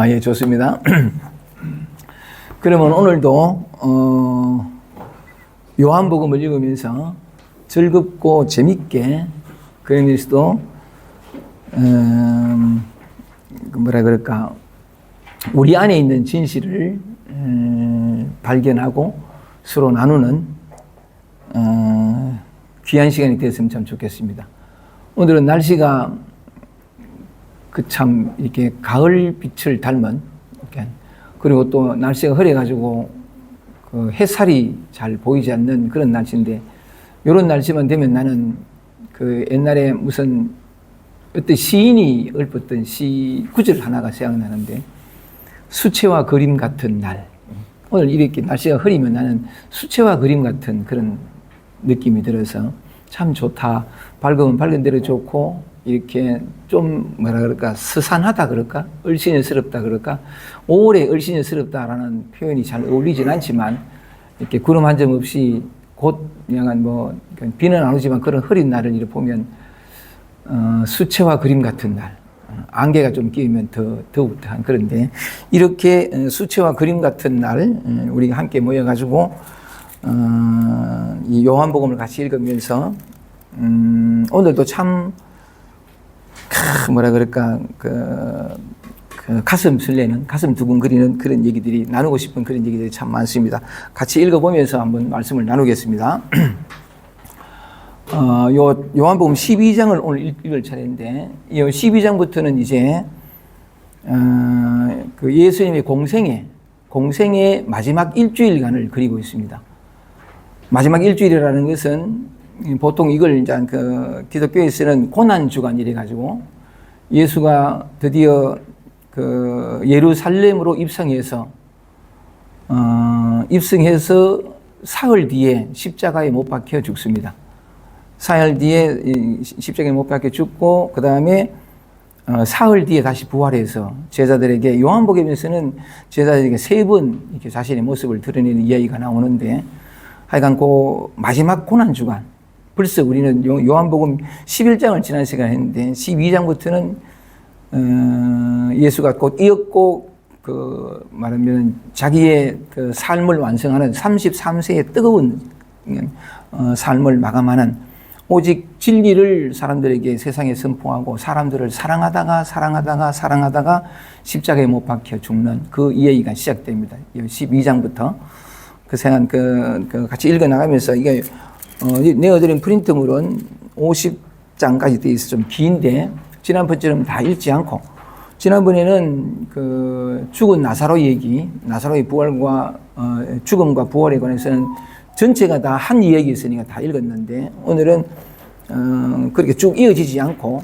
예, 좋습니다. 그러면 오늘도 요한복음을 읽으면서 즐겁고 재밌게 그러면서도 뭐라 그럴까, 우리 안에 있는 진실을 발견하고 서로 나누는 귀한 시간이 되었으면 참 좋겠습니다. 오늘은 날씨가 참 이렇게 가을 빛을 닮은, 그리고 또 날씨가 흐려가지고 그 햇살이 잘 보이지 않는 그런 날씨인데, 이런 날씨만 되면 나는 그 옛날에 무슨 어떤 시인이 읊었던 시 구절 하나가 생각나는데, 수채화 그림 같은 날. 오늘 이렇게 날씨가 흐리면 나는 수채화 그림 같은 그런 느낌이 들어서 참 좋다. 밝으면 밝은 대로 좋고, 이렇게 좀 뭐라 그럴까, 스산하다 그럴까, 얼씬스럽다 그럴까, 오래 얼씬스럽다라는 표현이 잘 어울리진 않지만, 이렇게 구름 한 점 없이 곧 그냥 뭐 비는 안 오지만 그런 흐린 날을 이렇게 보면 수채화 그림 같은 날, 안개가 좀 끼면 더욱한, 그런데 이렇게 수채화 그림 같은 날 우리가 함께 모여가지고 이 요한복음을 같이 읽으면서 오늘도 참 뭐라 그럴까, 가슴 설레는, 가슴 두근거리는 그런 얘기들이, 나누고 싶은 그런 얘기들이 참 많습니다. 같이 읽어보면서 한번 말씀을 나누겠습니다. 요한복음 12장을 오늘 읽을 차례인데, 이 12장부터는 이제 그 예수님의 공생의 마지막 일주일간을 그리고 있습니다. 마지막 일주일이라는 것은 보통 이걸 이제 그 기독교에서는 고난 주간이래 가지고, 예수가 드디어 그 예루살렘으로 입성해서 사흘 뒤에 십자가에 못 박혀 죽습니다. 사흘 뒤에 십자가에 못 박혀 죽고, 그 다음에 사흘 뒤에 다시 부활해서 제자들에게, 요한복음에서는 제자들에게 3번 이렇게 자신의 모습을 드러내는 이야기가 나오는데, 하여간 그 마지막 고난 주간, 벌써 우리는 요한복음 11장을 지난 시간에 했는데, 12장부터는 예수가 곧 이었고, 그 말하면 자기의 그 삶을 완성하는 33세의 뜨거운 삶을 마감하는, 오직 진리를 사람들에게 세상에 선포하고 사람들을 사랑하다가 십자가에 못 박혀 죽는 그 이야기가 시작됩니다. 12장부터 그 생각 같이 읽어 나가면서, 이게 내어드린 프린트물은 50장까지 되어 있어 좀 긴데, 지난번처럼 다 읽지 않고, 지난번에는 그 죽은 나사로 얘기, 나사로의 부활과 죽음과 부활에 관해서는 전체가 다 한 이야기였으니까 다 읽었는데, 오늘은 그렇게 쭉 이어지지 않고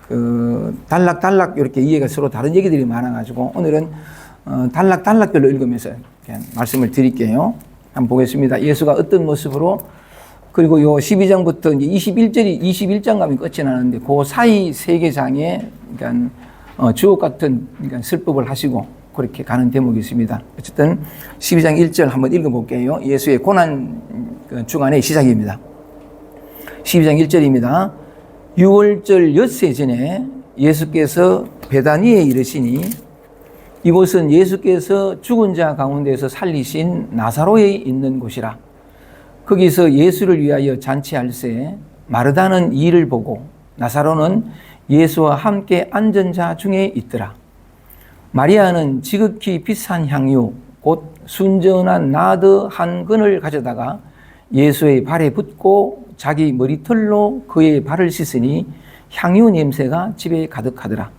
그 단락단락 이렇게 이해가 서로 다른 얘기들이 많아가지고, 오늘은 단락단락별로 읽으면서 그냥 말씀을 드릴게요. 한번 보겠습니다. 예수가 어떤 모습으로, 그리고 요 12장부터 이제 21장 가면 끝이 나는데, 그 사이 3개 장에 그러니까 주옥 같은 그러니까 설법을 하시고 그렇게 가는 대목이 있습니다. 어쨌든 12장 1절 한번 읽어볼게요. 예수의 고난 주간의 시작입니다. 12장 1절입니다. 6월절 엿새 전에 예수께서 베다니에 이르시니, 이곳은 예수께서 죽은 자 가운데서 살리신 나사로에 있는 곳이라. 거기서 예수를 위하여 잔치할새 마르다는 이를 보고, 나사로는 예수와 함께 앉은 자 중에 있더라. 마리아는 지극히 비싼 향유 곧 순전한 나드 한 근을 가져다가 예수의 발에 붓고 자기 머리털로 그의 발을 씻으니 향유 냄새가 집에 가득하더라.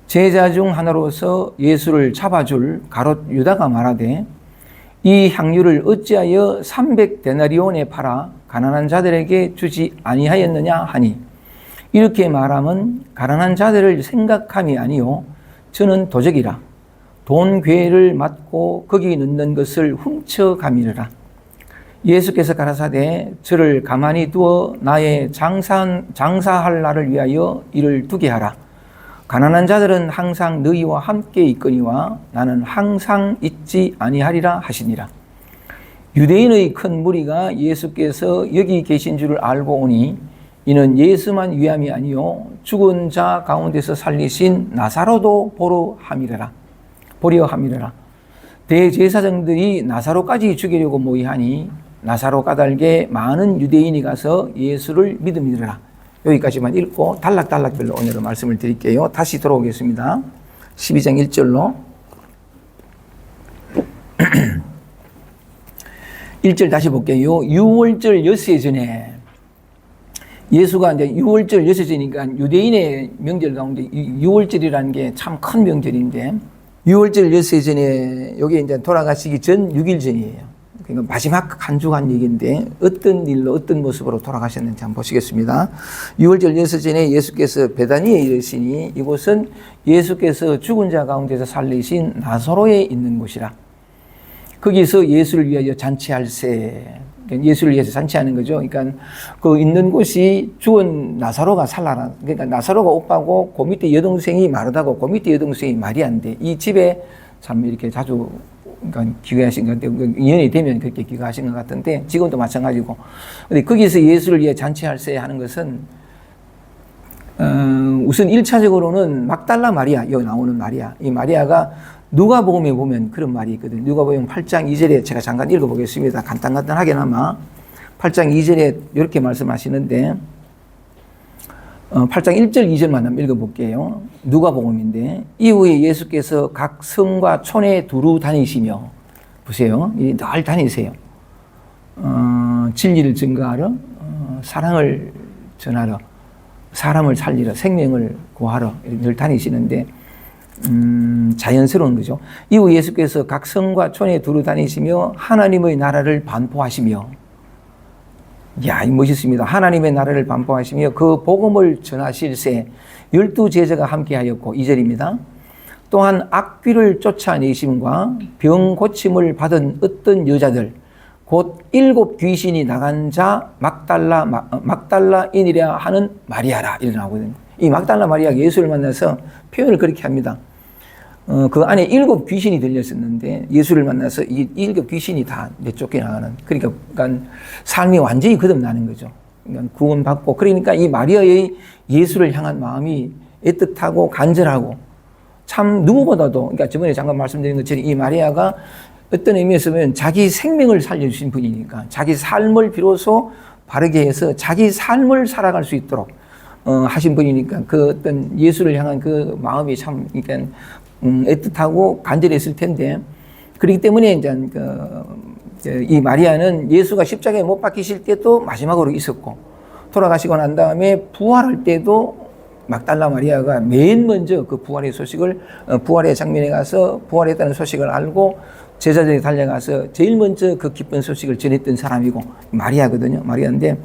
제자 중 하나로서 예수를 잡아줄 가롯 유다가 말하되, 이 향유를 어찌하여 300데나리온에 팔아 가난한 자들에게 주지 아니하였느냐 하니, 이렇게 말하면 가난한 자들을 생각함이 아니요 저는 도적이라. 돈 괴를 맞고 거기 넣는 것을 훔쳐가미르라. 예수께서 가라사대, 저를 가만히 두어 나의 장사할 날을 위하여 이를 두게 하라. 가난한 자들은 항상 너희와 함께 있거니와 나는 항상 있지 아니하리라 하시니라. 유대인의 큰 무리가 예수께서 여기 계신 줄을 알고 오니 이는 예수만 위함이 아니요 죽은 자 가운데서 살리신 나사로도 보려 함이라. 대제사장들이 나사로까지 죽이려고 모의하니 나사로 까닭에 많은 유대인이 가서 예수를 믿음이더라. 여기까지만 읽고 단락별로 오늘은 말씀을 드릴게요. 다시 돌아오겠습니다. 12장 1절로 1절 다시 볼게요. 유월절 엿새 전에 예수가 이제 유월절 엿새 전이니까 유대인의 명절 가운데 유월절이라는 게 참 큰 명절인데 유월절 엿새 전에 여기 이제 돌아가시기 전 6일 전이에요. 그러니까 마지막 한 주간 얘기인데 어떤 일로 어떤 모습으로 돌아가셨는지 한번 보시겠습니다. 6월절 엿새 전에 예수께서 베다니에 이르시니 이곳은 예수께서 죽은 자 가운데서 살리신 나사로에 있는 곳이라. 거기서 예수를 위하여 잔치할세. 예수를 위해서 잔치하는 거죠. 그러니까 그 있는 곳이 죽은 나사로가 살라라. 그러니까 나사로가 오빠고 그 밑에 여동생이 마르다고 그 밑에 여동생이 마리아인데 이 집에 참 이렇게 자주 그러니까 기거하신 것 같아요. 인연이 되면 그렇게 기거하신 것 같은데 지금도 마찬가지고. 근데 거기서 예수를 위해 잔치할세 하는 것은 우선 1차적으로는 막달라 마리아, 여기 나오는 마리아. 이 마리아가 누가복음에 보면 그런 말이 있거든요. 누가복음 8장 2절에 제가 잠깐 읽어보겠습니다. 간단하게나마 8장 2절에 이렇게 말씀하시는데 8장 1절 2절만 한번 읽어볼게요. 누가복음인데 이후에 예수께서 각 성과 촌에 두루 다니시며 보세요. 늘 다니세요. 진리를 증거하러 사랑을 전하러 사람을 살리러 생명을 구하러 늘 다니시는데 자연스러운 거죠. 이후 예수께서 각 성과 촌에 두루 다니시며 하나님의 나라를 반포하시며 야, 멋있습니다. 하나님의 나라를 반포하시며 그 복음을 전하실새 12 제자가 함께하였고 2절입니다. 또한 악귀를 쫓아내심과 병 고침을 받은 어떤 여자들 곧 7 귀신이 나간 자 막달라인이라 하는 마리아라 이렇게 나오거든요. 이 막달라 마리아가 예수를 만나서 표현을 그렇게 합니다. 그 안에 7 귀신이 들렸었는데 예수를 만나서 이 7 귀신이 다 쫓겨나가는 그러니까 삶이 완전히 거듭나는 거죠. 그러니까 구원받고 그러니까 이 마리아의 예수를 향한 마음이 애틋하고 간절하고 참 누구보다도 그러니까 저번에 잠깐 말씀드린 것처럼 이 마리아가 어떤 의미에서 보면 자기 생명을 살려주신 분이니까 자기 삶을 비로소 바르게 해서 자기 삶을 살아갈 수 있도록 하신 분이니까 그 어떤 예수를 향한 그 마음이 참 그러니까 애틋하고 간절했을 텐데 그렇기 때문에 이제 이 마리아는 예수가 십자가에 못 박히실 때도 마지막으로 있었고 돌아가시고 난 다음에 부활할 때도 막달라 마리아가 맨 먼저 그 부활의 소식을 부활의 장면에 가서 부활했다는 소식을 알고 제자들이 달려가서 제일 먼저 그 기쁜 소식을 전했던 사람이고 마리아거든요. 마리아인데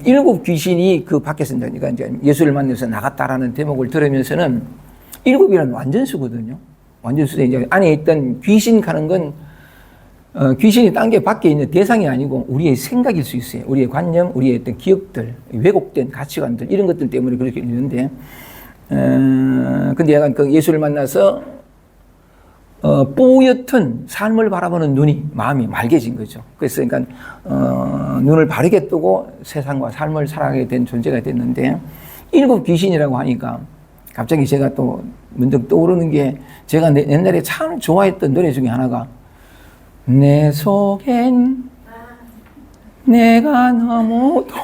7 귀신이 그 밖에서 그러니까 이제 예수를 만나서 나갔다라는 대목을 들으면서는 7이라는 완전수거든요. 완전수인데 이제 안에 있던 귀신 가는 건 귀신이 딴 게 밖에 있는 대상이 아니고 우리의 생각일 수 있어요. 우리의 관념, 우리의 어떤 기억들, 왜곡된 가치관들 이런 것들 때문에 그렇게 있는데 근데 약간 그 예수를 만나서 뿌옇던 삶을 바라보는 눈이 마음이 맑아진 거죠. 그래서 그러니까 눈을 바르게 뜨고 세상과 삶을 살아가게 된 존재가 됐는데 7 귀신이라고 하니까 갑자기 제가 또 문득 떠오르는 게 제가 옛날에 참 좋아했던 노래 중에 하나가 내 속엔 내가 너무도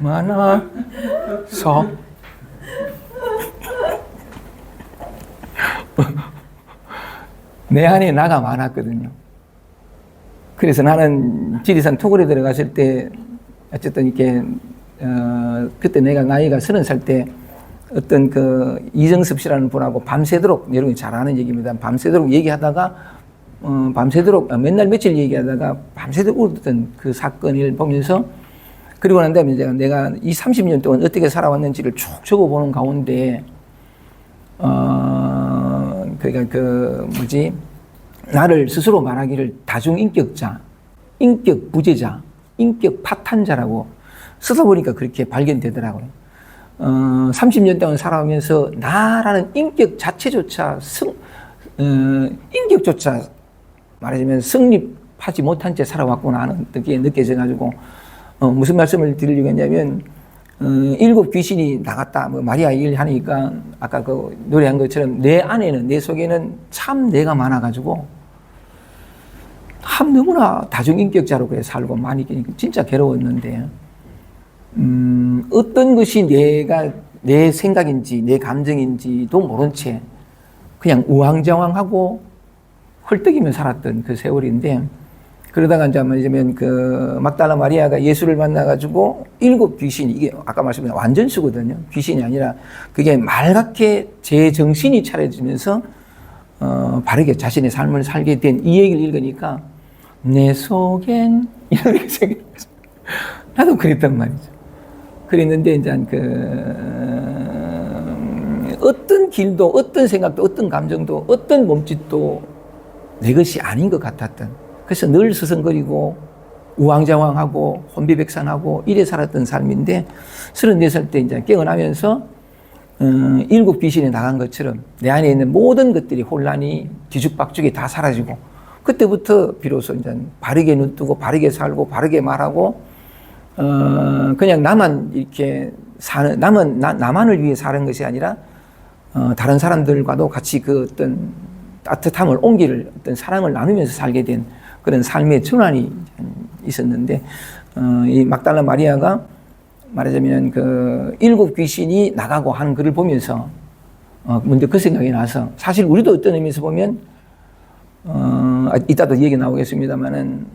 많아서 내 안에 나가 많았거든요. 그래서 나는 지리산 토굴에 들어갔을 때 어쨌든 이렇게 그때 내가 나이가 30살 때 어떤 그 이정섭 씨라는 분하고 밤새도록 여러분이 잘 아는 얘기입니다. 밤새도록 얘기하다가 밤새도록 맨날 며칠 얘기하다가 밤새도록 울었던 그 사건을 보면서 그리고 난 다음에 내가 이 30년 동안 어떻게 살아왔는지를 쭉 적어보는 가운데 그러니까 나를 스스로 말하기를 다중인격자, 인격 부재자, 인격 파탄자라고 쓰다 보니까 그렇게 발견되더라고요. 30년 동안 살아오면서 나라는 인격 자체조차 인격조차 말하자면 성립하지 못한 채 살아왔구나 하는 게 느껴져가지고 무슨 말씀을 드리려고 했냐면, 7 귀신이 나갔다. 뭐 마리아 얘기를 하니까 아까 그 노래한 것처럼 내 안에는, 내 속에는 참 내가 많아가지고 참 너무나 다중인격자로 그래 살고 많이 진짜 괴로웠는데, 어떤 것이 내 생각인지 내 감정인지도 모른 채 그냥 우왕좌왕하고 헐떡이며 살았던 그 세월인데, 그러다가 이제 뭐냐면 그 막달라 마리아가 예수를 만나가지고 7 귀신이, 이게 아까 말씀드린 완전수거든요. 귀신이 아니라 그게 말갛게 제 정신이 차려지면서 바르게 자신의 삶을 살게 된 이 얘기를 읽으니까 내 속엔 이렇게 생각했어요. 나도 그랬단 말이죠. 그랬는데 이제 어떤 길도, 어떤 생각도, 어떤 감정도, 어떤 몸짓도 내 것이 아닌 것 같았던, 그래서 늘 서성거리고 우왕좌왕하고 혼비백산하고 이래 살았던 삶인데, 34살 때 이제 깨어나면서 7 귀신이 나간 것처럼 내 안에 있는 모든 것들이, 혼란이 뒤죽박죽이 다 사라지고, 그때부터 비로소 이제 바르게 눈뜨고 바르게 살고 바르게 말하고, 그냥 나만 이렇게 사는, 나만을 위해 사는 것이 아니라 다른 사람들과도 같이 그 어떤 따뜻함을 옮길 어떤 사랑을 나누면서 살게 된 그런 삶의 전환이 있었는데, 이 막달라 마리아가 말하자면 그 7 귀신이 나가고 하는 글을 보면서 문득 그 생각이 나서, 사실 우리도 어떤 의미에서 보면 이따도 얘기 나오겠습니다만은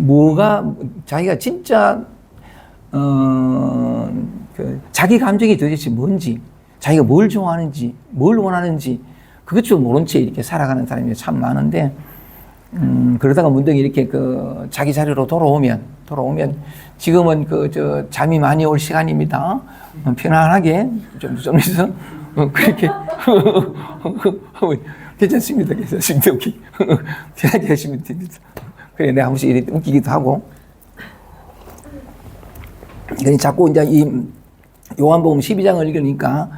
뭐가 자기가 진짜 자기 감정이 도대체 뭔지, 자기가 뭘 좋아하는지 뭘 원하는지 그것도 모른 채 이렇게 살아가는 사람이 참 많은데, 그러다가 문득 이렇게 그 자기 자리로 돌아오면 지금은 잠이 많이 올 시간입니다. 편안하게 좀 해서 그렇게 괜찮습니다. 오케이. 편하게 하시면 됩니다. 그래, 내가 한 번씩 이렇게 웃기기도 하고. 그러니 자꾸 이제 이 요한복음 12장을 읽으니까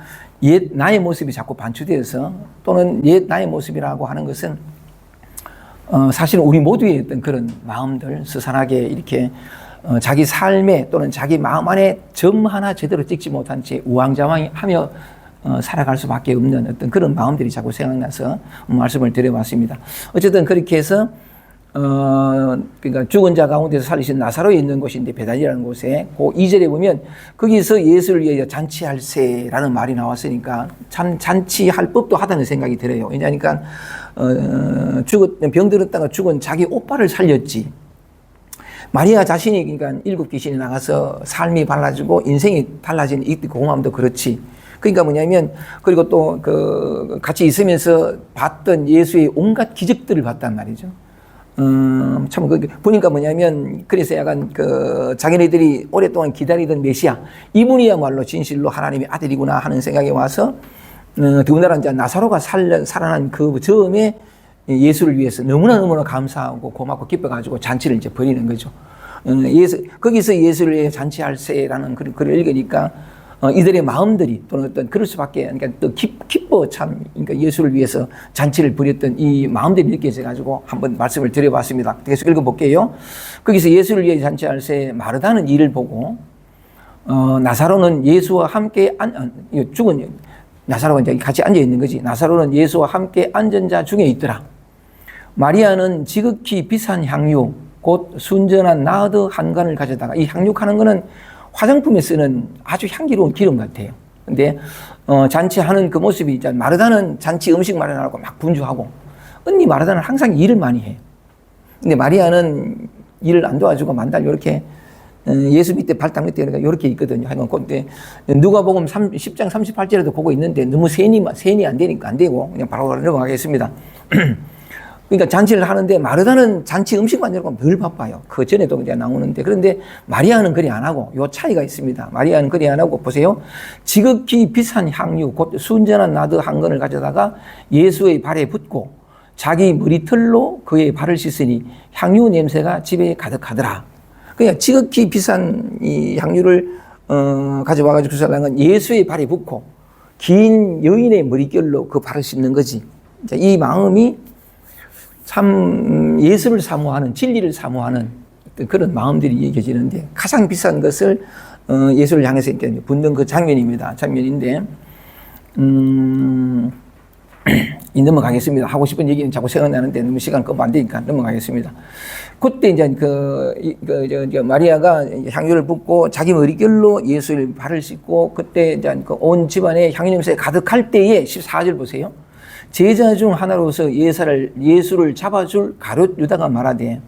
옛 나의 모습이 자꾸 반추되어서, 또는 옛 나의 모습이라고 하는 것은 사실은 우리 모두의 어떤 그런 마음들, 스산하게 이렇게 자기 삶에 또는 자기 마음 안에 점 하나 제대로 찍지 못한 채 우왕좌왕하며 살아갈 수밖에 없는 어떤 그런 마음들이 자꾸 생각나서 말씀을 드려봤습니다. 어쨌든 그렇게 해서 그러니까 죽은 자 가운데서 살리신 나사로에 있는 곳인데, 베다니라는 곳에 그 2절에 보면 거기서 예수를 위하여 잔치할세라는 말이 나왔으니까 참 잔치할 법도 하다는 생각이 들어요. 왜냐하니까 병들었다가 죽은 자기 오빠를 살렸지. 마리아 자신이 그러니까 7 귀신이 나가서 삶이 달라지고 인생이 달라진 이 공함도 그렇지. 그러니까 뭐냐면, 그리고 또 같이 있으면서 봤던 예수의 온갖 기적들을 봤단 말이죠. 참, 보니까 뭐냐면, 그래서 약간 자기네들이 오랫동안 기다리던 메시아, 이분이야말로 진실로 하나님의 아들이구나 하는 생각이 와서, 더군다나 이제 나사로가 살아난 그 즈음에 예수를 위해서 너무나 감사하고 고맙고 기뻐가지고 잔치를 이제 벌이는 거죠. 거기서 예수를 위해 잔치할세라는 글을 읽으니까, 이들의 마음들이 또는 어떤 그럴 수밖에, 그러니까 또 기뻐 참, 그러니까 예수를 위해서 잔치를 벌였던 이 마음들이 느껴져가지고 한번 말씀을 드려봤습니다. 계속 읽어볼게요. 거기서 예수를 위해 잔치할세 마르다는 일을 보고, 나사로는 예수와 함께 죽은 나사로가 이제 같이 앉아 있는 거지. 나사로는 예수와 함께 앉은 자 중에 있더라. 마리아는 지극히 비싼 향유, 곧 순전한 나드 한 간을 가져다가, 이 향유하는 거는 화장품에 쓰는 아주 향기로운 기름 같아요. 근데 잔치하는 그 모습이 있잖아요. 마르다는 잔치 음식 마련하고 막 분주하고, 언니 마르다는 항상 일을 많이 해요. 근데 마리아는 일을 안 도와주고 만달 이렇게 예수 밑에 발딱 밑에 이렇게 있거든요. 하여간 근데 누가복음 10장 38절에도 보고 있는데 너무 세니 안 되니까 안 되고 그냥 바로 넘어가겠습니다. 그러니까 잔치를 하는데 마르다는 잔치 음식 만들고 늘 바빠요. 그 전에도 이제 나오는데, 그런데 마리아는 그리 안 하고, 요 차이가 있습니다. 마리아는 그리 안 하고, 보세요. 지극히 비싼 향유, 곧 순전한 나드 한 건을 가져다가 예수의 발에 붓고 자기 머리털로 그의 발을 씻으니 향유 냄새가 집에 가득하더라. 그러니까 지극히 비싼 이 향유를 가져와가지고 그 사람은 예수의 발에 붓고 긴 여인의 머릿결로 그 발을 씻는 거지. 이 마음이 참 예수를 사모하는, 진리를 사모하는 그런 마음들이 이어지는데 가장 비싼 것을 예수를 향해서 이렇게 붙는 그 장면입니다. 장면인데 넘어가겠습니다. 하고 싶은 얘기는 자꾸 생각나는데 너무 시간 끄면 안 되니까 넘어가겠습니다. 그때 이제 마리아가 향유를 붓고 자기 머릿결로 예수의 발을 씻고 그때 이제 온 집안에 향유 냄새가 가득할 때에 14절 보세요. 제자 중 하나로서 예수를 잡아줄 가룟 유다가 말하되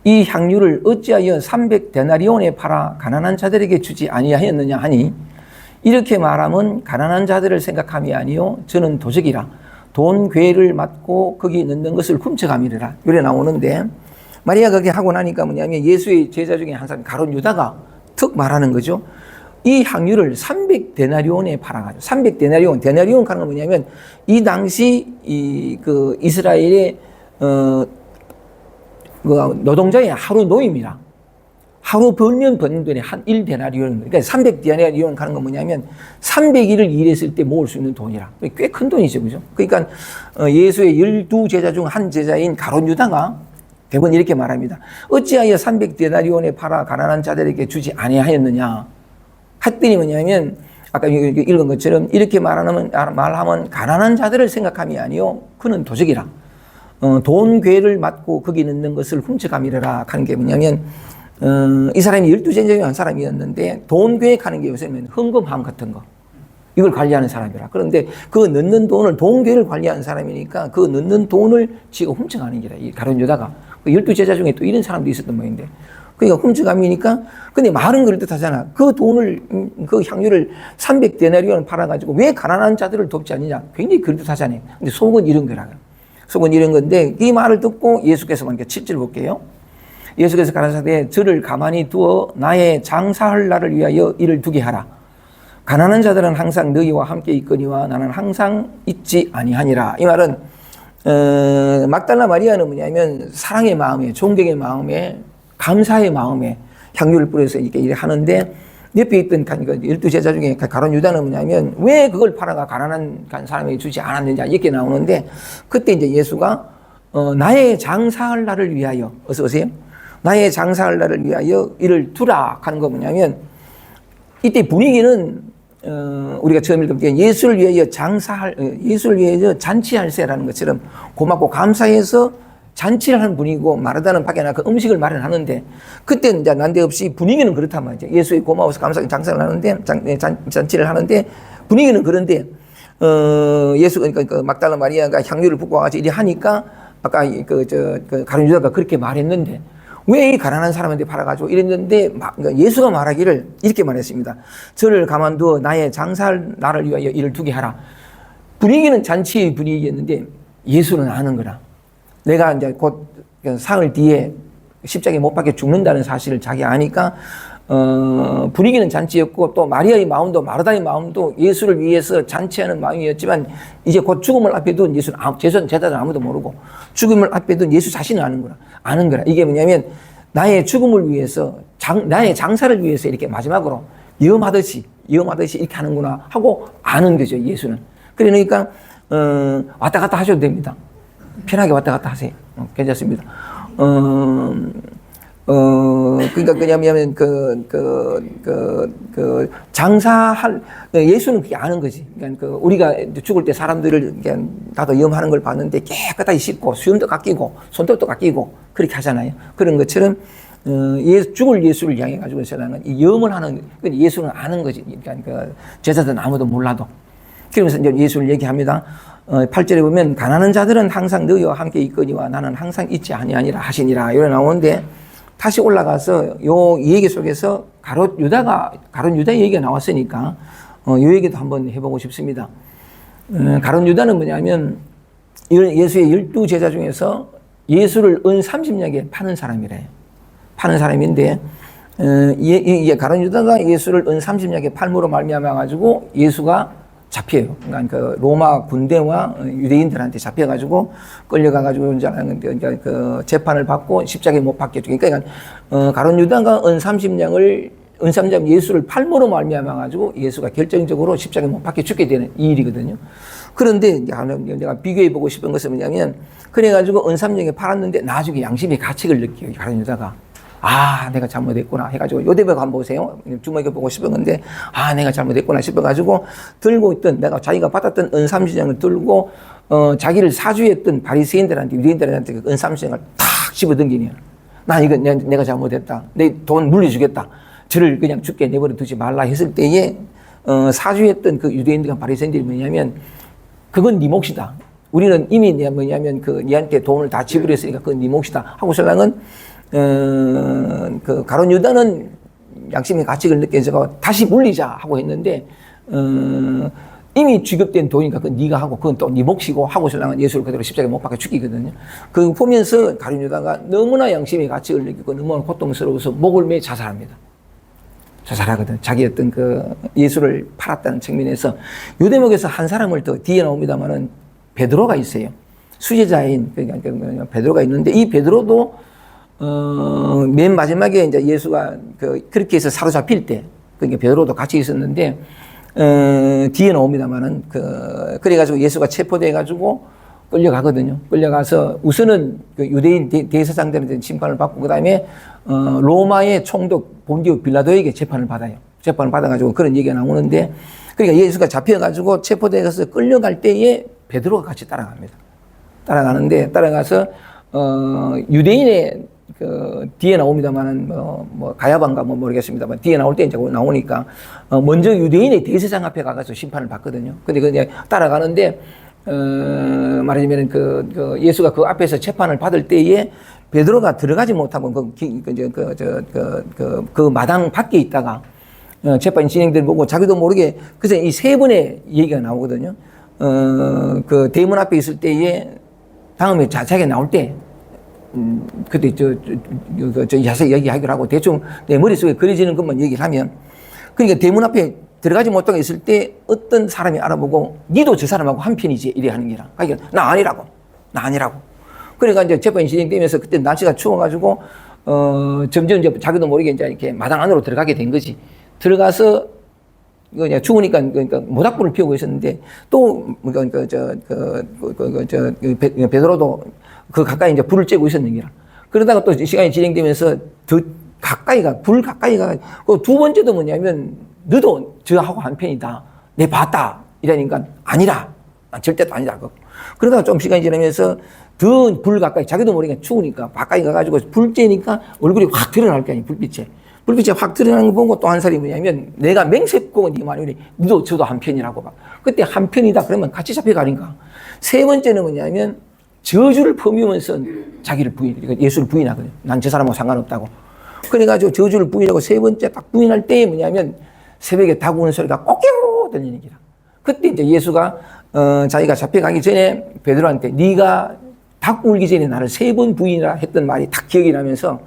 이 향유를 어찌하여 300데나리온에 팔아 가난한 자들에게 주지 아니하였느냐 하니 이렇게 말하면 가난한 자들을 생각함이 아니요 저는 도적이라 돈 괴를 맞고 거기 넣는 것을 훔쳐감이라 이래 나오는데 마리아가 그렇게 하고 나니까 뭐냐면 예수의 제자 중에 한 사람 가룟 유다가 툭 말하는 거죠. 이 향유를 300데나리온에 팔아가지고 300데나리온 하는 건 뭐냐면 이 당시 그 이스라엘의 그 노동자의 하루 노임이라 하루 벌면 버는 돈이 한 1데나리온 그러니까 300데나리온 하는 건 뭐냐면 300일을 일했을 때 모을 수 있는 돈이라 꽤 큰 돈이죠, 그죠? 그러니까 예수의 12제자 중 한 제자인 가룟 유다가 대부분 이렇게 말합니다. 어찌하여 300데나리온에 팔아 가난한 자들에게 주지 아니하였느냐? 했더니 뭐냐면 아까 읽은 것처럼 이렇게 말하면 가난한 자들을 생각함이 아니요 그는 도적이라 돈 괴를 맞고 거기 넣는 것을 훔쳐감이라 하는 게 뭐냐면 이 사람이 12제자 중에 한 사람이었는데 돈 괴하는 게 요새는 헌금함 같은 거 이걸 관리하는 사람이라. 그런데 그 넣는 돈을 돈 괴를 관리하는 사람이니까 그 넣는 돈을 지가 훔쳐가는 게라. 이 가룟 유다가 12제자 중에 또 이런 사람도 있었던 모양인데 그러니까 훔쳐감이니까 근데 말은 그럴듯하잖아. 그 돈을 그 향유를 300데나리온을 팔아가지고 왜 가난한 자들을 돕지 않느냐. 굉장히 그럴듯하잖아요. 근데 속은 이런 거라. 속은 이런 건데 이 말을 듣고 예수께서 만약에 7절 볼게요. 예수께서 가라사대 저를 가만히 두어 나의 장사할 날을 위하여 이를 두게 하라. 가난한 자들은 항상 너희와 함께 있거니와 나는 항상 있지 아니하니라. 이 말은 막달라 마리아는 뭐냐면 사랑의 마음에 존경의 마음에 감사의 마음에 향유를 뿌려서 이렇게 하는데 옆에 있던 12제자 중에 가룟 유다는 뭐냐면 왜 그걸 팔아가 가난한 사람에게 주지 않았느냐 이렇게 나오는데 그때 이제 예수가 나의 장사할 날을 위하여 어서 오세요. 나의 장사할 날을 위하여 이를 두라 하는 거 뭐냐면 이때 분위기는 우리가 처음 읽은 게 예수를 위하여 잔치할세라는 것처럼 고맙고 감사해서 잔치를 하는 분이고 마르다는 밖에 나가 음식을 마련하는데 그때는 이제 난데없이 분위기는 그렇단 말이죠. 예수의 고마워서 감사하게 장사를 하는데 잔치를 하는데 분위기는 그런데 그러니까 그 막달라 마리아가 향유를 붓고 와가지고 이리 하니까 아까 가룟 유다가 그렇게 말했는데 왜 이 가난한 사람한테 팔아가지고 이랬는데 예수가 말하기를 이렇게 말했습니다. 저를 가만두어 나의 장사할 날을 위하여 이를 두게 하라. 분위기는 잔치의 분위기였는데 예수는 아는 거라. 내가 이제 곧 상을 뒤에 십자가에 못 박혀 죽는다는 사실을 자기가 아니까 분위기는 잔치였고 또 마리아의 마음도 마르다의 마음도 예수를 위해서 잔치하는 마음이었지만 이제 곧 죽음을 앞에 둔 예수는 제자들은 아무도 모르고 죽음을 앞에 둔 예수 자신은 아는 거라. 이게 뭐냐면 나의 죽음을 위해서 나의 장사를 위해서 이렇게 마지막으로 위험하듯이 이렇게 하는구나 하고 아는 거죠. 예수는. 그러니까 왔다 갔다 하셔도 됩니다. 편하게 왔다 갔다 하세요. 괜찮습니다. 그러니까 그냐면 장사할 예수는 그게 아는 거지. 그러니까 우리가 죽을 때 사람들을 나도 위험하는 걸 봤는데 깨끗하게 씻고 수염도 깎이고 손톱도 깎이고 그렇게 하잖아요. 그런 것처럼 죽을 예수를 향해 가지고 저는 이 염을 하는 예수는 아는 거지. 그러니까 제자들은 아무도 몰라도. 그러면서 이제 예수를 얘기합니다. 8절에 보면 가난한 자들은 항상 너희와 함께 있거니와 나는 항상 있지 아니하니라 하시니라 이래 나오는데 다시 올라가서 이 얘기 속에서 가룟 유다의 얘기가 나왔으니까 이 얘기도 한번 해보고 싶습니다. 가룟 유다는 뭐냐면 예수의 12제자 중에서 예수를 은 30냥에 파는 사람이래요. 파는 사람인데 가룟 유다가 예수를 은 30냥에 팔므로 말미암아 가지고 예수가 잡혀요. 그러니까 그 로마 군대와 유대인들한테 잡혀가지고 끌려가가지고 이제 그 재판을 받고 십자가에 못 박혀 죽으니까 가룟 유다가 은 30냥 예수를 팔므로 말미암아 가지고 예수가 결정적으로 십자가에 못 박혀 죽게 되는 이 일이거든요. 그런데 내가 비교해 보고 싶은 것은 뭐냐면 그래가지고 은 30냥에 팔았는데 나중에 양심의 가책을 느껴요. 가룟 유다가 아, 내가 잘못했구나 해가지고 요대벽 한번 보세요. 주먹에 보고 싶은 건데 아, 내가 잘못했구나 싶어가지고 들고 있던 내가 자기가 받았던 은삼시장을 들고 자기를 사주했던 바리새인들한테 유대인들한테 그 은삼시장을 탁 집어당기냐. 나 이거 내가 잘못했다. 내 돈 물려주겠다. 저를 그냥 죽게 내버려 두지 말라 했을 때에 사주했던 그 유대인들과 바리새인들이 뭐냐면 그건 네 몫이다. 우리는 이미 뭐냐면 니한테 돈을 다 지불했으니까 그건 네 몫이다. 하고 신랑은 그 가룟 유다는 양심의 가책을 느껴서 다시 물리자 하고 했는데 이미 취급된 돈이니까 그건 네가 하고 그건 또 네 몫이고 하고 신랑은 예수를 그대로 십자가에 못 박아 죽이거든요. 그 보면서 가룟 유다가 너무나 양심의 가책을 느끼고 너무나 고통스러워서 목을 매 자살합니다. 자살하거든. 자기 어떤 예수를 팔았다는 측면에서 요 대목에서 한 사람을 더 뒤에 나옵니다만은 베드로가 있어요. 수제자인 그러니까 베드로가 있는데 이 베드로도 맨 마지막에 이제 예수가 그렇게 해서 사로잡힐 때 그러니까 베드로도 같이 있었는데 뒤에 나옵니다만은 그래가지고 예수가 체포돼가지고 끌려가거든요. 끌려가서 우선은 유대인 대제사장들한테 심판을 받고 그다음에 로마의 총독 본디오 빌라도에게 재판을 받아요. 재판을 받아가지고 그런 얘기가 나오는데 그러니까 예수가 잡혀가지고 체포돼서 끌려갈 때에 베드로가 같이 따라갑니다. 따라가는데 따라가서 유대인의 뒤에 나옵니다만은 가야반가 모르겠습니다만 뒤에 나올 때 이제 나오니까 먼저 유대인의 대제사장 앞에 가서 심판을 받거든요. 근데 그냥 따라가는데 말하자면 예수가 그 앞에서 재판을 받을 때에 베드로가 들어가지 못하고 그 마당 밖에 있다가 재판이 진행되는 보고 자기도 모르게 그래서 이 세 번의 얘기가 나오거든요. 그 대문 앞에 있을 때에 다음에 자세하게 나올 때 그때 자세히 얘기하기로 하고 대충 내 머릿속에 그려지는 것만 얘기를 하면 그러니까 대문 앞에 들어가지 못하고 있을 때 어떤 사람이 알아보고 니도 저 사람하고 한편이지 이래 하는 게라. 그러니까 나 아니라고. 그러니까 이제 재판이 진행되면서 그때 날씨가 추워가지고 점점 이제 자기도 모르게 이제 이렇게 마당 안으로 들어가게 된 거지. 들어가서 그냥 추우니까 그러니까 모닥불을 피우고 있었는데 또 베드로도 그 가까이 이제 불을 쬐고 있었는 게라. 그러다가 또 시간이 진행되면서 더 가까이가 불 가까이가 그 두 번째도 뭐냐면 너도 저하고 한편이다. 내 봤다. 이러니까 아니라. 절대도 아니라고. 그러다가 좀 시간이 지나면서 더 불 가까이 자기도 모르게 추우니까 가까이 가가지고 불 쬐니까 얼굴이 확 드러날 게 아니에요. 불빛이 확 드러나는 거 보고 또 한 사람이 뭐냐면 내가 맹세코 네 말이 너도 저도 한편이라고 막. 그때 한편이다 그러면 같이 잡혀가니까. 세 번째는 뭐냐면 저주를 퍼미면서 자기를 그러니까 예수를 부인하거든요. 난 저 사람하고 상관없다고. 그래가지고 저주를 부인하고 세 번째 딱 부인할 때에 뭐냐면 새벽에 닭 우는 소리가 꼬끼우 들리는 기라. 그때 이제 예수가 자기가 잡혀가기 전에 베드로한테 네가 닭 울기 전에 나를 세 번 부인이라 했던 말이 딱 기억이 나면서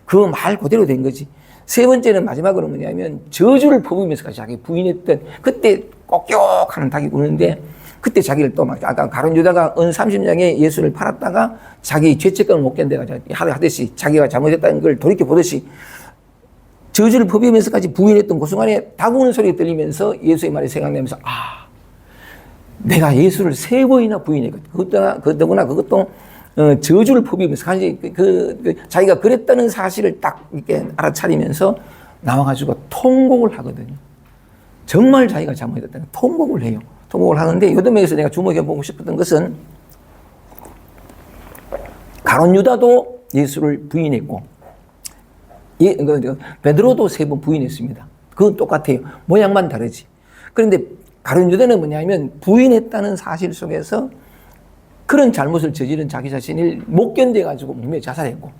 그 말 그대로 된 거지. 세 번째는 마지막으로 뭐냐면 저주를 퍼부으면서까지 자기 부인했던 그때 꼬끼우 하는 닭이 우는데 그때 자기를 또 막 아까 가룟 유다가 은 30냥에 예수를 팔았다가 자기 죄책감을 못 견뎌가지고 하듯이 자기가 잘못했다는 걸 돌이켜 보듯이 저주를 퍼부으면서까지 부인했던 그 순간에 닭 우는 소리가 들리면서 예수의 말이 생각나면서 내가 예수를 세 번이나 부인했거든. 그것도 저주를 퍼부으면서 자기가 그랬다는 사실을 딱 이렇게 알아차리면서 나와가지고 통곡을 하거든요. 정말 자기가 잘못했다는 통곡을 해요. 통곡을 하는데 요점에서 내가 주목해보고 싶었던 것은 가룟 유다도 예수를 부인했고 베드로도 세 번 부인했습니다. 그건 똑같아요. 모양만 다르지. 그런데 가룟 유다는 뭐냐면 부인했다는 사실 속에서 그런 잘못을 저지른 자기 자신을 못 견뎌가지고 몸에 자살했고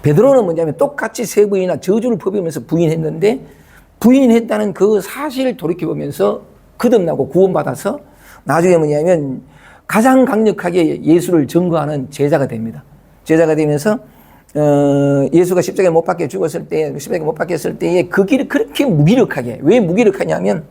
베드로는 뭐냐면 똑같이 세 번이나 저주를 퍼부으면서 부인했는데 부인했다는 그 사실을 돌이켜보면서 거듭나고 구원받아서 나중에 뭐냐면 가장 강력하게 예수를 증거하는 제자가 됩니다. 제자가 되면서 예수가 십자가에 못 박혀 죽었을 때 십자가에 못 박혔을 때에 그 길을 그렇게 무기력하게 왜 무기력하냐면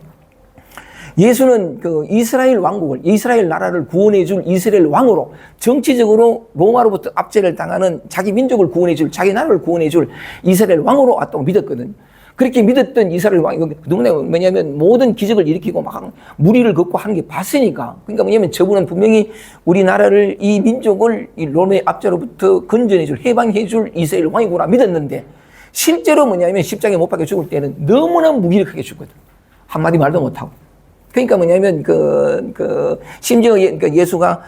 예수는 그 이스라엘 왕국을 이스라엘 나라를 구원해 줄 이스라엘 왕으로 정치적으로 로마로부터 압제를 당하는 자기 민족을 구원해 줄 자기 나라를 구원해 줄 이스라엘 왕으로 왔다고 믿었거든요. 그렇게 믿었던 이스라엘 왕이 누구냐 뭐냐면 모든 기적을 일으키고 막 무리를 걷고 하는 게 봤으니까. 그러니까 뭐냐면 저분은 분명히 우리나라를 이 민족을 이 롬의 압제로부터 건져내줄 해방해줄 이스라엘 왕이구나 믿었는데 실제로 뭐냐면 십자가에 못 박혀 죽을 때는 너무나 무기력하게 죽거든. 한마디 말도 못하고. 그러니까 뭐냐면 심지어 예수가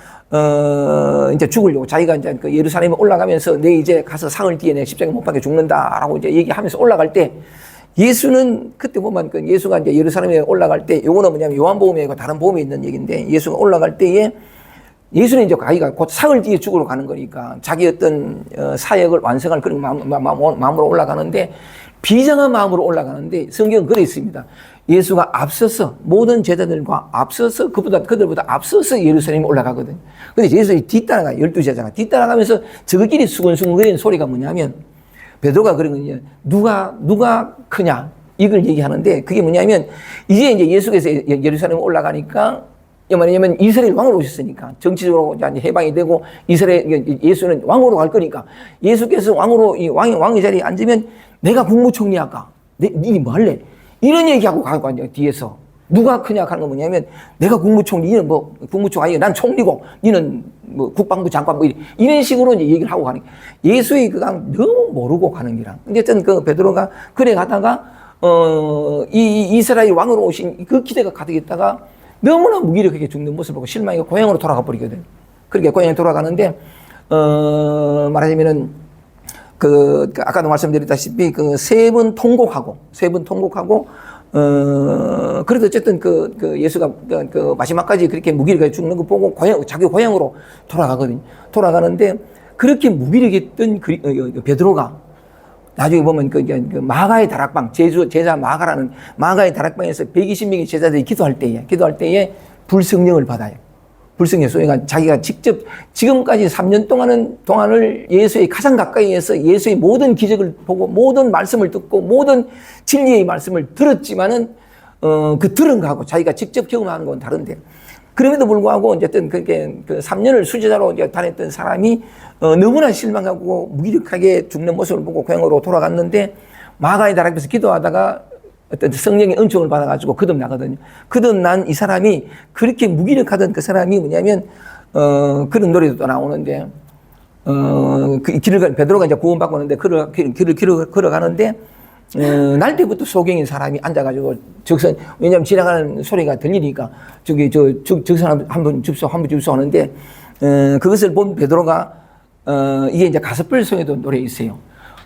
이제 죽으려고 자기가 이제 그 예루살렘에 올라가면서 내 이제 가서 사흘 뒤에 내 십자가에 못 박혀 죽는다라고 이제 얘기하면서 올라갈 때 예수는 그때 보면 그 예수가 이제 예루살렘에 올라갈 때 요거는 뭐냐면 요한복음에 다른 복음에 있는 얘기인데 예수가 올라갈 때에 예수는 이제 자기가 곧 사흘 뒤에 죽으러 가는 거니까 자기 어떤 사역을 완성할 그런 마음으로 올라가는데 비장한 마음으로 올라가는데 성경은 그래 있습니다. 예수가 앞서서 모든 제자들과 앞서서 그들보다 앞서서 예루살렘에 올라가거든요. 근데 예수가 뒤따라가 12제자가 뒤따라가면서 저희끼리 수근수근거리는 소리가 뭐냐면 베드로가 그러거든요. 누가 크냐 이걸 얘기하는데 그게 뭐냐면 이제 예수께서 예루살렘에 올라가니까 뭐냐면 이스라엘 왕으로 오셨으니까 정치적으로 해방이 되고 예수는 왕으로 갈 거니까 예수께서 왕으로 왕의 자리에 앉으면 내가 국무총리 할까? 니네 뭐 할래? 이런 얘기하고 가고 앉아 뒤에서 누가 크냐 하는 건 뭐냐면 내가 국무총리, 니는 뭐 국무총리, 난 총리고 니는 뭐 국방부 장관 뭐 이런 식으로 이제 얘기를 하고 가는 예수의 그강 너무 모르고 가는 기라. 근데 어쨌든 그 베드로가 그래 가다가 이 이스라엘 왕으로 오신 그 기대가 가득했다가 너무나 무기력하게 죽는 모습을 보고 실망해서 고향으로 돌아가 버리거든. 그렇게 고향에 돌아가는데 말하자면은 아까도 말씀드렸다시피 세 번 통곡하고 그래도 어쨌든 예수가 마지막까지 그렇게 무기력하게 죽는 거 보고 자기 고향으로 돌아가거든요. 돌아가는데 그렇게 무기력했던 베드로가 나중에 보면 마가의 다락방, 제자 마가라는 마가의 다락방에서 120명의 제자들이 기도할 때에 불성령을 받아요. 불성령 소리가 자기가 직접 지금까지 3년 동안을 예수의 가장 가까이에서 예수의 모든 기적을 보고 모든 말씀을 듣고 모든 진리의 말씀을 들었지만은 들은 거하고 자기가 직접 경험하는 건 다른데 그럼에도 불구하고 어쨌든 그렇게 3년을 수제자로 이제 다녔던 사람이 너무나 실망하고 무기력하게 죽는 모습을 보고 고향으로 돌아갔는데 마가의 다락에서 기도하다가 어떤 성령의 은총을 받아가지고 거듭나거든요. 거듭난 이 사람이 그렇게 무기력하던 그 사람이 뭐냐면 그런 노래도 또 나오는데 베드로가 이제 구원받고 오는데 길을 걸어가는데 날 때부터 소경인 사람이 앉아가지고 왜냐면 지나가는 소리가 들리니까 적선 한번 접수하는데 그것을 본 베드로가 이게 이제 가스펠송에도 노래 있어요.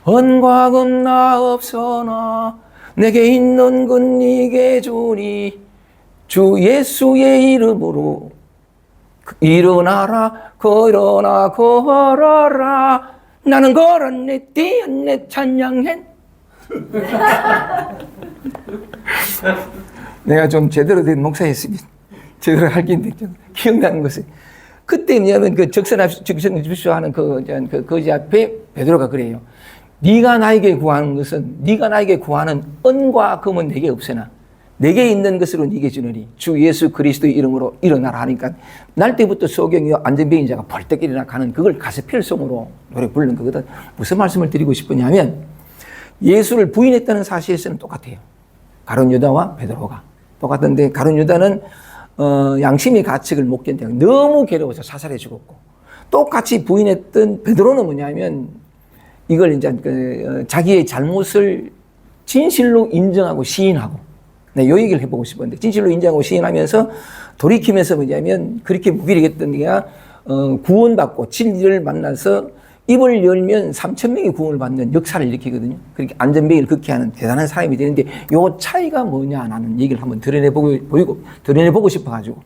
언과금 나 없어나 내게 있는 건 네게 주니 주 예수의 이름으로 일어나라 걸어라 나는 걸었네 뛰었네 찬양해. 내가 좀 제대로 된 목사였으면 제대로 할긴데 기억나는 것은 그때 뭐냐면 적선 주시하는 거지 앞에 베드로가 그래요. 네가 나에게 구하는 것은 네가 나에게 구하는 은과 금은 내게 없으나 내게 있는 것으로 네게 주느니 주 예수 그리스도의 이름으로 일어나라 하니까 날 때부터 소경이와 안전병인 자가 벌떡 일어나 가는 그걸 가스펠송으로 노래 부르는 거거든. 무슨 말씀을 드리고 싶으냐면 예수를 부인했다는 사실에서는 똑같아요. 가룟 유다와 베드로가 똑같은데 가룟 유다는 양심의 가책을 못 견뎌 너무 괴로워서 사살해 죽었고 똑같이 부인했던 베드로는 뭐냐면 이걸 이제 자기의 잘못을 진실로 인정하고 시인하고 네, 이 얘기를 해보고 싶었는데 진실로 인정하고 시인하면서 돌이키면서 뭐냐면 그렇게 무기력했던 게가 구원받고 진리를 만나서 입을 열면 3,000명이 구원을 받는 역사를 일으키거든요. 그렇게 안전병을 극히 하는 대단한 사람이 되는데 요 차이가 뭐냐라는 얘기를 한번 드러내보고 싶어가지고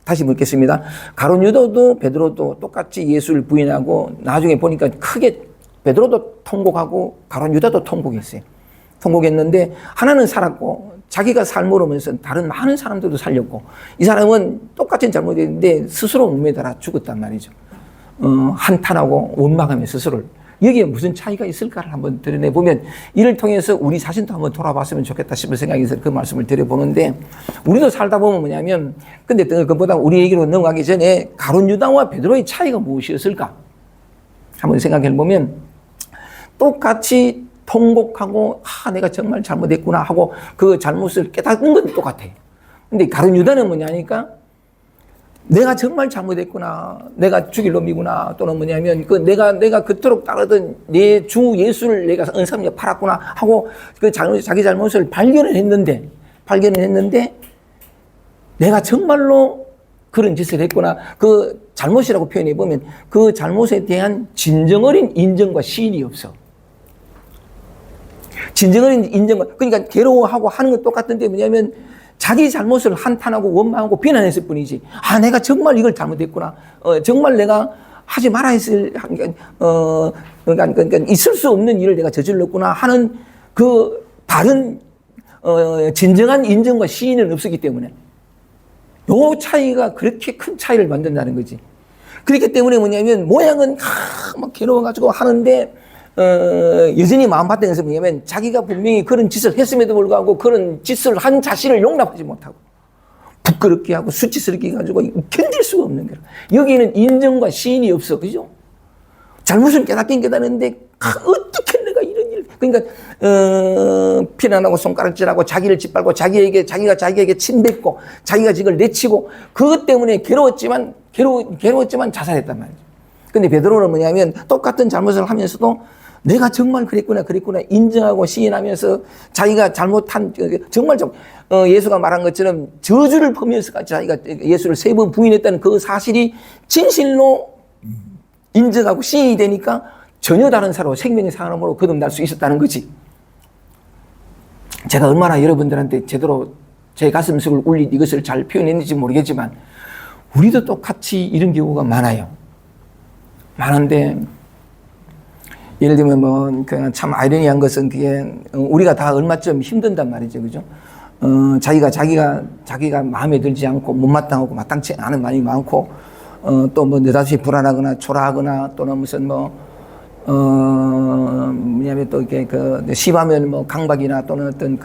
다시 묻겠습니다. 가룟 유다도 베드로도 똑같이 예수를 부인하고 나중에 보니까 크게 베드로도 통곡하고 가룟 유다도 통곡했어요. 통곡했는데 하나는 살았고 자기가 삶을 오면서 다른 많은 사람들도 살렸고 이 사람은 똑같은 잘못했는데 스스로 목매달아 죽었단 말이죠. 한탄하고 원망하며 스스로를 여기에 무슨 차이가 있을까를 한번 드러내보면 이를 통해서 우리 자신도 한번 돌아봤으면 좋겠다 싶은 생각이 있어서 그 말씀을 드려보는데 우리도 살다 보면 뭐냐면 근데 그것보다 우리 얘기로 넘어가기 전에 가룟 유다와 베드로의 차이가 무엇이었을까 한번 생각해보면 똑같이 통곡하고 내가 정말 잘못했구나 하고 그 잘못을 깨닫는 건 똑같아요. 근데 가룟 유다는 뭐냐니까 내가 정말 잘못했구나, 내가 죽일 놈이구나, 또는 뭐냐면 내가 그토록 따르던 내 주 예수를 내가 은삼에 팔았구나 하고 그 자기 잘못을 발견을 했는데 내가 정말로 그런 짓을 했구나, 그 잘못이라고 표현해 보면 그 잘못에 대한 진정 어린 인정과 시인이 없어. 진정 어린 인정과, 그러니까 괴로워하고 하는 건 똑같은데 뭐냐면 자기 잘못을 한탄하고 원망하고 비난했을 뿐이지, 내가 정말 이걸 잘못했구나, 정말 내가 하지 말아야 했을, 그러니까 있을 수 없는 일을 내가 저질렀구나 하는 그 다른 진정한 인정과 시인은 없었기 때문에 요 차이가 그렇게 큰 차이를 만든다는 거지. 그렇기 때문에 뭐냐면 모양은 막 괴로워가지고 하는데 여전히 마음바탕에서 뭐냐면 자기가 분명히 그런 짓을 했음에도 불구하고 그런 짓을 한 자신을 용납하지 못하고 부끄럽게 하고 수치스럽게 해가지고 견딜 수가 없는 거야. 여기는 인정과 시인이 없어. 그죠? 잘못을 깨닫긴 깨닫는데 어떻게 내가 이런 일, 그러니까 비난하고 손가락질하고 자기를 짓밟고 자기가 침뱉고 자기가 지금 내치고 그것 때문에 괴로웠지만 자살했단 말이죠. 근데 베드로는 뭐냐면 똑같은 잘못을 하면서도 내가 정말 그랬구나 인정하고 시인하면서 자기가 잘못한, 정말 예수가 말한 것처럼 저주를 퍼면서 자기가 예수를 3번 부인했다는 그 사실이 진실로 인정하고 시인이 되니까 전혀 다른 사람, 생명의 사람으로 거듭날 수 있었다는 거지. 제가 얼마나 여러분들한테 제대로 제 가슴속을 울린 이것을 잘 표현했는지 모르겠지만 우리도 똑같이 이런 경우가 많은데, 예를 들면 참 아이러니한 것은 그게 우리가 다 얼마쯤 힘든단 말이죠. 그죠? 자기가 마음에 들지 않고 못마땅하고 마땅치 않은 말이 많고, 또 느닷없이 불안하거나 초라하거나, 또는 무슨 뭐냐면 또 이렇게 심하면 강박이나 또는 어떤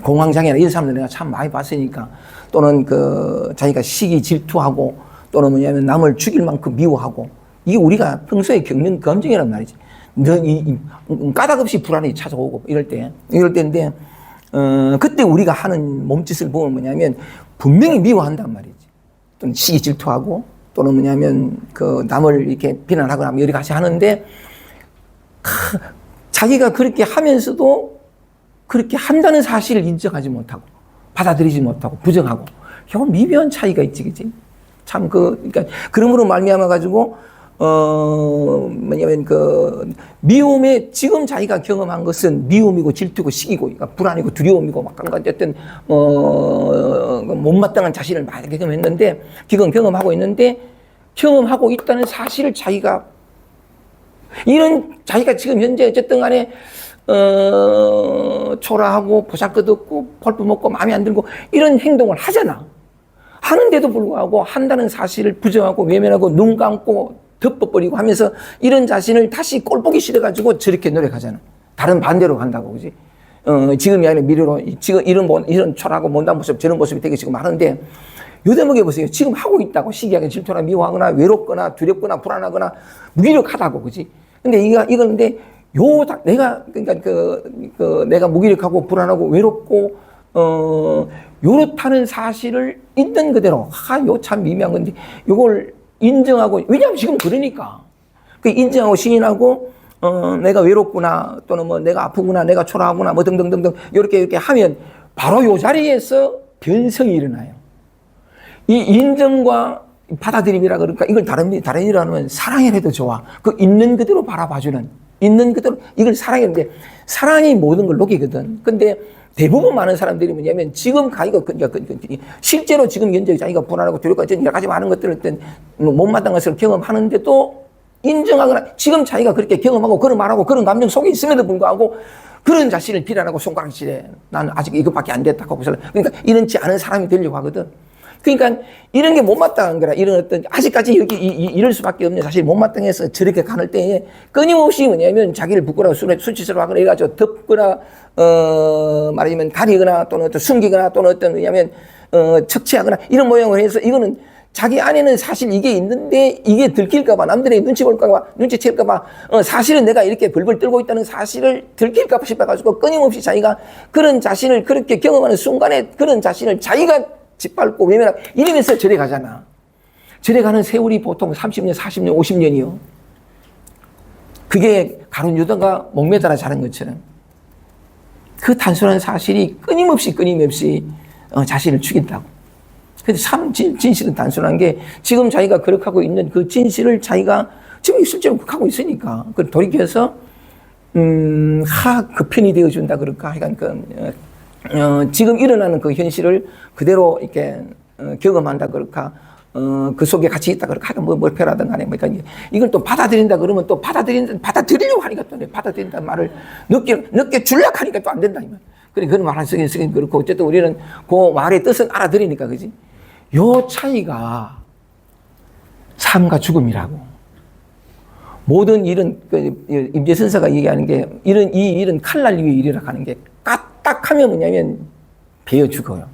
공황장애나 이런 사람들 내가 참 많이 봤으니까, 또는 자기가 시기 질투하고, 또는 뭐냐면 남을 죽일 만큼 미워하고, 이게 우리가 평소에 겪는 감정이란 말이지. 까닭없이 불안이 찾아오고 이럴 때인데, 그때 우리가 하는 몸짓을 보면 뭐냐면 분명히 미워한단 말이지. 또는 시기 질투하고, 또는 뭐냐면 남을 이렇게 비난하거나 여러 가지 하는데, 자기가 그렇게 하면서도 그렇게 한다는 사실을 인정하지 못하고 받아들이지 못하고 부정하고, 이건 미묘한 차이가 있지, 그지? 참 그러니까 그러므로 말미암아 가지고 뭐냐면 미움에 지금 자기가 경험한 것은 미움이고 질투고 시기고, 그러니까 불안이고 두려움이고 막 그런 어떤 못마땅한 자신을 많이 경험하고 있는데 경험하고 있다는 사실을 자기가 지금 현재 어쨌든 간에 초라하고 보잘것없고 벌품없고 마음에 안 들고 이런 행동을 하잖아. 하는데도 불구하고 한다는 사실을 부정하고 외면하고 눈 감고 덮어버리고 하면서 이런 자신을 다시 꼴보기 싫어가지고 저렇게 노력하잖아. 다른 반대로 간다고, 그지? 지금이 아니라 미래로, 지금 이런 초라하고 못난 모습, 저런 모습이 되게 지금 많은데, 요 대목에 보세요. 지금 하고 있다고. 시기하게 질투나 미워하거나 외롭거나 두렵거나 불안하거나 무기력하다고, 그지? 근데 이건데, 내가 무기력하고 불안하고 외롭고, 요렇다는 사실을 있는 그대로, 요 참 미묘한 건데, 요걸 인정하고, 왜냐하면 지금 그러니까. 인정하고 시인하고, 내가 외롭구나, 또는 내가 아프구나, 내가 초라하구나, 등등등등, 이렇게 하면 바로 요 자리에서 변성이 일어나요. 이 인정과 받아들임이라 그러니까 이걸 다른 일을 하면 사랑을 해도 좋아. 있는 그대로 바라봐주는, 있는 그대로, 이걸 사랑했는데, 사랑이 모든 걸 녹이거든. 근데 대부분 많은 사람들이 뭐냐면 지금 실제로 지금 현재 자기가 불안하고 두렵고 여러 가지 많은 것들을 어떤 못마땅한 것을 경험하는데도 인정하거나 지금 자기가 그렇게 경험하고 그런 말하고 그런 감정 속에 있음에도 불구하고 그런 자신을 비난하고 손가락질해. 나는 아직 이것밖에 안 됐다고. 그러니까 이런지 않은 사람이 되려고 하거든. 그러니까 이런 게 못마땅한 거라. 이런 어떤 아직까지 이럴 수밖에 없는 사실 못마땅해서 저렇게 가는 때에 끊임없이 뭐냐면 자기를 부끄러워 수치스러워하거나 해가지고 덮거나 말하자면 가리거나 또는 어떤 숨기거나 또는 어떤 뭐냐면 척취하거나 이런 모양을 해서 이거는 자기 안에는 사실 이게 있는데 이게 들킬까봐, 남들에게 눈치 볼까봐, 눈치챌까봐, 사실은 내가 이렇게 벌벌 떨고 있다는 사실을 들킬까봐 싶어가지고 끊임없이 자기가 그런 자신을 그렇게 경험하는 순간에 그런 자신을 자기가 짓밟고 외면하고 이러면서 절에 가잖아. 절에 가는 세월이 보통 30년, 40년, 50년이요. 그게 가룟 유다가 목매달아 자란 것처럼 그 단순한 사실이 끊임없이 자신을 죽인다고. 근데 참 진실은 단순한 게 지금 자기가 거룩하고 있는 그 진실을 자기가 지금 실제로 하고 있으니까 그걸 돌이켜서 그 편이 되어준다 그럴까. 하여간 지금 일어나는 그 현실을 그대로 이렇게 경험한다 그럴까. 그 속에 같이 있다 그럴까. 하여간 뭘 표현하든 간에 그러니까 이걸 또 받아들인다 그러면 또 받아들이려고 하니까 또 받아들인다는 말을 늦게 줄려고 하니까 또 안 된다 이 말. 그래 그런 말을 쓰긴 그렇고 어쨌든 우리는 그 말의 뜻은 알아들으니까 그지. 요 차이가 삶과 죽음이라고. 모든 일은 임재선사가 얘기하는 게 이 일은 칼날 위의 일이라고 하는 게 까딱하면 뭐냐면 베어 죽어요.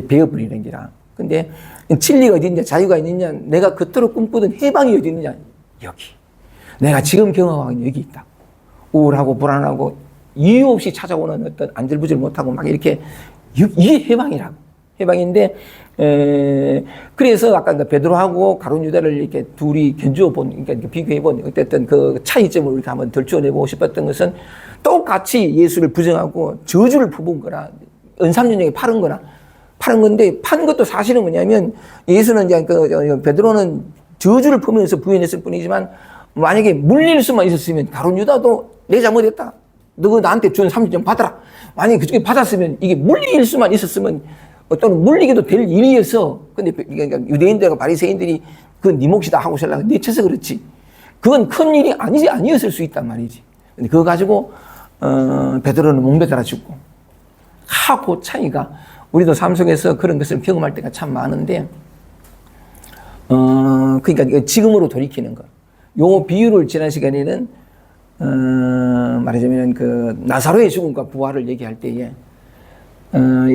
베어버리는 기라. 근데 진리가 어디 있냐, 자유가 있느냐, 내가 그토록 꿈꾸던 해방이 어디 있느냐, 여기. 내가 지금 경험하고 있는 여기 있다. 우울하고 불안하고 이유 없이 찾아오는 어떤 안절부절 못하고 막 이렇게 이게 해방이라고. 해방인데 그래서 아까 베드로하고 가룟 유다를 이렇게 둘이 견주어 본, 그러니까 비교해 본 어쨌든 그 차이점을 우리가 한번 덜쳐내고 싶었던 것은 똑같이 예수를 부정하고 저주를 품은 거나 은삼년역에 파는 건데 판 것도 사실은 뭐냐면 예수는 이제 베드로는 저주를 품으면서 부인했을 뿐이지만 만약에 물릴 수만 있었으면 가룟 유다도 내 잘못했다. 너 나한테 준 30점 받아라. 만약에 그쪽에 받았으면 이게 물릴 수만 있었으면 또는 물리게도 될 일이어서 근데 유대인들과 바리새인들이 그건 네 몫이다 하고 살라고 내쳐서 그렇지. 그건 큰 일이 아니었을 수 있단 말이지. 근데 그거 가지고 베드로는 목매달아 죽고. 그 차이가 우리도 삶 속에서 그런 것을 경험할 때가 참 많은데 그러니까 지금으로 돌이키는 것. 요 비유를 지난 시간에는 말하자면 그 나사로의 죽음과 부활을 얘기할 때에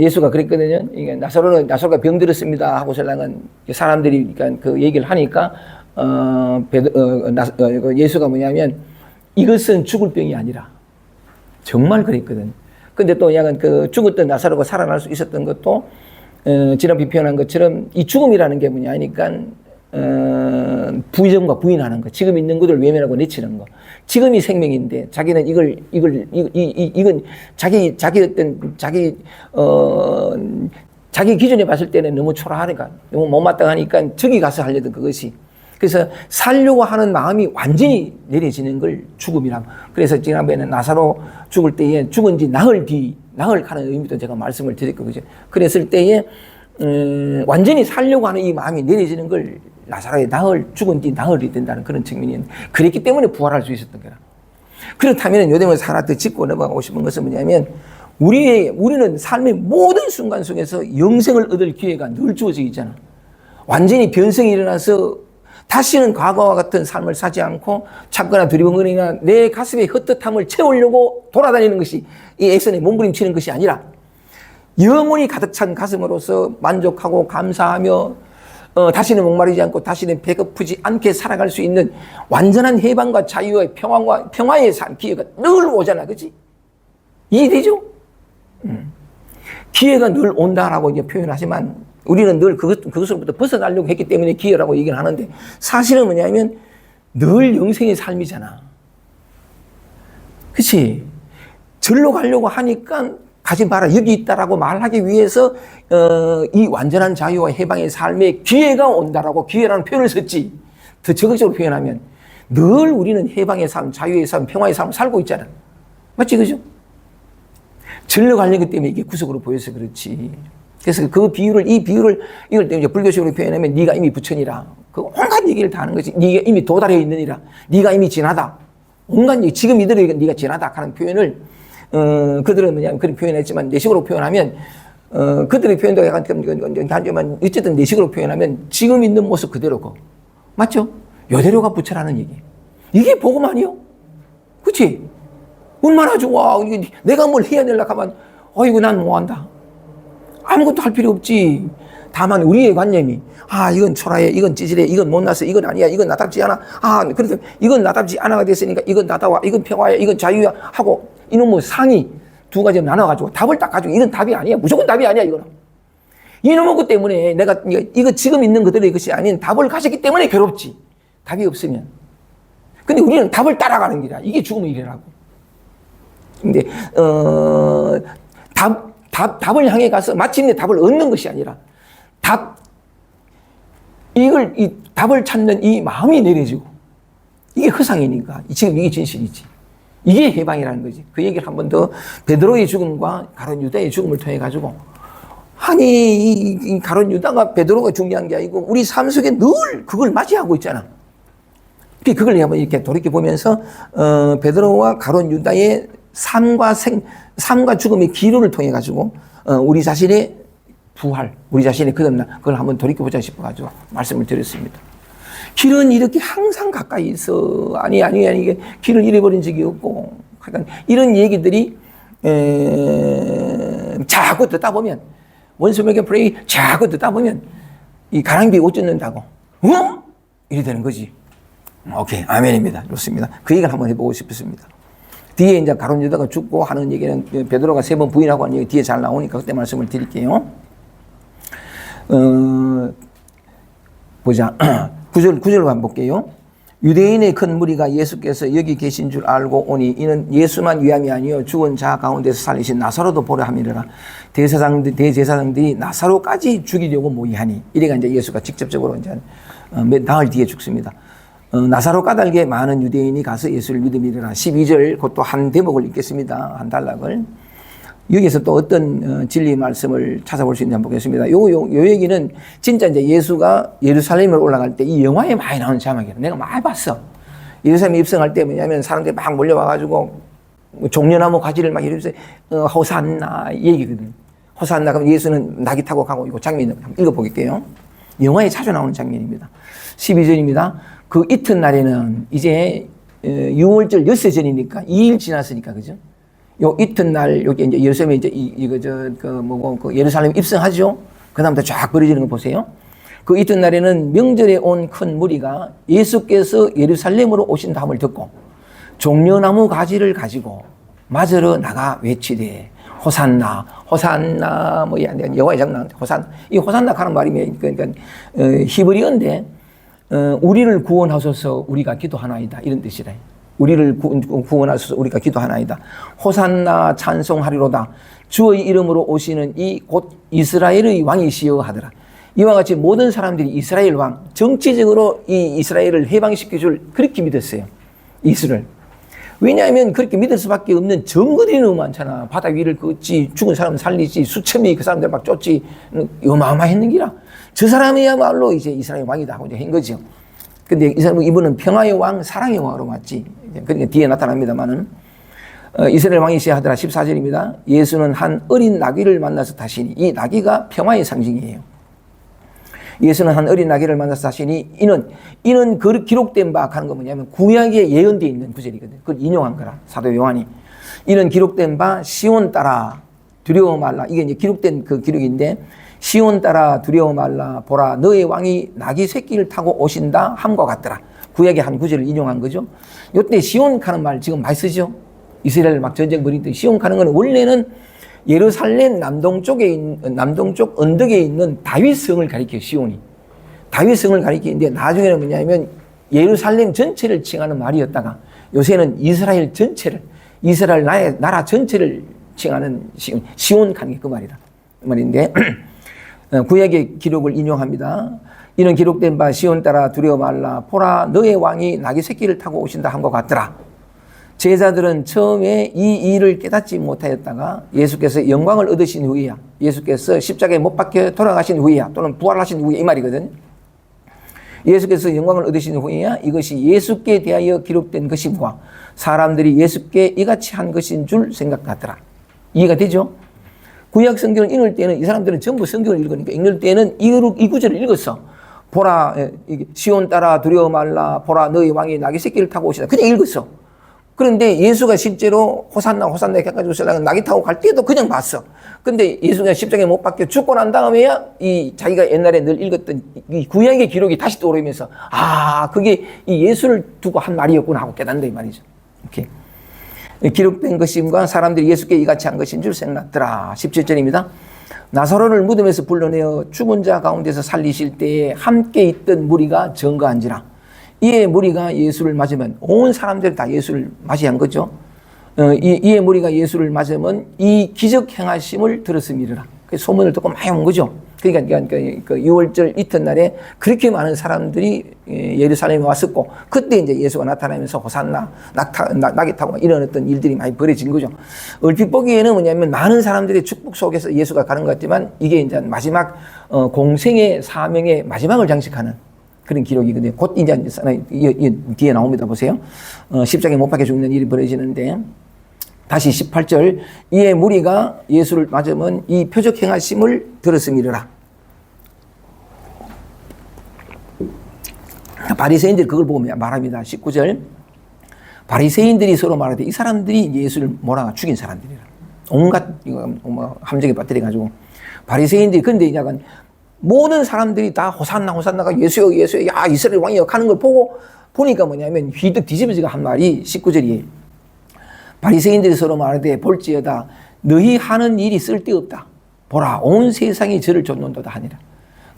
예수가 그랬거든요. 이게 나사로가 병들었습니다 하고 설랑은 사람들이 그러니까 그 얘기를 하니까 예수가 뭐냐면 이것은 죽을 병이 아니라 정말 그랬거든. 근데 또 약간 그 죽었던 나사로가 살아날 수 있었던 것도 지난번 표현한 것처럼 이 죽음이라는 게 뭐냐 하니까 부정과 부인하는 거, 지금 있는 것을 외면하고 내치는 거. 지금이 생명인데 자기는 이건 자기 기준에 봤을 때는 너무 초라하니까 너무 못마땅하니까 저기 가서 하려던 그것이. 그래서 살려고 하는 마음이 완전히 내려지는 걸 죽음이라고. 그래서 지난번에는 나사로 죽을 때에 죽은 지 나흘 가는 의미도 제가 말씀을 드렸고, 그죠? 그랬을 때에, 완전히 살려고 하는 이 마음이 내려지는 걸 나사로의 죽은 지 나흘이 된다는 그런 측면이 있는데, 그랬기 때문에 부활할 수 있었던 거라. 그렇다면 요즘에 하나 더 짚고 넘어가고 싶은 것은 뭐냐면, 우리는 삶의 모든 순간 속에서 영생을 얻을 기회가 늘 주어져 있잖아. 완전히 변성이 일어나서 다시는 과거와 같은 삶을 사지 않고 찾거나 두리번거리나 내 가슴의 헛헛함을 채우려고 돌아다니는 것이 이 액션에 몸부림치는 것이 아니라 영혼이 가득 찬 가슴으로서 만족하고 감사하며 다시는 목마르지 않고 다시는 배고프지 않게 살아갈 수 있는 완전한 해방과 자유의 평화의 기회가 늘 오잖아. 그치? 이해되죠? 기회가 늘 온다라고 이제 표현하지만 우리는 늘 그것으로부터 벗어나려고 했기 때문에 기회라고 얘기를 하는데 사실은 뭐냐면 늘 영생의 삶이잖아. 그치? 절로 가려고 하니까 가지 마라. 여기 있다라고 말하기 위해서 이 완전한 자유와 해방의 삶에 기회가 온다라고 기회라는 표현을 썼지. 더 적극적으로 표현하면 늘 우리는 해방의 삶, 자유의 삶, 평화의 삶을 살고 있잖아. 맞지? 그죠? 절로 가려기 때문에 이게 구석으로 보여서 그렇지. 그래서 이걸 때문에 불교식으로 표현하면 네가 이미 부처니라. 그 온갖 얘기를 다 하는 거지. 네가 이미 도달해 있느니라. 네가 이미 진하다. 온갖 얘기, 지금 이대로 네가 진하다 하는 표현을 그들은 뭐냐면 그런 표현했지만 내식으로 표현하면 그들의 표현도 약간 하지만 어쨌든 내식으로 표현하면 지금 있는 모습 그대로고. 맞죠? 요대로가 부처라는 얘기. 이게 복음 아니요? 그치? 얼마나 좋아. 내가 뭘 해야 되려고 하면 어이구 난 뭐한다. 아무것도 할 필요 없지. 다만 우리의 관념이 이건 초라해, 이건 찌질해, 이건 못났어, 이건 아니야, 이건 나답지 않아. 그래서 이건 나답지 않아가 됐으니까 이건 나다와, 이건 평화야, 이건 자유야 하고 이놈의 상이 두 가지로 나눠가지고 답을 딱 가지고 이건 답이 아니야, 무조건 답이 아니야 이거는. 이놈의 것 때문에 내가 이거 지금 있는 그들의 것이 아닌 답을 가졌기 때문에 괴롭지. 답이 없으면. 근데 우리는 답을 따라가는 길이야. 이게 죽음의 일이라고. 근데 답을 향해 가서 마침내 답을 얻는 것이 아니라 이 답을 찾는 이 마음이 내려지고 이게 허상이니까 지금 이게 진실이지. 이게 해방이라는 거지. 그 얘기를 한 번 더 베드로의 죽음과 가룟 유다의 죽음을 통해 가지고 이 가룟 유다가 베드로가 중요한 게 아니고 우리 삶 속에 늘 그걸 맞이하고 있잖아. 그걸 한번 이렇게 돌이켜 보면서 베드로와 가룟 유다의 삶과 죽음의 기로를 통해 가지고 우리 자신의 부활, 우리 자신의 거듭남 그걸 한번 돌이켜 보자 싶어 가지고 말씀을 드렸습니다. 길은 이렇게 항상 가까이 있어. 아니 이게 길을 잃어버린 적이 없고. 그러니까 이런 얘기들이 자꾸 듣다 보면 원수에게 프레이 자꾸 듣다 보면 이 가랑비 옷 젖는다고 이래 되는 거지. 오케이, 아멘입니다. 좋습니다. 그 얘기를 한번 해보고 싶습니다. 뒤에 이제 가룟 유다가 죽고 하는 얘기는 베드로가 3번 부인하고 하는 얘기 뒤에 잘 나오니까 그때 말씀을 드릴게요. 보자. 9절로 한번 볼게요. 유대인의 큰 무리가 예수께서 여기 계신 줄 알고 오니 이는 예수만 위함이 아니요 죽은 자 가운데서 살리신 나사로도 보려 함이라. 대제사장들이 나사로까지 죽이려고 모의하니 이래가 이제 예수가 직접적으로 이제 몇 나흘 뒤에 죽습니다. 나사로 까닭에 많은 유대인이 가서 예수를 믿음이라. 12절 그것도 한 대목을 읽겠습니다. 한 단락을. 여기서 또 어떤 진리 말씀을 찾아볼 수 있는지 한번 보겠습니다. 요 얘기는 진짜 이제 예수가 예루살렘으로 올라갈 때 이 영화에 많이 나오는 자막이에요. 내가 많이 봤어. 예루살렘에 입성할 때 뭐냐면 사람들이 막 몰려와가지고 종려나무 가지를 막 이러면서 호산나 이 얘기거든. 호산나 그러면 예수는 낙이 타고 가고 이거 장면 한번 읽어보겠게요. 영화에 자주 나오는 장면입니다. 12절입니다. 그 이튿날에는 이제 6월절 엿새 전이니까 2일 지났으니까 그죠? 요 이튿날 여기 이제 예루살렘에 이제 예루살렘 입성하죠. 그다음부터 쫙 벌어지는 거 보세요. 그 이튿날에는 명절에 온 큰 무리가 예수께서 예루살렘으로 오신 다음을 듣고 종려나무 가지를 가지고 맞으러 나가 외치되 호산나 영화에 장난 이 호산나 하는 말이 그러니까 히브리어인데 우리를 구원하소서 우리가 기도하나이다 이런 뜻이래. 우리를 구원하소서 우리가 기도하나이다. 호산나 찬송하리로다. 주의 이름으로 오시는 이 곧 이스라엘의 왕이시여 하더라. 이와 같이 모든 사람들이 이스라엘 왕, 정치적으로 이 이스라엘을 해방시켜 줄 그렇게 믿었어요. 이스라엘. 왜냐하면 그렇게 믿을 수밖에 없는 정거들이 너무 많잖아. 바다 위를 걷지, 죽은 사람 살리지, 수천 명이 그 사람들 막 쫓지, 어마어마했는 기라. 저 사람이야말로 이제 이스라엘 왕이다 하고 이제 한 거죠. 근데 이 사람은 이분은 평화의 왕, 사랑의 왕으로 왔지. 그러니까 뒤에 나타납니다만은. 이스라엘 왕이시여 하더라 14절입니다. 예수는 한 어린 나귀를 만나서 타시니 이 나귀가 평화의 상징이에요. 예수는 한 어린 나귀를 만나서 타시니 이는 그 기록된 바 하는 건 뭐냐면 구약에 예언되어 있는 구절이거든. 그걸 인용한 거라 사도 요한이. 이는 기록된 바 시온 따라 두려워 말라. 이게 이제 기록된 그 기록인데 시온 따라 두려워 말라 보라 너의 왕이 나귀 새끼를 타고 오신다 함과 같더라. 구약의 한 구절을 인용한 거죠. 이때 시온 가는 말 지금 많이 쓰죠. 이스라엘 막 전쟁 벌일 때 시온 가는 건 원래는 예루살렘 남동쪽 언덕에 있는 다윗성을 가리켜요. 시온이. 다윗성을 가리키는데 나중에는 뭐냐면 예루살렘 전체를 칭하는 말이었다가 요새는 이스라엘 전체를 이스라엘 나라 전체를 칭하는 시온 가는 게 그 말이다. 그 말인데 구약의 기록을 인용합니다. 이는 기록된 바 시온 따라 두려워 말라 보라 너의 왕이 나귀 새끼를 타고 오신다 한 것 같더라. 제자들은 처음에 이 일을 깨닫지 못하였다가 예수께서 영광을 얻으신 후에야 예수께서 십자가에 못 박혀 돌아가신 후에야 또는 부활하신 후에 이 말이거든요. 예수께서 영광을 얻으신 후에야 이것이 예수께 대하여 기록된 것임과 사람들이 예수께 이같이 한 것인 줄 생각하더라. 이해가 되죠? 구약 성경을 읽을 때는 이 사람들은 전부 성경을 읽으니까 읽을 때는 이 구절을 읽었어. 보라 시온 따라 두려워 말라 보라 너희 왕이 나귀 새끼를 타고 오시다. 그냥 읽었어. 그런데 예수가 실제로 호산나 호산나 해가지고 신랑은 나귀 타고 갈 때도 그냥 봤어. 근데 예수가 십자가에 못 박혀 죽고 난 다음에야 이 자기가 옛날에 늘 읽었던 이 구약의 기록이 다시 떠오르면서 아 그게 이 예수를 두고 한 말이었구나 하고 깨닫는다 이 말이죠. 이렇게 기록된 것임과 사람들이 예수께 이같이 한 것인 줄 생각더라. 17절입니다. 나사로를 무덤에서 불러내어 죽은 자 가운데서 살리실 때에 함께 있던 무리가 증거한지라. 이에 무리가 예수를 맞으면 온 사람들 다 예수를 맞이한 거죠. 이에 무리가 예수를 맞으면 이 기적 행하심을 들었음이라. 그 소문을 듣고 많이 온 거죠. 그러니까 그 6월절 이튿날에 그렇게 많은 사람들이 예루살렘에 왔었고 그때 이제 예수가 나타나면서 호산나 나귀 타고 이런 어떤 일들이 많이 벌어진 거죠. 얼핏 보기에는 뭐냐면 많은 사람들의 축복 속에서 예수가 가는 것 같지만 이게 이제 마지막 공생의 사명의 마지막을 장식하는 그런 기록이거든요. 곧 이제 뒤에 나옵니다. 보세요. 십자가에 못 박혀 죽는 일이 벌어지는데 다시 18절 이에 무리가 예수를 맞으면 이 표적 행하심을 들었음이라. 바리새인들이 그걸 보고 말합니다. 19절 바리새인들이 서로 말하되 이 사람들이 예수를 몰아가 죽인 사람들이라. 온갖 함정에 빠뜨려가지고 바리새인들이 근데 약간 모든 사람들이 다 호산나 호산나가 예수여 예수여 야 이스라엘 왕이여 하는 걸 보니까 뭐냐면 휘득 뒤집어지가 한 말이 19절이에요. 바리새인들이 서로 말하되 볼지어다 너희 하는 일이 쓸데없다. 보라 온 세상이 저를 쫓는도다 하니라.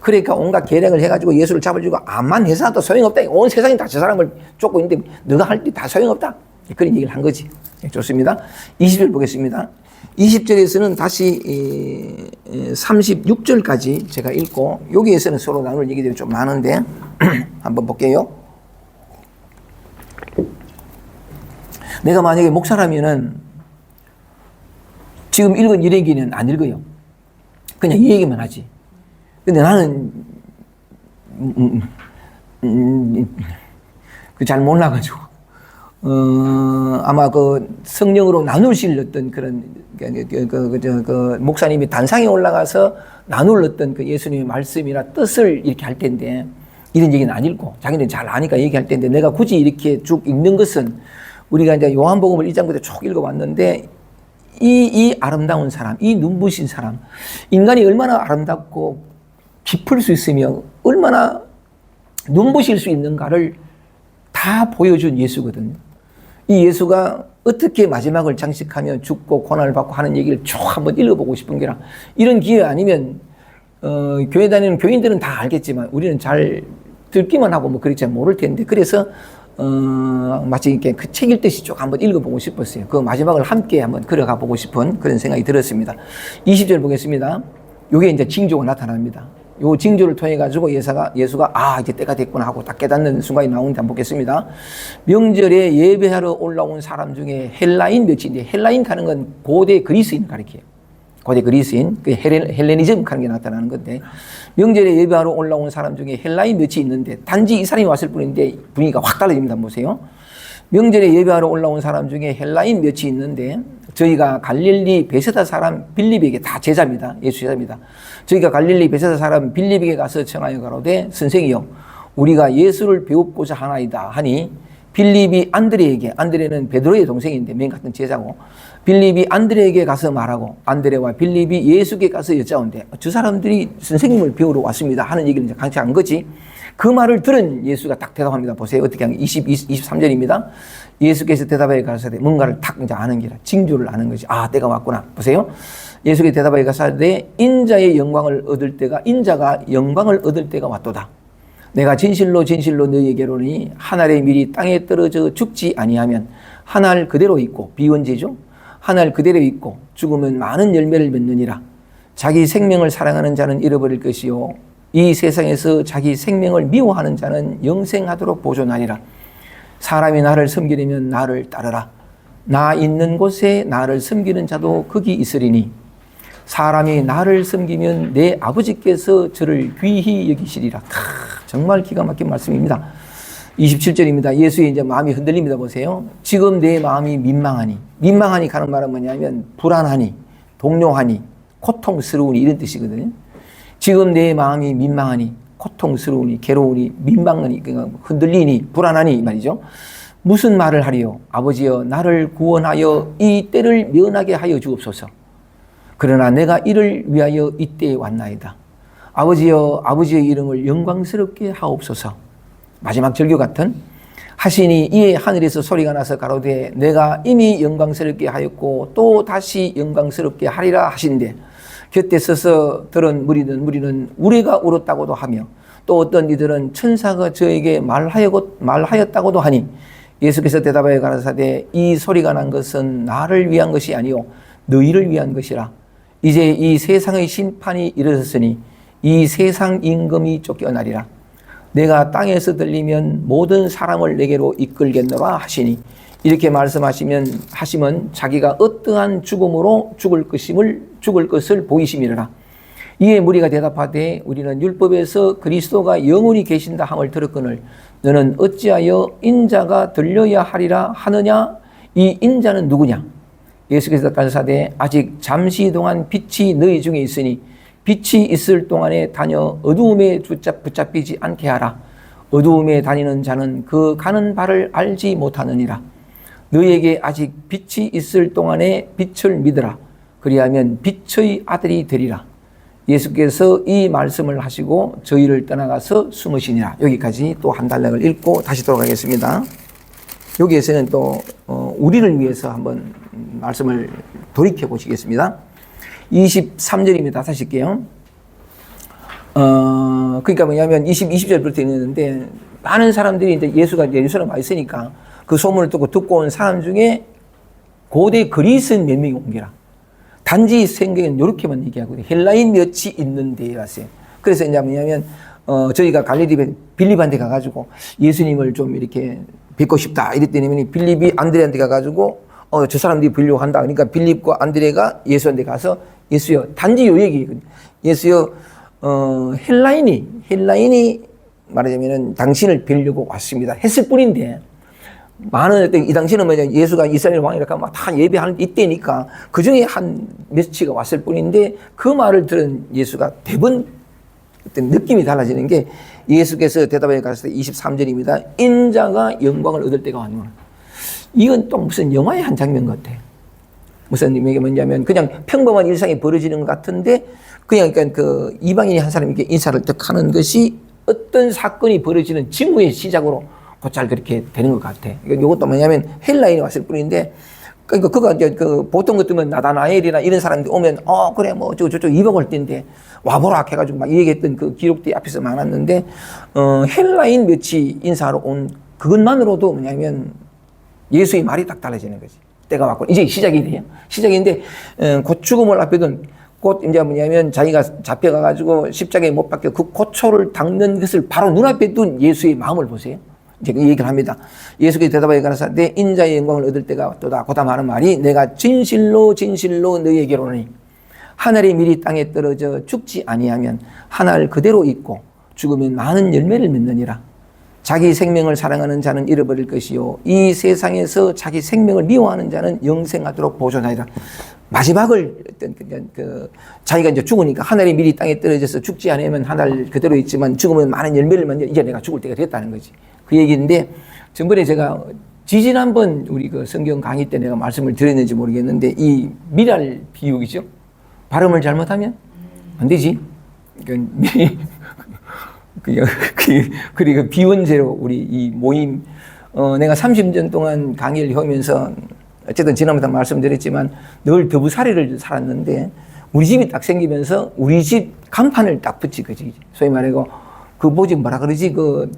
그러니까 온갖 계략을 해가지고 예수를 잡아주고 암만 해서도 소용없다. 온 세상이 다 저 사람을 쫓고 있는데 너가 할 일 다 소용없다. 그런 얘기를 한 거지. 좋습니다. 20절 보겠습니다. 20절에서는 다시 36절까지 제가 읽고 여기에서는 서로 나눌 얘기들이 좀 많은데 한번 볼게요. 내가 만약에 목사라면은 지금 읽은 이 얘기는 안 읽어요. 그냥 이 얘기만 하지. 근데 나는 잘 몰라가지고 아마 그 성령으로 나누실 어떤 그런 그 목사님이 단상에 올라가서 나눌 어떤 그 예수님의 말씀이나 뜻을 이렇게 할 텐데 이런 얘기는 안 읽고 자기는 잘 아니까 얘기할 텐데 내가 굳이 이렇게 쭉 읽는 것은 우리가 이제 요한복음을 1장부터 쭉 읽어봤는데 이 아름다운 사람, 이 눈부신 사람, 인간이 얼마나 아름답고 깊을 수 있으며 얼마나 눈부실 수 있는가를 다 보여준 예수거든요. 이 예수가 어떻게 마지막을 장식하며 죽고 고난을 받고 하는 얘기를 쭉 한번 읽어보고 싶은 게라. 이런 기회 아니면 교회 다니는 교인들은 다 알겠지만 우리는 잘 듣기만 하고 뭐 그렇지 모를 텐데 그래서 마치 이렇게 그 책 읽듯이 쭉 한번 읽어보고 싶었어요. 그 마지막을 함께 한번 걸어가 보고 싶은 그런 생각이 들었습니다. 20절 보겠습니다. 요게 이제 징조가 나타납니다. 요 징조를 통해 가지고 예수가 이제 때가 됐구나 하고 딱 깨닫는 순간이 나오는데 한번 보겠습니다. 명절에 예배하러 올라온 사람 중에 헬라인 몇인데 헬라인 가는 건 고대 그리스인 가리켜요. 고대 그리스인, 그 헬레니즘 하는 게 나타나는 건데 명절에 예배하러 올라온 사람 중에 헬라인 몇이 있는데 단지 이 사람이 왔을 뿐인데 분위기가 확 달라집니다. 보세요. 명절에 예배하러 올라온 사람 중에 헬라인 몇이 있는데 저희가 갈릴리 베세다 사람 빌립에게 다 제자입니다. 예수 제자입니다. 저희가 갈릴리 베세다 사람 빌립에게 가서 청하여 가로되 선생이여 우리가 예수를 배웁고자 하나이다 하니 빌립이 안드레는 베드로의 동생인데 맨 같은 제자고 빌립이 안드레에게 가서 말하고 안드레와 빌립이 예수께 가서 여짜온대 저 사람들이 선생님을 배우러 왔습니다 하는 얘기를 이제 강조한 거지. 그 말을 들은 예수가 딱 대답합니다. 보세요. 어떻게 하는 23절입니다. 예수께서 대답하여 가라사대 뭔가를 탁 이제 아는 기라 징조를 아는 거지. 때가 왔구나. 보세요. 예수께 대답하여 가라사대 인자가 영광을 얻을 때가 왔도다. 내가 진실로 너희에게로니 한 알의 밀이 땅에 떨어져 죽지 아니하면 한 알 그대로 있고 비원제죠. 한 알 그대로 있고 죽으면 많은 열매를 맺느니라. 자기 생명을 사랑하는 자는 잃어버릴 것이요 이 세상에서 자기 생명을 미워하는 자는 영생하도록 보존하리라. 사람이 나를 섬기려면 나를 따르라. 나 있는 곳에 나를 섬기는 자도 거기 있으리니 사람이 나를 섬기면 내 아버지께서 저를 귀히 여기시리라. 정말 기가 막힌 말씀입니다. 27절입니다. 예수의 이제 마음이 흔들립니다. 보세요. 지금 내 마음이 민망하니 가는 말은 뭐냐면 불안하니, 동요하니, 고통스러우니 이런 뜻이거든요. 지금 내 마음이 민망하니, 고통스러우니, 괴로우니, 민망하니, 흔들리니, 불안하니 이 말이죠. 무슨 말을 하리요? 아버지여 나를 구원하여 이 때를 면하게 하여 주옵소서. 그러나 내가 이를 위하여 이때에 왔나이다. 아버지여 아버지의 이름을 영광스럽게 하옵소서. 마지막 절규 같은 하시니 이에 하늘에서 소리가 나서 가로되 내가 이미 영광스럽게 하였고 또 다시 영광스럽게 하리라 하신대 곁에 서서 들은 무리는 우리가 울었다고도 하며 또 어떤 이들은 천사가 저에게 말하였다고도 하니 예수께서 대답하여 가라사대 이 소리가 난 것은 나를 위한 것이 아니요 너희를 위한 것이라. 이제 이 세상의 심판이 이르렀으니 이 세상 임금이 쫓겨나리라. 내가 땅에서 들리면 모든 사람을 내게로 이끌겠노라 하시니 이렇게 말씀하시면 자기가 어떠한 죽음으로 죽을 것을 보이심이라. 이에 무리가 대답하되 우리는 율법에서 그리스도가 영원히 계신다 함을 들었거늘 너는 어찌하여 인자가 들려야 하리라 하느냐? 이 인자는 누구냐? 예수께서 가라사대 아직 잠시 동안 빛이 너희 중에 있으니 빛이 있을 동안에 다녀 어두움에 붙잡히지 않게 하라. 어두움에 다니는 자는 그 가는 바를 알지 못하느니라. 너희에게 아직 빛이 있을 동안에 빛을 믿으라. 그리하면 빛의 아들이 되리라. 예수께서 이 말씀을 하시고 저희를 떠나가서 숨으시니라. 여기까지 또 한 단락을 읽고 다시 돌아가겠습니다. 여기에서는 또 우리를 위해서 한번 말씀을 돌이켜 보시겠습니다. 23절입니다. 다시 할게요. 그러니까 뭐냐면 20절부터 있는데 많은 사람들이 이제 예수가 예루살렘 와 있으니까 그 소문을 듣고 온 사람 중에 고대 그리스인 몇 명이 온 게라. 단지 성경은 이렇게만 얘기하거든요. 헬라인 몇이 있는데 라세요. 그래서 이제 뭐냐면 저희가 갈릴리 빌립한테 가가지고 예수님을 좀 이렇게 뵙고 싶다 이랬더니 빌립이 안드레한테 가가지고 저 사람들이 뵈려고 한다. 그러니까 빌립과 안드레가 예수한테 가서 예수여 단지 요 얘기거든요. 예수여 헬라인이 말하자면은 당신을 뵈려고 왔습니다. 했을 뿐인데 많은 이 당시는 뭐냐 예수가 이스라엘 왕이라고 하면 다 예배하는 이때니까 그 중에 한 몇치가 왔을 뿐인데 그 말을 들은 예수가 대부분 어떤 느낌이 달라지는 게 예수께서 대답하여 가라사대 23절입니다. 인자가 영광을 얻을 때가 왔노라. 이건 또 무슨 영화의 한 장면 같아. 무슨 의미가 뭐냐면 그냥 평범한 일상이 벌어지는 것 같은데 그냥 그러니까 그 이방인이 한 사람에게 인사를 딱 하는 것이 어떤 사건이 벌어지는 징후의 시작으로 곧잘 그렇게 되는 것 같아. 이것도 뭐냐면 헬라인이 왔을 뿐인데 그러니까 그거 이제 그 보통 같으면 나다나엘이나 이런 사람들이 오면 그래 뭐 저쪽 이방 올 때인데 와보라 해가지고 막 얘기했던 그 기록들이 앞에서 많았는데 헬라인 몇이 인사하러 온 그것만으로도 뭐냐면 예수의 말이 딱 달라지는 거지. 때가 왔고 이제 시작이 돼요. 시작인데 곧 죽음을 앞에 둔 곧 이제 뭐냐면 자기가 잡혀가가지고 십자가에 못 박혀 그 고초를 닦는 것을 바로 눈앞에 둔 예수의 마음을 보세요. 이제 그 얘기를 합니다. 예수께서 대답하여 가라사대 내 인자의 영광을 얻을 때가 왔도다. 고다 하는 말이 내가 진실로 너희에게로니 하늘이 미리 땅에 떨어져 죽지 아니하면 하늘 그대로 있고 죽으면 많은 열매를 맺느니라. 자기 생명을 사랑하는 자는 잃어버릴 것이요 이 세상에서 자기 생명을 미워하는 자는 영생하도록 보존하리라. 마지막을 자기가 이제 죽으니까 하늘이 미리 땅에 떨어져서 죽지 않으면 하늘 그대로 있지만 죽으면 많은 열매를 맺는 이제 내가 죽을 때가 됐다는 거지. 그 얘기인데 전번에 제가 지지난번 우리 그 성경 강의 때 내가 말씀을 드렸는지 모르겠는데 이 미랄 비유기죠. 발음을 잘못하면 안 되지. 그리고 비원제로 우리 이 모임 내가 30년 동안 강의를 하면서 어쨌든 지난번에 말씀드렸지만 늘 더부살이를 살았는데 우리 집이 딱 생기면서 우리 집 간판을 딱 붙이 그지. 소위 말하고 그 뭐지 뭐라 그러지 그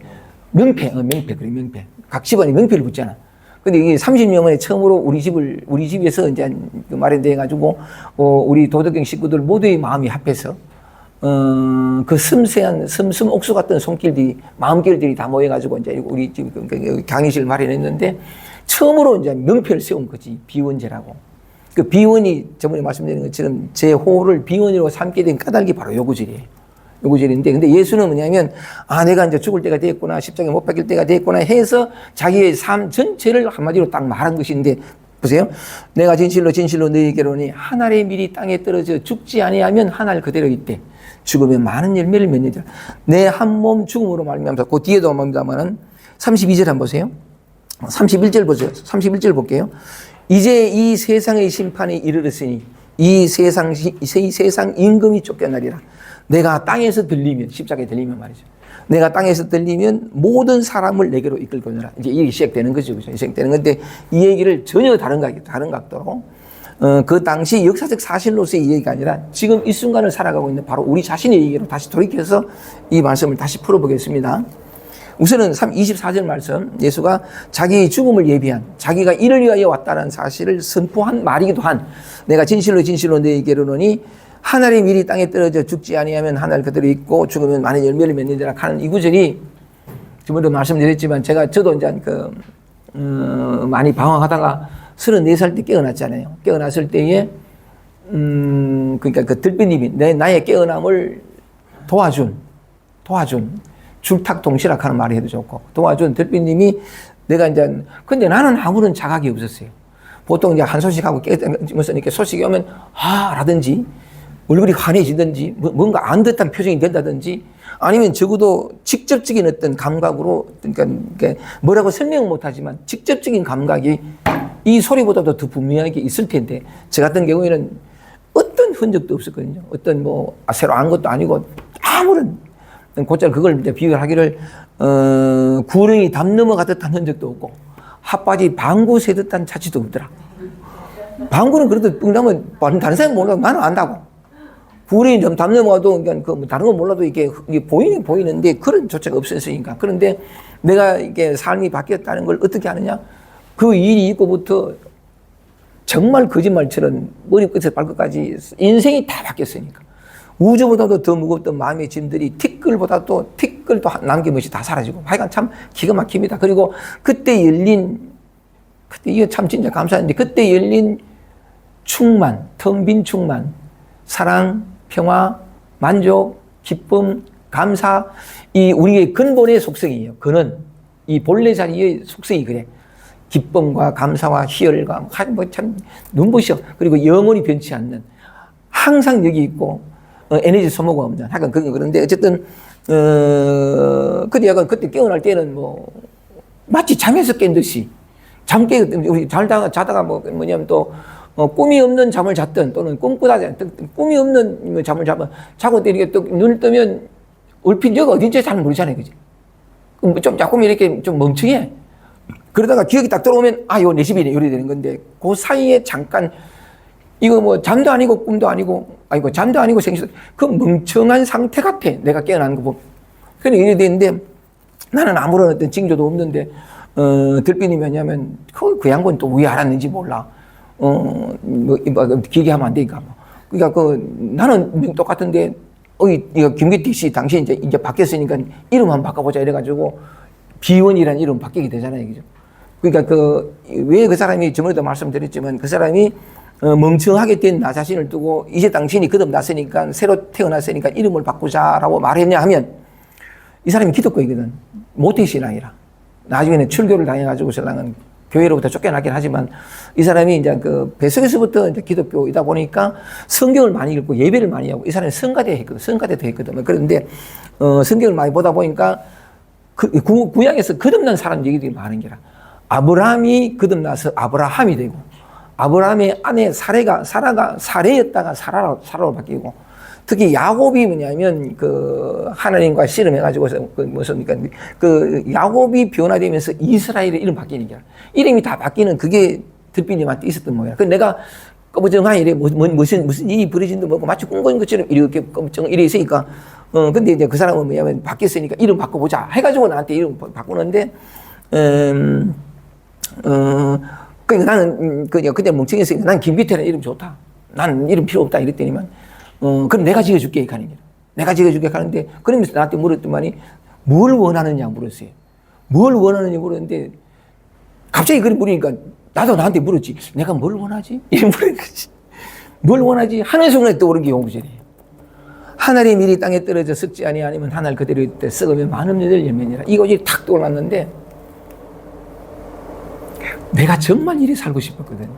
명패 그래 명패. 각 집안에 명패를 붙잖아. 근데 이게 30년 만에 처음으로 우리 집에서 이제 마련돼 가지고 우리 도덕경 식구들 모두의 마음이 합해서 그 섬세한 옥수 같은 손길들이 마음길들이 다 모여가지고 이제 우리 집 강의실 마련했는데 처음으로 이제 명패를 세운 거지. 비원제라고. 그 비원이 저번에 말씀드린 것처럼 제 호를 비원으로 삼게 된 까닭이 바로 요 구절이에요. 요 구절인데 근데 예수는 뭐냐면 내가 이제 죽을 때가 됐구나 십자가에 못 박힐 때가 됐구나 해서 자기의 삶 전체를 한마디로 딱 말한 것인데 보세요. 내가 진실로 너희에게로니 하늘의 밀이 땅에 떨어져 죽지 아니하면 하늘 그대로 있대. 죽으면 많은 열매를 맺느니라. 내 한 몸 죽음으로 말미암아서 그 뒤에도 뭡니다만은 32절 한번 보세요. 31절 보세요. 31절 볼게요. 이제 이 세상의 심판이 이르렀으니 이 세상 임금이 쫓겨나리라. 내가 땅에서 들리면, 십자가에 들리면 말이죠. 내가 땅에서 들리면 모든 사람을 내게로 이끌거니라. 이제 이게 시작되는 거죠. 그죠? 시작되는 건데 이 얘기를 전혀 다른 각도로 그 당시 역사적 사실로서의 이 얘기가 아니라 지금 이 순간을 살아가고 있는 바로 우리 자신의 얘기로 다시 돌이켜서 이 말씀을 다시 풀어보겠습니다. 우선은 24절 말씀, 예수가 자기의 죽음을 예비한, 자기가 이를 위하여 왔다는 사실을 선포한 말이기도 한, 내가 진실로 진실로 너희에게 이르노니 하늘의 밀이 땅에 떨어져 죽지 아니하면 하늘 그대로 있고 죽으면 많은 열매를 맺느니라 하는 이 구절이 저번에도 말씀드렸지만 저도 이제 많이 방황하다가 34살 때 깨어났잖아요. 깨어났을 때에 그러니까 그 들빛님이 나의 깨어남을 도와준 줄탁동시락 하는 말이 해도 좋고 도와준 들빛님이 내가 이제 근데 나는 아무런 자각이 없었어요. 보통 이제 한 소식하고 깨어서 이렇게 소식이 오면 라든지 얼굴이 환해지든지 뭔가 안 듯한 표정이 된다든지 아니면 적어도 직접적인 어떤 감각으로 그러니까 뭐라고 설명은 못하지만 직접적인 감각이 이 소리보다도 더 분명하게 있을 텐데 저 같은 경우에는 어떤 흔적도 없었거든요. 어떤 새로 안 것도 아니고 아무런 곧잘 그걸 이제 비교하기를 구렁이 담 넘어가듯 한 흔적도 없고 핫바지 방구 새듯한 자취도 없더라. 방구는 그래도 뻥나면 다른 사람이 몰라도 나는 안다고. 구렁이 좀 담 넘어가도 그러니까 다른 건 몰라도 이게 보이는데 그런 조차가 없었으니까. 그런데 내가 이게 삶이 바뀌었다는 걸 어떻게 아느냐? 그 일이 있고부터 정말 거짓말처럼 머리끝에서 발끝까지 인생이 다 바뀌었으니까. 우주보다도 더 무겁던 마음의 짐들이 티끌도 남김없이 다 사라지고 하여간 참 기가 막힙니다. 그리고 그때 이거 참 진짜 감사한데 그때 열린 충만, 텅 빈 충만, 사랑, 평화, 만족, 기쁨, 감사, 이 우리의 근본의 속성이에요. 그는 이 본래 자리의 속성이 그래. 기쁨과 감사와 희열과 참 눈부셔. 그리고 영원히 변치 않는 항상 여기 있고 에너지 소모가 없는 하여간 그런데 어쨌든 그때 깨어날 때는 마치 잠에서 깬 듯이 우리 자다가 뭐냐면 또 꿈이 없는 잠을 잤든 또는 꿈꾸다 꿈이 없는 잠을 자고 때 이렇게 또 눈을 뜨면 얼핏 여기 어딘지 잘 모르잖아요, 그지? 좀 조금 이렇게 좀 멍청해. 그러다가 기억이 딱 들어오면 이거 내 집이네 이래 되는 건데 그 사이에 잠깐 이거 잠도 아니고 꿈도 아니고 잠도 아니고 생시도 그 멍청한 상태 같아. 내가 깨어나는 거 보면. 그래 이래 되는데 나는 아무런 어떤 징조도 없는데 들빛이 뭐냐면 그 양반 또 왜 알았는지 몰라. 기계하면 안 되니까. 그러니까 나는 똑같은데 이거 김기태 씨 당시 이제 바뀌었으니까 이름 한번 바꿔보자 이래가지고 비원이라는 이름 바뀌게 되잖아요, 그죠? 그러니까 왜 그 사람이 저번에도 말씀드렸지만 그 사람이 멍청하게 된 나 자신을 두고 이제 당신이 거듭났으니까 새로 태어났으니까 이름을 바꾸자라고 말했냐 하면 이 사람이 기독교이거든. 모태신앙이라. 나중에는 출교를 당해가지고 신랑은 교회로부터 쫓겨나긴 하지만 이 사람이 이제 뱃속에서부터 이제 기독교이다 보니까 성경을 많이 읽고 예배를 많이 하고 이 사람이 성가대도 했거든. 그런데 성경을 많이 보다 보니까 구약에서 거듭난 사람 얘기들이 많은 게라. 아브라함이 거듭나서 아브라함이 되고 아브라함의 아내 사라가 사레였다가 사라로 바뀌고 특히 야곱이 뭐냐면 하나님과 씨름해가지고 야곱이 변화되면서 이스라엘의 이름 바뀌는 게 이름이 다 바뀌는 그게 들빛님한테 있었던 모양. 그 내가 꺼부정하니 이래 무슨 일이 벌어진도 뭐고 마치 꿈꾸는 것처럼 이렇게 꺼부정 이래 있으니까 근데 이제 그 사람은 뭐냐면 바뀌었으니까 이름 바꿔보자 해가지고 나한테 이름 바꾸는데 그러니까 나는 그냥 멍청했으니까 난 김기태라는 이름 좋다. 나는 이름 필요 없다 이랬더니만 그럼 내가 지어줄게 하는 거야. 내가 지어줄게 하는데 그러면서 나한테 물었더니 뭘 원하느냐 물었어요. 뭘 원하느냐 물었는데 갑자기 그걸 물으니까 나도 나한테 물었지. 내가 뭘 원하지? 이런 물은 거지. 뭘 원하지? 하는 순간에 떠오른 게 용부절이에요. 하늘의 밀이 땅에 떨어져 썩지 아니하면 하늘 그대로 있되 썩으면 많은 여덟 열매니라. 이것이 탁 떠올랐는데 내가 정말 이래 살고 싶었거든.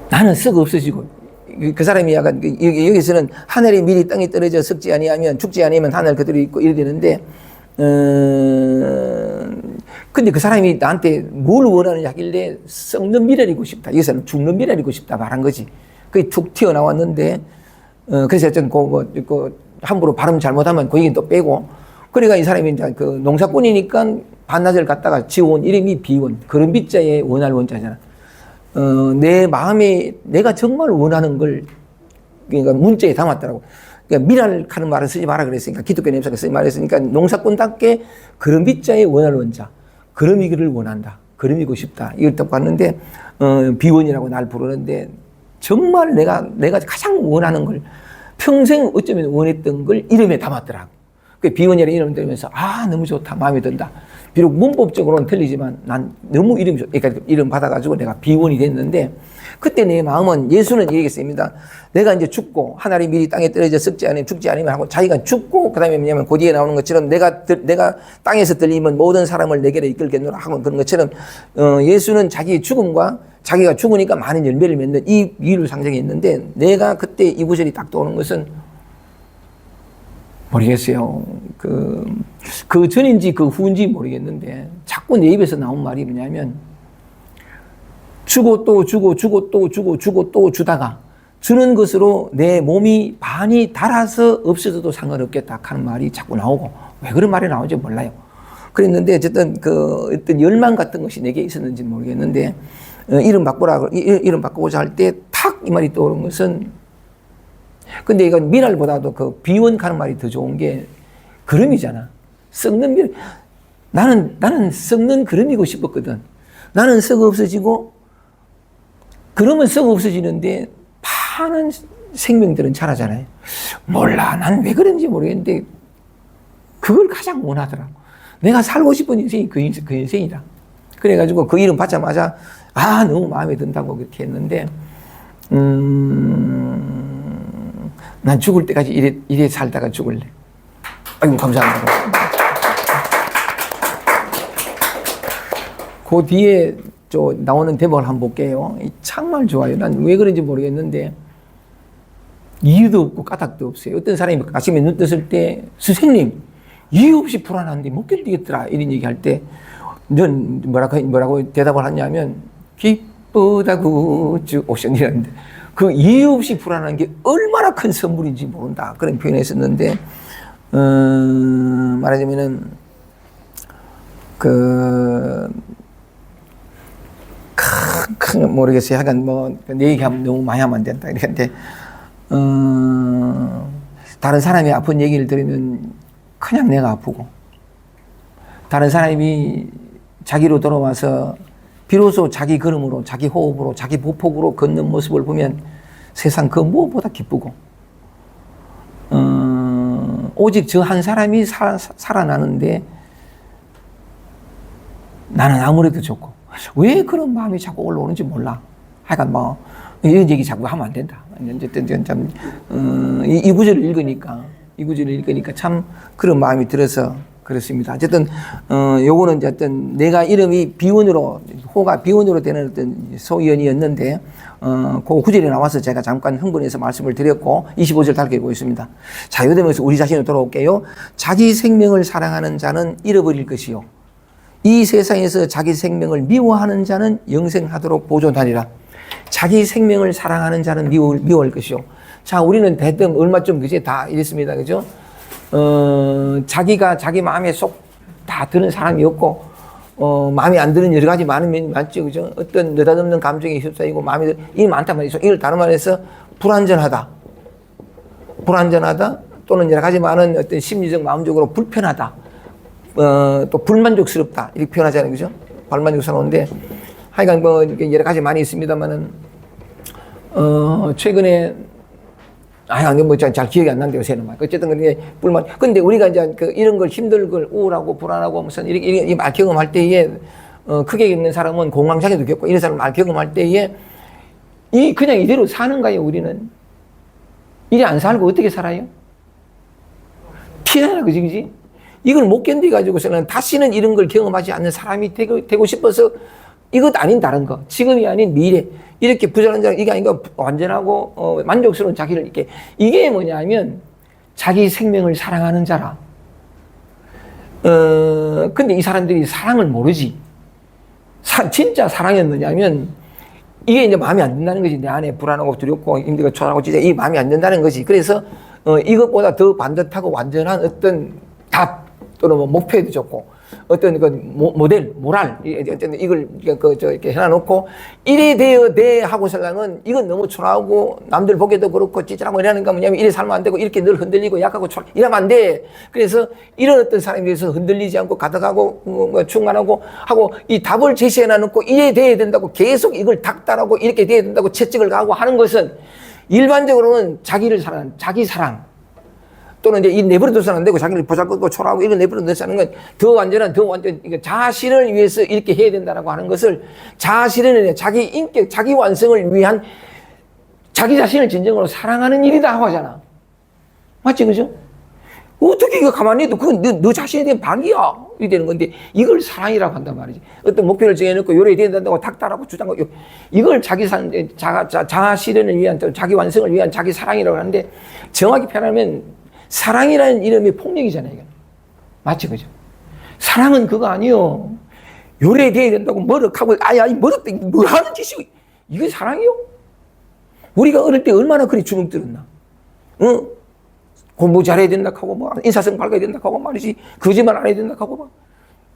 나는 썩어 없어지고 그 사람이 약간 여기서는 하늘의 밀이 땅에 떨어져 썩지 아니하면 죽지 아니하면 하늘 그대로 있고 이래 되는데 근데 그 사람이 나한테 뭘 원하느냐 하길래 썩는 미랄이고 싶다. 여기서는 죽는 미랄이고 싶다 말한 거지. 그게 툭 튀어나왔는데, 그래서 좀 함부로 발음 잘못하면 그 얘기 또 빼고, 그러니까 이 사람이 이제 그 농사꾼이니까 반나절 갔다가 지어온 이름이 비원. 그런 비자에 원할 원자잖아. 내 마음에 내가 정말 원하는 걸, 그러니까 문자에 담았더라고. 그러니까 미랄하는 말을 쓰지 마라 그랬으니까, 기독교 냄새가 쓰지 마라 그랬으니까, 농사꾼답게 그런 비자에 원할 원자. 그러미기를 원한다. 그러미고 싶다. 이걸 딱 봤는데, 비원이라고 날 부르는데, 정말 내가 가장 원하는 걸, 평생 어쩌면 원했던 걸 이름에 담았더라고. 그 비원이라는 이름 들으면서, 아, 너무 좋다. 마음에 든다. 비록 문법적으로는 틀리지만, 난 너무 이름이 좋다. 그러니까 이름 받아가지고 내가 비원이 됐는데, 그때 내 마음은 예수는 이러겠습니다. 내가 이제 죽고, 하늘이 미리 땅에 떨어져 썩지 않으면 죽지 않으면 하고, 자기가 죽고, 그 다음에 뭐냐면, 그 뒤에 나오는 것처럼 내가 땅에서 들리면 모든 사람을 내게로 이끌겠노라 하고 그런 것처럼, 예수는 자기의 죽음과 자기가 죽으니까 많은 열매를 맺는 이 이유를 상정했는데, 내가 그때 이 구절이 딱 떠오는 것은, 모르겠어요. 그 전인지 그 후인지 모르겠는데, 자꾸 내 입에서 나온 말이 뭐냐면, 주고 또 주고 주고 또 주고 주고 또 주다가 주는 것으로 내 몸이 반이 닳아서 없어져도 상관없겠다 하는 말이 자꾸 나오고, 왜 그런 말이 나오는지 몰라요. 그랬는데 어쨌든 어떤 열망 같은 것이 내게 있었는지 모르겠는데, 이름 바꾸고자 할 때 탁 이 말이 떠오른 것은, 근데 이건 미랄보다도 그 비원하는 말이 더 좋은 게 그름이잖아. 썩는 미랄. 나는 썩는 그름이고 싶었거든. 나는 썩어 없어지고, 그러면 썩어 없어지는데 많은 생명들은 자라잖아요. 몰라. 난 왜 그런지 모르겠는데 그걸 가장 원하더라고. 내가 살고 싶은 인생이 그 인생이다. 그래가지고 그 이름 받자마자 아, 너무 마음에 든다고 그렇게 했는데, 난 죽을 때까지 이래 살다가 죽을래. 아이고, 감사합니다. 그 뒤에 나오는 대목을 한번 볼게요. 정말 좋아요. 난 왜 그런지 모르겠는데, 이유도 없고 까닭도 없어요. 어떤 사람이 아침에 눈 떴을 때, 선생님, 이유 없이 불안한데 못 견디겠더라. 이런 얘기 할 때, 넌 뭐라고 대답을 하냐면, 기쁘다고 쭉 오션이라는데, 그 이유 없이 불안한 게 얼마나 큰 선물인지 모른다. 그런 표현을 했었는데, 말하자면은, 모르겠어요. 약간 내 얘기하면 너무 많이 하면 안 된다. 이랬는데, 다른 사람이 아픈 얘기를 들으면 그냥 내가 아프고, 다른 사람이 자기로 돌아와서 비로소 자기 걸음으로, 자기 호흡으로, 자기 보폭으로 걷는 모습을 보면 세상 그 무엇보다 기쁘고, 오직 저 한 사람이 살아나는데 나는 아무래도 좋고, 왜 그런 마음이 자꾸 올라오는지 몰라. 하여간 이런 얘기 자꾸 하면 안 된다. 어쨌든 참, 이 구절을 읽으니까 참 그런 마음이 들어서 그렇습니다. 어쨌든, 요거는 어쨌든 내가 이름이 비원으로, 호가 비원으로 되는 어떤 소연이었는데, 그 구절이 나와서 제가 잠깐 흥분해서 말씀을 드렸고, 25절 달게 읽고 있습니다. 자, 요 되면서 우리 자신으로 돌아올게요. 자기 생명을 사랑하는 자는 잃어버릴 것이요. 이 세상에서 자기 생명을 미워하는 자는 영생하도록 보존하리라. 자기 생명을 사랑하는 자는 미워할 것이요. 자, 우리는 대뜸 얼마쯤 그제 다 이랬습니다. 그죠? 자기가 자기 마음에 쏙 다 드는 사람이 없고, 마음에 안 드는 여러 가지 많은 면이 많죠. 그죠? 어떤 느닷없는 감정에 휩싸이고, 마음에, 이 많단 말이죠. 이걸 다른 말해서 불안전하다, 또는 여러 가지 많은 어떤 심리적, 마음적으로 불편하다, 또 불만족스럽다. 이렇게 표현하잖아요. 그죠? 불만족스러운데, 하여간 여러 가지 많이 있습니다만은, 최근에, 잘 기억이 안 난대요, 새는 말. 어쨌든, 불만. 근데 우리가 이제 이런 걸 힘들 걸 우울하고 불안하고 무슨 이렇게 말 경험할 때에, 크게 겪는 사람은 공황장애도 겪고, 이런 사람 말 경험할 때에, 그냥 이대로 사는가요, 우리는? 이래 안 살고 어떻게 살아요? 피하나, 그지? 이걸 못 견디가지고서는 다시는 이런 걸 경험하지 않는 사람이 되고 싶어서 이것 아닌 다른 거, 지금이 아닌 미래, 이렇게 부자란 이게 아닌 거, 완전하고 만족스러운 자기를 이게 뭐냐면 자기 생명을 사랑하는 자라. 근데 이 사람들이 사랑을 모르지. 진짜 사랑이었느냐면 이게 이제 마음에 안 든다는 거지. 내 안에 불안하고 두렵고 힘들고 초라하고 진짜 이 마음에 안 든다는 거지. 그래서 이것보다 더 반듯하고 완전한 어떤 답 또는 뭐 목표에도 좋고 어떤 그 모델, 모랄 어떤 이걸 이렇게 해놔놓고 이래 되어 돼 하고 살랑은 이건 너무 초라하고 남들 보기에도 그렇고 찌질하고 이러는 거 뭐냐면 이래 살면 안 되고 이렇게 늘 흔들리고 약하고 초라 이러면 안 돼. 그래서 이런 어떤 사람에 대해서 흔들리지 않고 가득하고 충만하고 하고 이 답을 제시해놔놓고 이래 돼야 된다고 계속 이걸 닥달하고 이렇게 돼야 된다고 채찍을 가고 하는 것은 일반적으로는 자기를 사랑하는 자기 사랑 또는 이제 이 내버려 둬서는 안 되고 자기를 보잘것없고 초라하고 이걸 내버려 둬서 하는 건 더 완전한 자신을 위해서 이렇게 해야 된다라고 하는 것을 자신을 자기 인격, 자기 완성을 위한 자기 자신을 진정으로 사랑하는 일이다 하고 하잖아. 맞지, 그죠? 어떻게 이거 가만히 해도 그건 너 자신에 대한 반기야. 이렇게 되는 건데 이걸 사랑이라고 한단 말이지. 어떤 목표를 정해놓고 요래 된다고 닥달하고 주장하고 이걸 자아 실현을 위한 자기 완성을 위한 자기 사랑이라고 하는데 정확히 표현하면 사랑이라는 이름이 폭력이잖아요. 이건. 맞지, 그죠? 사랑은 그거 아니요. 요래돼야 된다고 머럭하고, 머럭, 뭐 하는 짓이고. 이게 사랑이요? 우리가 어릴 때 얼마나 그리 주눅들었나. 응? 공부 잘해야 된다 하고, 뭐, 인사성 밝아야 된다 하고 말이지. 거짓말 안 해야 된다 하고 막.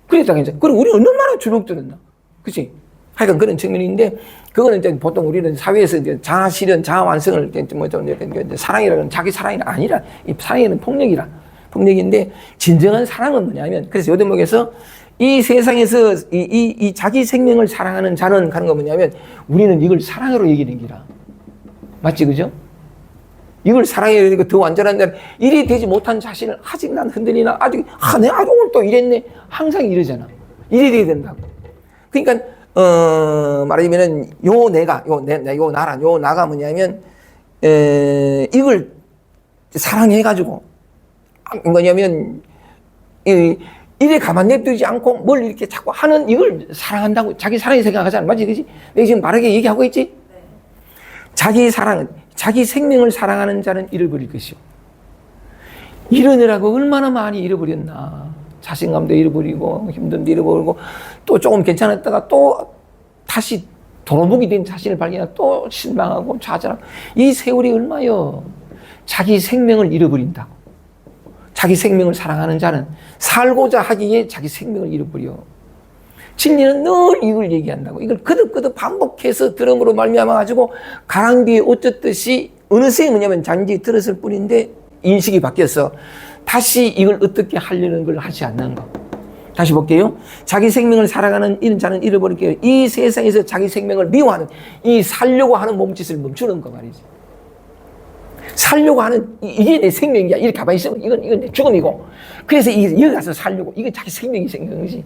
그랬다, 괜찮아. 그리고 우리 얼마나 주눅들었나. 그치? 하여간 그런 측면인데, 그거는 이제 보통 우리는 사회에서 이제 자아 실현, 자아 완성을 사랑이라는 자기 사랑이 아니라, 이 사랑에는 폭력인데, 진정한 사랑은 뭐냐면, 그래서 요 대목에서 이 세상에서 이 자기 생명을 사랑하는 자는 가는 거 뭐냐면, 우리는 이걸 사랑으로 얘기하는 기라. 맞지, 그죠? 이걸 사랑해야 되고 더 완전한 자는 일이 되지 못한 자신을 아직 난 흔들리나, 내가 오늘 또 이랬네. 항상 이러잖아. 일이 돼야 된다고. 그러니까, 말하자면은, 요 나가 뭐냐면, 이걸 사랑해가지고, 뭐냐면, 이래 가만 냅두지 않고 뭘 이렇게 자꾸 하는 이걸 사랑한다고 자기 사랑이 생각하잖아. 맞지? 그지? 내가 지금 바르게 얘기하고 있지? 자기 사랑은, 자기 생명을 사랑하는 자는 잃어버릴 것이요. 이러느라고 얼마나 많이 잃어버렸나. 자신감도 잃어버리고 힘듦도 잃어버리고 또 조금 괜찮았다가 또 다시 도루묵이 된 자신을 발견하고 또 실망하고 좌절하고 이 세월이 얼마요. 자기 생명을 잃어버린다고. 자기 생명을 사랑하는 자는 살고자 하기에 자기 생명을 잃어버려. 진리는 늘 이걸 얘기한다고. 이걸 거듭거듭 반복해서 들음으로 말미암아 가지고 가랑비에 옷 젖듯이 어느새 뭐냐면 잔디 들었을 뿐인데 인식이 바뀌어서 다시 이걸 어떻게 하려는 걸 하지 않는 거. 다시 볼게요. 자기 생명을 살아가는 이런 자는 잃어버릴게요. 이 세상에서 자기 생명을 미워하는 이 살려고 하는 몸짓을 멈추는 거 말이지. 살려고 하는 이게 내 생명이야. 이렇게 가만히 있으면 이건 내 죽음이고. 그래서 여기 가서 살려고 이게 자기 생명이 생기는 거지.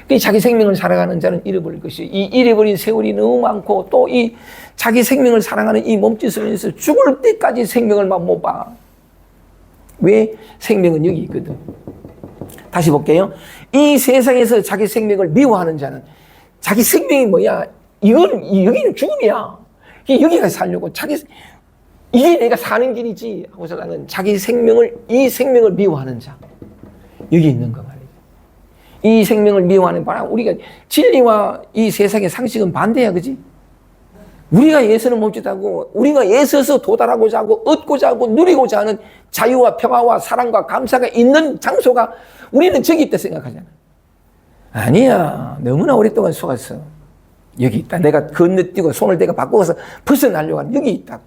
그 자기 생명을 살아가는 자는 잃어버릴 것이요. 이 잃어버린 세월이 너무 많고 또 이 자기 생명을 사랑하는 이 몸짓을 위해서 죽을 때까지 생명을 막 못 봐. 왜? 생명은 여기 있거든. 다시 볼게요. 이 세상에서 자기 생명을 미워하는 자는 자기 생명이 뭐야? 여기는 죽음이야. 여기가 살려고 이게 내가 사는 길이지 하고 생각하는 자기 생명을 이 생명을 미워하는 자 여기 있는 거 말이에요. 이 생명을 미워하는 바람 우리가 진리와 이 세상의 상식은 반대야, 그지? 우리가 예서는 멈칫하고 우리가 예서서 도달하고자 하고 얻고자 하고 누리고자 하는 자유와 평화와 사랑과 감사가 있는 장소가 우리는 저기 있다 생각하잖아. 아니야. 너무나 오랫동안 속았어. 여기 있다. 내가 건너뛰고 손을 내가 바꾸어서 벗어나려고 하는 여기 있다.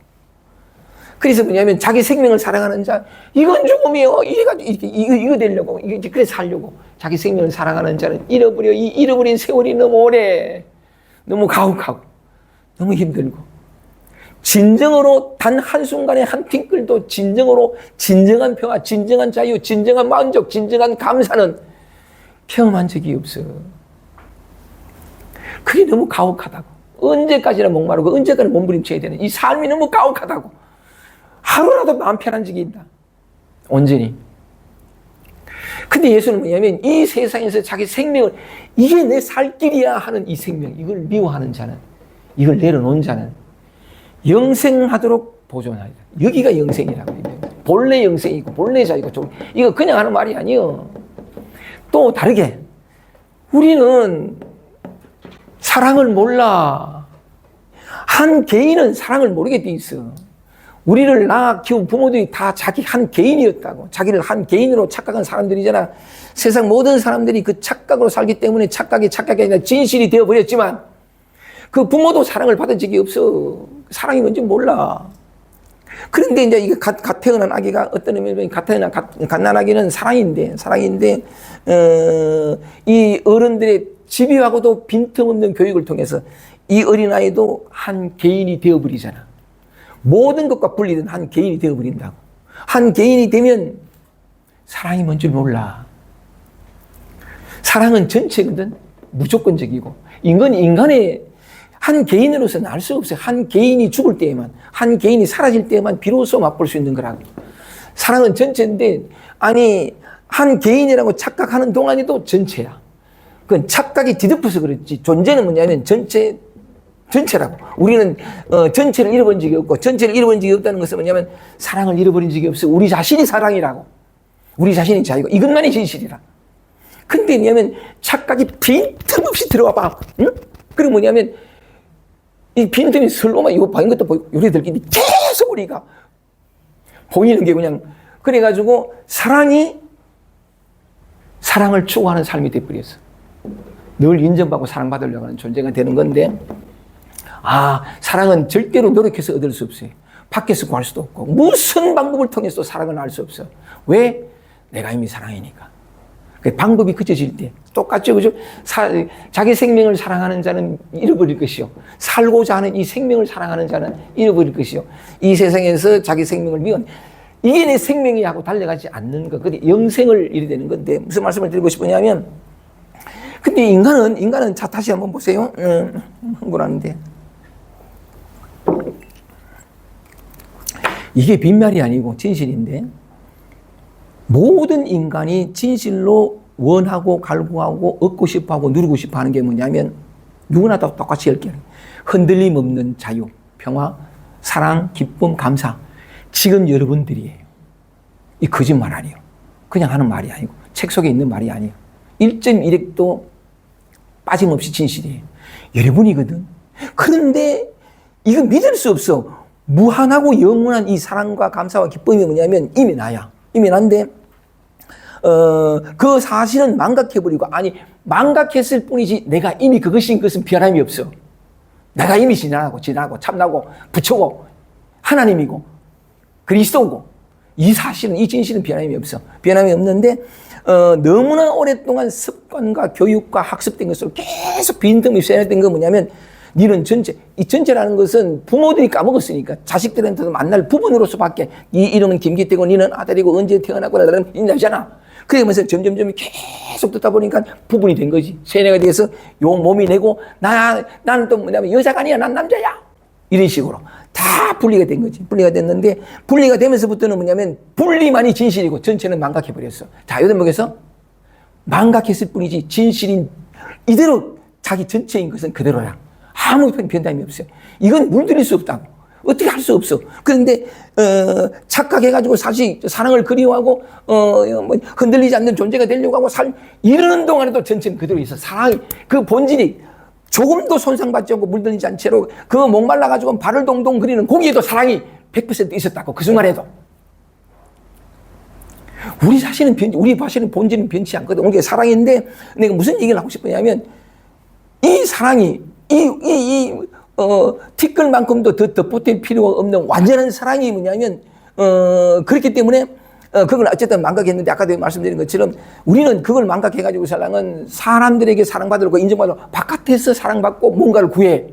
그래서 뭐냐면 자기 생명을 사랑하는 자 이건 죽음이요. 이거 되려고 이게 그래서 살려고 자기 생명을 사랑하는 자는 잃어버려. 이 잃어버린 세월이 너무 오래 너무 가혹하고 너무 힘들고 진정으로 단 한순간에 한 팅끌도 진정으로 진정한 평화, 진정한 자유, 진정한 만족, 진정한 감사는 경험한 적이 없어. 그게 너무 가혹하다고. 언제까지나 목마르고 언제까지나 몸부림쳐야 되는 이 삶이 너무 가혹하다고. 하루라도 마음 편한 적이 있다. 온전히. 근데 예수는 뭐냐면 이 세상에서 자기 생명을 이게 내 살 길이야 하는 이 생명 이걸 미워하는 자는 이걸 내려놓은 자는 영생하도록 보존하리라. 여기가 영생이라고 해요. 본래 영생이고 본래 자이고 이거 그냥 하는 말이 아니요. 또 다르게 우리는 사랑을 몰라. 한 개인은 사랑을 모르게 돼 있어. 우리를 낳아 키운 부모들이 다 자기 한 개인이었다고. 자기를 한 개인으로 착각한 사람들이잖아. 세상 모든 사람들이 그 착각으로 살기 때문에 착각이 아니라 진실이 되어버렸지만 그 부모도 사랑을 받은 적이 없어. 사랑이 뭔지 몰라. 그런데 이제 이게 갓 태어난 아기가 어떤 의미로 갓난 아기는 사랑인데, 이 어른들의 집요하고도 빈틈없는 교육을 통해서 이 어린아이도 한 개인이 되어버리잖아. 모든 것과 분리된 한 개인이 되어버린다고. 한 개인이 되면 사랑이 뭔지 몰라. 사랑은 전체거든. 무조건적이고. 인간의 한 개인으로서는 알 수 없어요. 한 개인이 죽을 때에만, 한 개인이 사라질 때에만 비로소 맛볼 수 있는 거라고. 사랑은 전체인데, 아니, 한 개인이라고 착각하는 동안에도 전체야. 그건 착각이 뒤덮어서 그렇지. 존재는 뭐냐면 전체라고. 우리는 전체를 잃어버린 적이 없고, 전체를 잃어버린 적이 없다는 것은 뭐냐면 사랑을 잃어버린 적이 없어. 우리 자신이 사랑이라고. 우리 자신이 자유고. 이것만이 진실이라. 근데 뭐냐면 착각이 빈틈없이 들어와 봐. 응? 그리고 뭐냐면 이 빈틈이 슬로만 이거 보이는 것도 보이고 요리 들기인데 계속 우리가 보이는 게 그냥 그래가지고 사랑을 추구하는 삶이 돼버렸어. 늘 인정받고 사랑받으려고 하는 존재가 되는 건데, 사랑은 절대로 노력해서 얻을 수 없어요. 밖에서 구할 수도 없고 무슨 방법을 통해서도 사랑을 알 수 없어. 왜? 내가 이미 사랑이니까. 방법이 그쳐질 때 똑같죠, 그죠? 자기 생명을 사랑하는 자는 잃어버릴 것이요, 살고자 하는 이 생명을 사랑하는 자는 잃어버릴 것이요. 이 세상에서 자기 생명을 미운 이게 내 생명이 하고 달려가지 않는 것, 그게 영생을 잃게 되는 건데, 무슨 말씀을 드리고 싶으냐면, 근데 인간은 자 다시 한번 보세요. 흥분하는데 이게 빈말이 아니고 진실인데, 모든 인간이 진실로 원하고 갈구하고 얻고 싶어하고 누리고 싶어하는 게 뭐냐면 누구나 다 똑같이 10개. 흔들림 없는 자유, 평화, 사랑, 기쁨, 감사. 지금 여러분들이에요. 이 거짓말 아니에요. 그냥 하는 말이 아니고 책 속에 있는 말이 아니에요. 1.1핵도 빠짐없이 진실이에요. 여러분이거든. 그런데 이거 믿을 수 없어. 무한하고 영원한 이 사랑과 감사와 기쁨이 뭐냐면 이미 나야. 이미 난데 그 사실은 망각해버리고, 아니 망각했을 뿐이지 내가 이미 그것인 것은 변함이 없어. 내가 이미 지나고 참나고 부처고 하나님이고 그리스도고, 이 사실은, 이 진실은 변함이 없어. 변함이 없는데 너무나 오랫동안 습관과 교육과 학습된 것으로 계속 빈틈이 세뇌된 건 뭐냐면, 니는 전체, 이 전체라는 것은 부모들이 까먹었으니까 자식들한테도 만날 부분으로서밖에, 이 이름은 김기태고 니는 아들이고 언제 태어나고 라는 인자잖아. 그러면서 점점 계속 듣다 보니까 부분이 된 거지. 세뇌가 돼서 요 몸이 내고 나는 또 뭐냐면 여자가 아니야, 난 남자야, 이런 식으로 다 분리가 된 거지. 분리가 됐는데, 분리가 되면서부터는 뭐냐면 분리만이 진실이고 전체는 망각해버렸어. 자, 요대목에서 망각했을 뿐이지 진실인 이대로 자기 전체인 것은 그대로야. 아무 변함이 없어요. 이건 물들일 수 없다고. 어떻게 할 수 없어. 그런데 착각해가지고 사실 사랑을 그리워하고 흔들리지 않는 존재가 되려고 하고 이러는 동안에도 전체는 그대로 있어. 사랑이, 그 본질이 조금도 손상받지 않고 물들리지 않은 채로 그 목말라가지고 발을 동동 그리는 고기에도 사랑이 100% 있었다고. 그 순간에도. 우리 자신은 본질은 변치 않거든. 우리가 사랑인데, 내가 무슨 얘기를 하고 싶으냐면, 이 사랑이 티끌만큼도 더 덧붙일 필요가 없는 완전한 사랑이 뭐냐면, 그렇기 때문에, 그걸 어쨌든 망각했는데, 아까도 말씀드린 것처럼, 우리는 그걸 망각해가지고 사람들에게 사랑받으려고 인정받으려고 바깥에서 사랑받고 뭔가를 구해.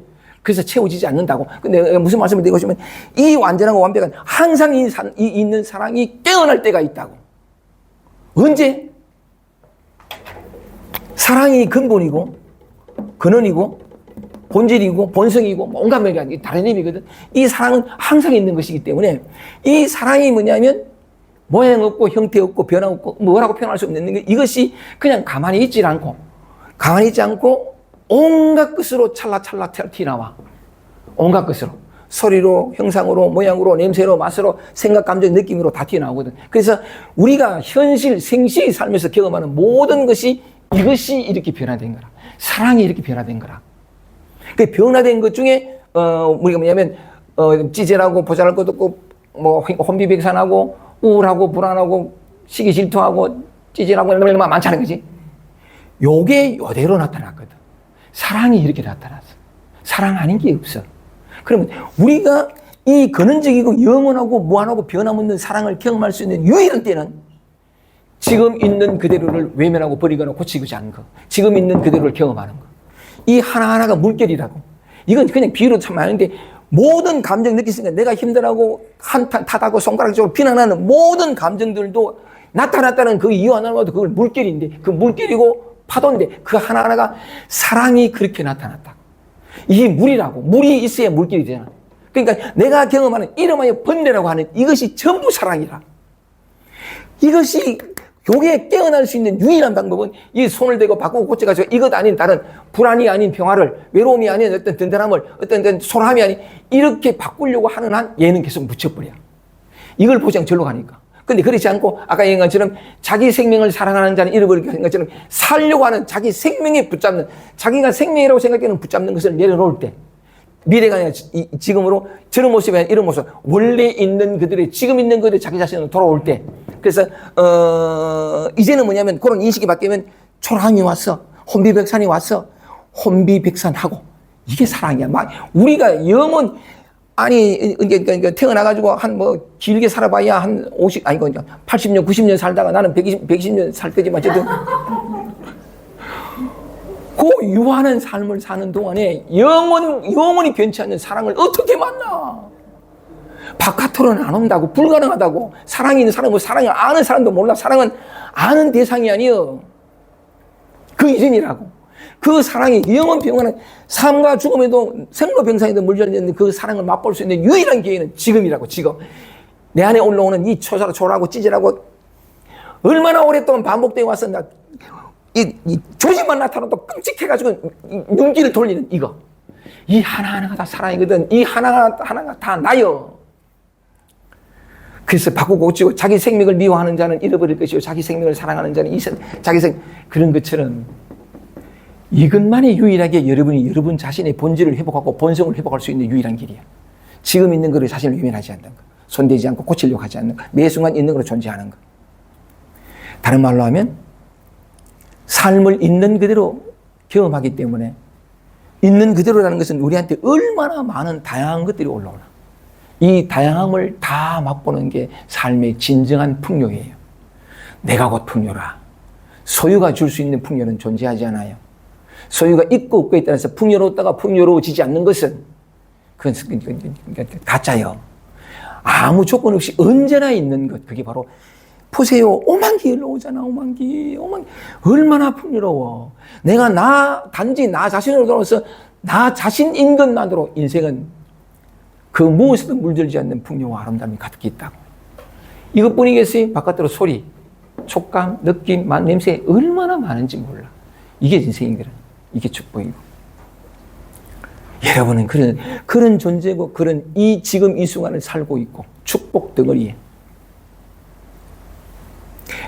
그래서 채워지지 않는다고. 근데 무슨 말씀을 드리고 싶으면, 이 완전하고 완벽한 항상 있는 사랑이 깨어날 때가 있다고. 언제? 사랑이 근본이고, 근원이고, 본질이고 본성이고 온갖 면이 아니고 다른 의미거든. 이 사랑은 항상 있는 것이기 때문에, 이 사랑이 뭐냐면 모양 없고 형태 없고 변화 없고 뭐라고 표현할 수 없는 게, 이것이 그냥 가만히 있지 않고 온갖 것으로 찰나찰나 튀어나와. 온갖 것으로, 소리로, 형상으로, 모양으로, 냄새로, 맛으로, 생각, 감정, 느낌으로 다 튀어나오거든. 그래서 우리가 현실 생시의 삶에서 경험하는 모든 것이 이것이 이렇게 변화된 거라. 사랑이 이렇게 변화된 거라. 그 변화된 것 중에 우리가 뭐냐면 찌질하고 보잘할 것도 없고 뭐 혼비백산하고 우울하고 불안하고 시기 질투하고 찌질하고 얼마나 많잖아요, 그지? 요게 이대로 나타났거든. 사랑이 이렇게 나타났어. 사랑 아닌 게 없어. 그러면 우리가 이 근원적이고 영원하고 무한하고 변함없는 사랑을 경험할 수 있는 유일한 때는 지금 있는 그대로를 외면하고 버리거나 고치고자 하는 거. 지금 있는 그대로를 경험하는 거. 이 하나하나가 물결이라고. 이건 그냥 비유로 참 많은데 모든 감정 느끼니까 내가 힘들하고 한탄하고 손가락적으로 비난하는 모든 감정들도 나타났다는 그 이유 하나만 도 그걸 물결인데 그 물결이고 파도인데 그 하나하나가 사랑이 그렇게 나타났다. 이게 물이라고. 물이 있어야 물결이 되잖아. 그러니까 내가 경험하는 이름하여 번뇌라고 하는 이것이 전부 사랑이라. 이것이 요게 깨어날 수 있는 유일한 방법은 이 손을 대고 바꾸고 고쳐가지고 이것 아닌 다른 불안이 아닌 평화를 외로움이 아닌 어떤 든든함을 어떤 소람이 아닌 이렇게 바꾸려고 하는 한 얘는 계속 묻혀버려. 이걸 보지 않고 절로 가니까. 근데 그렇지 않고 아까 얘기한 것처럼 자기 생명을 사랑하는 자는 잃어버리게 한 것처럼 살려고 하는 자기 생명에 붙잡는 자기가 생명이라고 생각하는 붙잡는 것을 내려놓을 때 미래가 아니라 지금으로 저런 모습이 아니라 이런 모습 원래 있는 그들의 지금 있는 그들의 자기 자신으로 돌아올 때 그래서 이제는 뭐냐면 그런 인식이 바뀌면 초라함이 왔어 혼비백산이 왔어 혼비백산하고 이게 사랑이야. 막 우리가 영원 아니 그러니까 태어나가지고 한 뭐 길게 살아봐야 한 50 아니 그러니까 80년 90년 살다가 나는 120년 살 때지만 어쨌든 그 유한한 삶을 사는 동안에 영원히 변치 않는 사랑을 어떻게 만나? 바깥으로는 안 온다고 불가능하다고. 사랑이 있는 사람은 사랑을 아는 사람도 몰라. 사랑은 아는 대상이 아니여. 그 이전이라고. 그 사랑이 영원 평안한 삶과 죽음에도 생로병사에도 물려있는 그 사랑을 맛볼 수 있는 유일한 기회는 지금이라고. 지금 내 안에 올라오는 이 초라하고 찌질하고 얼마나 오랫동안 반복되어 왔었나. 이 조짐만 나타나도 끔찍해가지고 눈길을 돌리는 이거. 이 하나하나가 다 사랑이거든. 이 하나하나가 다 나여. 그래서 바꾸고 고치고 자기 생명을 미워하는 자는 잃어버릴 것이요 자기 생명을 사랑하는 자는 자기 그런 것처럼 이것만이 유일하게 여러분 자신의 본질을 회복하고 본성을 회복할 수 있는 유일한 길이야. 지금 있는 거를 자신을 외면하지 않는 거. 손대지 않고 고치려고 하지 않는 거. 매 순간 있는 거로 존재하는 거. 다른 말로 하면 삶을 있는 그대로 경험하기 때문에 있는 그대로라는 것은 우리한테 얼마나 많은 다양한 것들이 올라오나. 이 다양함을 다 맛보는 게 삶의 진정한 풍요예요. 내가 곧 풍요라. 소유가 줄 수 있는 풍요는 존재하지 않아요. 소유가 있고 없고에 따라서 풍요로웠다가 풍요로워지지 않는 것은 그건 가짜요. 아무 조건 없이 언제나 있는 것. 그게 바로 보세요. 5만 기 흘러오잖아. 5만 기. 얼마나 풍요로워. 내가 단지 나 자신으로 돌아와서 나 자신인 것만으로 인생은 그 무엇에도 물들지 않는 풍요와 아름다움이 가득히 있다고. 이것뿐이겠어요? 바깥으로 소리, 촉감, 느낌, 맛, 냄새 얼마나 많은지 몰라. 이게 인생이거든. 이게 축복이고. 여러분은 그런 존재고 지금 이 순간을 살고 있고 축복 덩어리에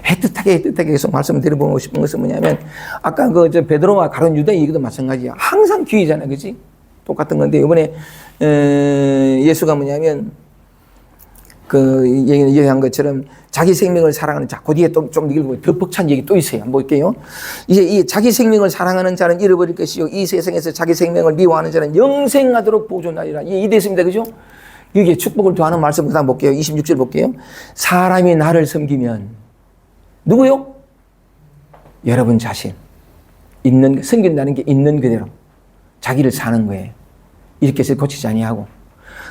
애틋하게 계속 말씀을 드려보고 싶은 것은 뭐냐면 아까 베드로와 가룟 유다 얘기도 마찬가지야. 항상 귀이잖아, 그지? 똑같은 건데 이번에 예수가 뭐냐면 얘기한 것처럼 자기 생명을 사랑하는 자, 그 뒤에 좀 읽고 더 벅찬 얘기 또 있어요. 한번 볼게요. 이제 이 자기 생명을 사랑하는 자는 잃어버릴 것이요 이 세상에서 자기 생명을 미워하는 자는 영생하도록 보존하리라. 이 됐습니다, 그죠? 이게 축복을 더하는 말씀 그다음 볼게요. 26절 볼게요. 사람이 나를 섬기면 누구요? 여러분 자신. 섬긴다는 게 있는 그대로 자기를 사는 거예요. 이렇게 해서 고치지 아니하고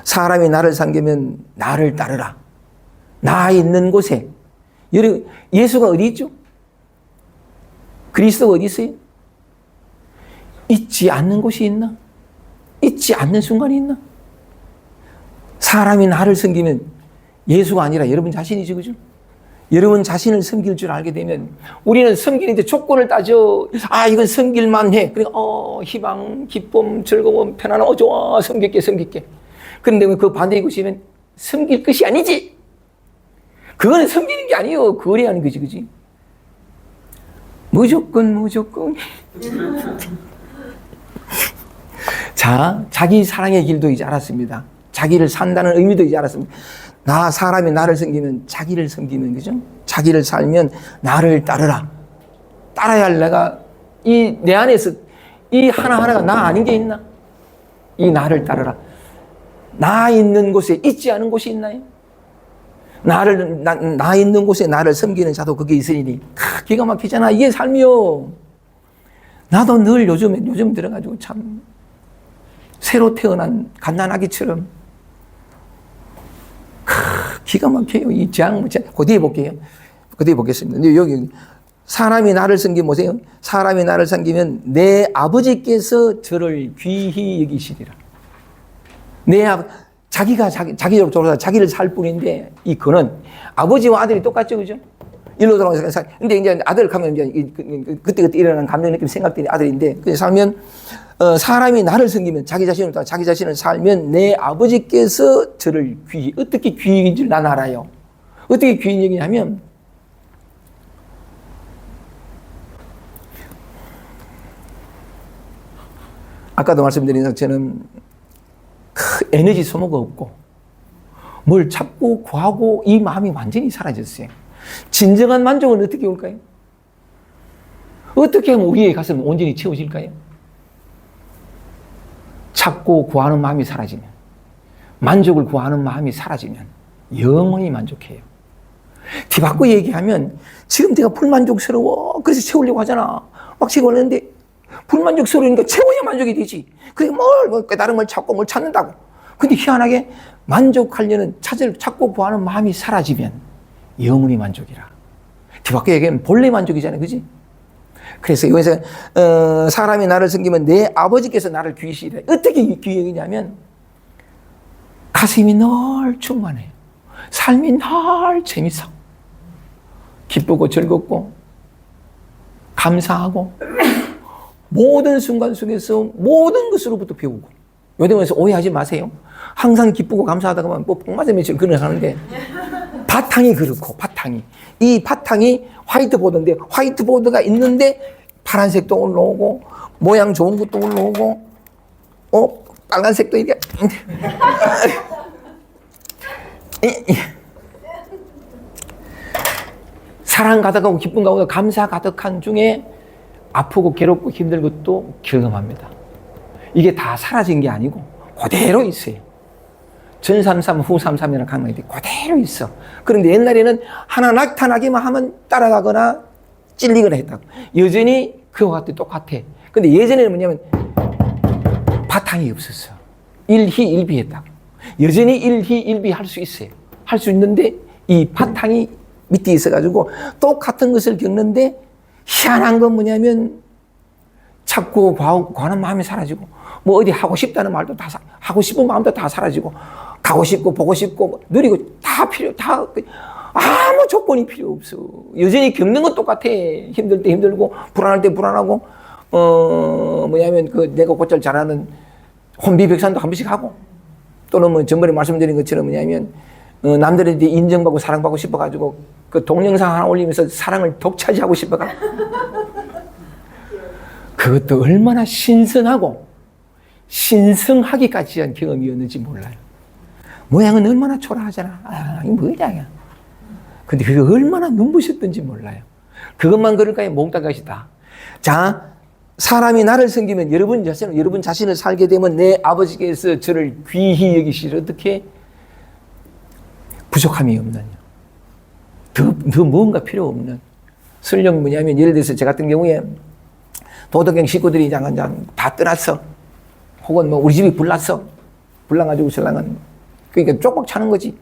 사람이 나를 섬기면 나를 따르라. 나 있는 곳에. 예수가 어디 있죠? 그리스도가 어디 있어요? 있지 않는 곳이 있나? 있지 않는 순간이 있나? 사람이 나를 섬기면 예수가 아니라 여러분 자신이지, 그죠? 여러분 자신을 섬길 줄 알게 되면 우리는 섬기는데 조건을 따져. 이건 섬길만 해. 그러니까 희망, 기쁨, 즐거움, 편안함, 좋아, 섬길게. 그런데 그 반대의 것이면 섬길 것이 아니지. 그거는 섬기는 게 아니에요. 거래하는 거지, 그지? 무조건. 자, 자기 사랑의 길도 이제 알았습니다. 자기를 산다는 의미도 이제 알았습니다. 사람이 나를 섬기면 자기를 섬기면, 그죠? 자기를 살면 나를 따르라. 따라야 할 내가, 내 안에서 이 하나하나가 나 아닌 게 있나? 이 나를 따르라. 나 있는 곳에 있지 않은 곳이 있나요? 나 있는 곳에 나를 섬기는 자도 그게 있으니 기가 막히잖아. 이게 삶이요. 나도 늘 요즘 들어가지고 참 새로 태어난 갓난아기처럼 기가 막혀요. 이 재앙, 그 뒤에 볼게요. 그 뒤에 보겠습니다. 여기 사람이 나를 섬기면 보세요. 사람이 나를 섬기면 내 아버지께서 저를 귀히 여기시리라. 자기적으로 돌아서 자기를 살 뿐인데, 이 그는 아버지와 아들이 똑같죠, 그죠? 일로 돌아가서 근데 이제 아들 가면 이제 그때 일어나는 감정 느낌 생각들이 아들인데, 그래서 살면 사람이 나를 섬기면 자기 자신을 살면 내 아버지께서 저를 귀히, 어떻게 귀히 여긴 줄 난 알아요. 어떻게 귀히 여기냐면, 아까도 말씀드린 것처럼 에너지 소모가 없고 뭘 찾고 구하고 이 마음이 완전히 사라졌어요. 진정한 만족은 어떻게 올까요? 어떻게 하면 우리의 가슴은 온전히 채워질까요? 찾고 구하는 마음이 사라지면, 만족을 구하는 마음이 사라지면 영원히 만족해요. 뒤바꿔 얘기하면 지금 내가 불만족스러워, 그래서 채우려고 하잖아. 막 채우려는데 불만족스러우니까 채워야 만족이 되지. 그게 다른 걸 찾고 뭘 찾는다고. 근데 희한하게 만족하려는 찾고 구하는 마음이 사라지면 영원히 만족이라. 뒤바꿔 얘기하면 본래 만족이잖아요. 그지? 그래서 여기서 사람이 나를 섬기면 내 아버지께서 나를 귀히시리라. 어떻게 귀히 여기냐면 가슴이 늘 충만해요. 삶이 늘 재밌어. 기쁘고 즐겁고 감사하고 모든 순간 속에서 모든 것으로부터 배우고. 요즘에서 오해하지 마세요. 항상 기쁘고 감사하다가 보면 뽕맞은 며칠 그런 하는데 바탕이 그렇고, 이 바탕이 화이트보드인데, 화이트보드가 있는데 파란색도 올라오고 모양 좋은 것도 올라오고 빨간색도 이게 사랑 가득하고 기쁨 가득하고 감사 가득한 중에 아프고 괴롭고 힘든 것도 경험합니다. 이게 다 사라진 게 아니고 그대로 있어요. 전 33, 후 33이라는 강론이 그대로 있어. 그런데 옛날에는 하나 나타나기만 하면 따라가거나 찔리거나 했다고. 여전히 그와 같아, 똑같아. 근데 예전에는 뭐냐면 바탕이 없었어. 일희일비했다고. 여전히 일희일비 할 수 있어요. 할 수 있는데 이 바탕이 밑에 있어가지고 똑같은 것을 겪는데 희한한 건 뭐냐면 찾고 구하는 마음이 사라지고, 뭐 어디 하고 싶다는 말도 하고 싶은 마음도 다 사라지고, 가고 싶고 보고 싶고 누리고 다 아무 조건이 필요 없어. 여전히 겪는 건 똑같아. 힘들 때 힘들고 불안할 때 불안하고 뭐냐면 내가 곧잘 잘하는 혼비백산도 한 번씩 하고, 또는 뭐 전번에 말씀드린 것처럼 뭐냐면 남들한테 인정받고 사랑받고 싶어가지고 그 동영상 하나 올리면서 사랑을 독차지하고 싶어가. 그것도 얼마나 신선하고 신성하기까지 한 경험이었는지 몰라요. 모양은 얼마나 초라하잖아. 이게 뭐냐. 근데 그게 얼마나 눈부셨던지 몰라요. 그것만 그럴까요? 몽땅 것이다. 자, 사람이 나를 섬기면 여러분 자신을 살게 되면 내 아버지께서 저를 귀히 여기시리. 어떻게? 부족함이 없는, 더 뭔가 필요 없는. 설령 뭐냐면 예를 들어서 저 같은 경우에 도덕경 식구들이 다 떠났어. 혹은 뭐 우리 집이 불나가지고 신랑은 그러니까 쪽박 차는 거지.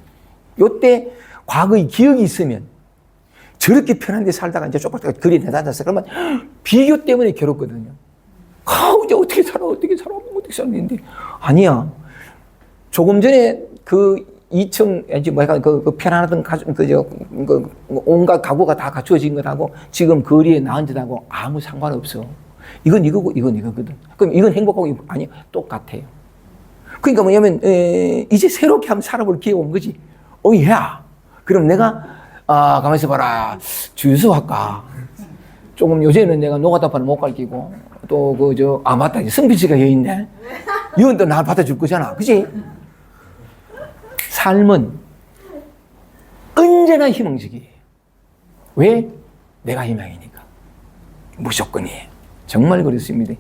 요때 과거의 기억이 있으면 저렇게 편한 데 살다가 이제 쪽박 거리에 내다녔어. 그러면 비교 때문에 괴롭거든요. 이제 어떻게 살았는데. 아니야. 조금 전에 그 2층, 그 편안하던 온갖 가구가 다 갖추어진 것하고 지금 거리에 나온 짓하고 아무 상관없어. 이건 이거고, 이건 이거거든. 그럼 이건 행복하고, 아니, 똑같아요. 그러니까 뭐냐면, 이제 새롭게 한번 살아볼 기회가 온 거지. 야. 그럼 내가, 가만있어 봐라. 주유소 할까? 조금 요새는 내가 노가다판을 못 가르치고 또 맞다. 승필 씨가 여기 있네. 이건 또 날 받아줄 거잖아. 그치? 삶은 언제나 희망적이에요. 왜? 내가 희망이니까. 무조건이에요. 정말 그렇습니다.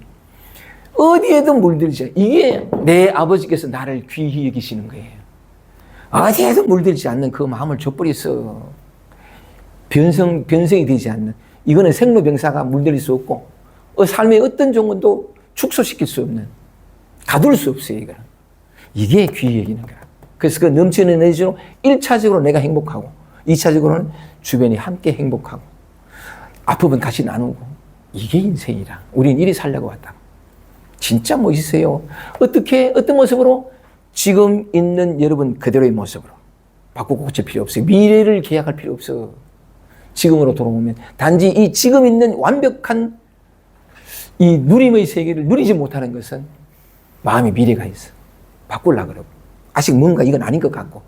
어디에도 물들지. 이게 내 아버지께서 나를 귀히 여기시는 거예요. 어디에도 물들지 않는 그 마음을 줘버렸어. 변성이 되지 않는. 이거는 생로병사가 물들일 수 없고, 삶의 어떤 종원도 축소시킬 수 없는, 가둘 수 없어요, 이거는. 이게 귀히 여기는 거야. 그래서 그 넘치는 에너지로 1차적으로 내가 행복하고, 2차적으로는 주변이 함께 행복하고, 아픔은 같이 나누고, 이게 인생이라. 우리는 이리 살려고 왔다. 진짜 멋있어요. 어떻게, 어떤 모습으로? 지금 있는 여러분 그대로의 모습으로. 바꾸고 고칠 필요 없어요. 미래를 계약할 필요 없어. 지금으로 돌아오면. 단지 이 지금 있는 완벽한 이 누림의 세계를 누리지 못하는 것은 마음에 미래가 있어. 바꾸려고 그러고. 아직 뭔가 이건 아닌 것 같고.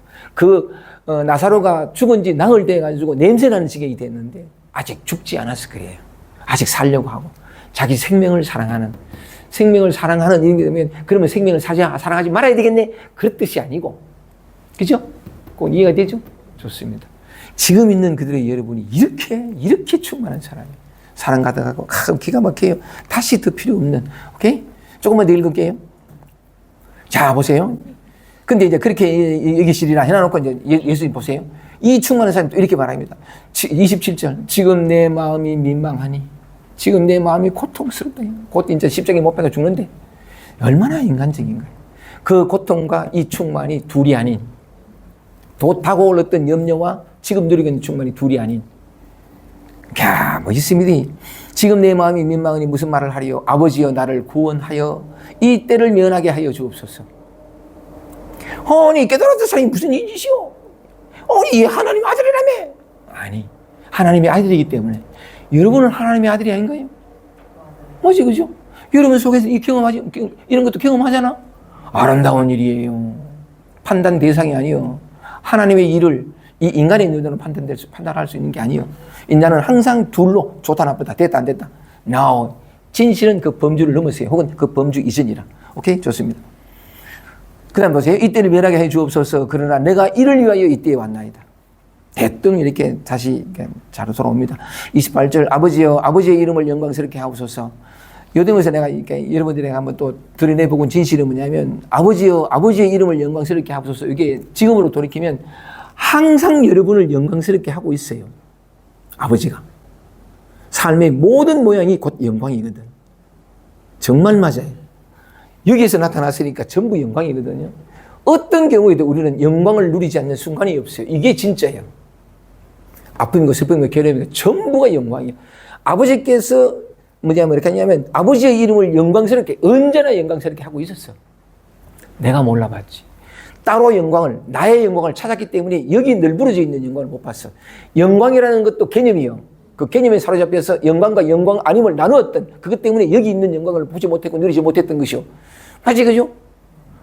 나사로가 죽은 지 나흘 돼가지고 냄새나는 지경이 됐는데 아직 죽지 않았어, 그래요. 아직 살려고 하고. 자기 생명을 사랑하는 이런 게 되면 그러면 생명을 사랑하지 말아야 되겠네. 그런 뜻이 아니고. 그죠? 꼭 이해가 되죠? 좋습니다. 지금 있는 그들의 여러분이 이렇게 충만한 사람이에요. 사랑 가득하고, 기가 막혀요. 다시 더 필요 없는, 오케이? 조금만 더 읽을게요. 자, 보세요. 근데 이제 그렇게 여기시리라 해놔놓고 이제 예수님 보세요. 이 충만한 사람이 또 이렇게 말합니다. 27절. 지금 내 마음이 민망하니. 지금 내 마음이 고통스럽다. 곧 이제 십자가에 못 박혀 죽는데. 얼마나 인간적인 거예요. 그 고통과 이 충만이 둘이 아닌, 돋하고 어떤 염려와 지금 누리고 있는 충만이 둘이 아닌. 멋있습니다. 지금 내 마음이 민망하니 무슨 말을 하리요? 아버지여 나를 구원하여 이 때를 면하게 하여 주옵소서. 아니 깨달았던 사람이 무슨 일이시오? 아니 하나님 아들이라며? 아니 하나님의 아들이기 때문에. 여러분은 하나님의 아들이 아닌가요? 뭐지 그죠? 여러분 속에서 이런 것도 경험하잖아. 아름다운 일이에요. 판단 대상이 아니요. 하나님의 일을 이 인간의 눈으로 판단할 수 있는 게 아니에요. 인간은 항상 둘로 좋다 나쁘다 됐다 안 됐다. Now 진실은 그 범주를 넘었어요. 혹은 그 범주 이전이라. 오케이 좋습니다. 그 다음 보세요. 이때를 면하게 해 주옵소서. 그러나 내가 이를 위하여 이때에 왔나이다. 대뜸 이렇게 다시 잘 돌아옵니다. 28절 아버지여 아버지의 이름을 영광스럽게 하옵소서. 요등에서 내가 여러분들에게 한번 또 드러내보고 진실은 뭐냐면 아버지여 아버지의 이름을 영광스럽게 하옵소서. 이게 지금으로 돌이키면 항상 여러분을 영광스럽게 하고 있어요. 아버지가. 삶의 모든 모양이 곧 영광이거든. 정말 맞아요. 여기에서 나타났으니까 전부 영광이거든요. 어떤 경우에도 우리는 영광을 누리지 않는 순간이 없어요. 이게 진짜예요. 아픔이고 슬픔이고 괴로움이고 전부가 영광이에요. 아버지께서 이렇게 하냐면 아버지의 이름을 영광스럽게 언제나 영광스럽게 하고 있었어. 내가 몰라봤지. 따로 나의 영광을 찾았기 때문에 여기 널브러져 있는 영광을 못 봤어. 영광이라는 것도 개념이요. 그 개념에 사로잡혀서 영광과 영광 아님을 나누었던 그것 때문에 여기 있는 영광을 보지 못했고 누리지 못했던 것이요. 맞지 그죠?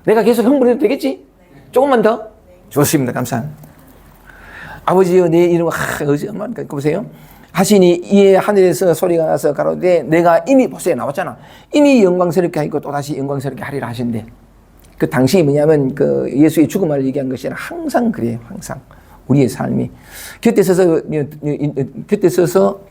내가 계속 흥분해도 되겠지? 조금만 더? 좋습니다. 감사합니다. 아버지여 내 이름 엄마 보세요. 하시니 이에 하늘에서 소리가 나서 가로되 내가 이미 보세요 나왔잖아. 이미 영광스럽게 하고 또다시 영광스럽게 하리라 하신대. 그 당시 뭐냐면 그 예수의 죽음을 얘기한 것이 아니라 항상 그래요. 항상 우리의 삶이 곁에 서서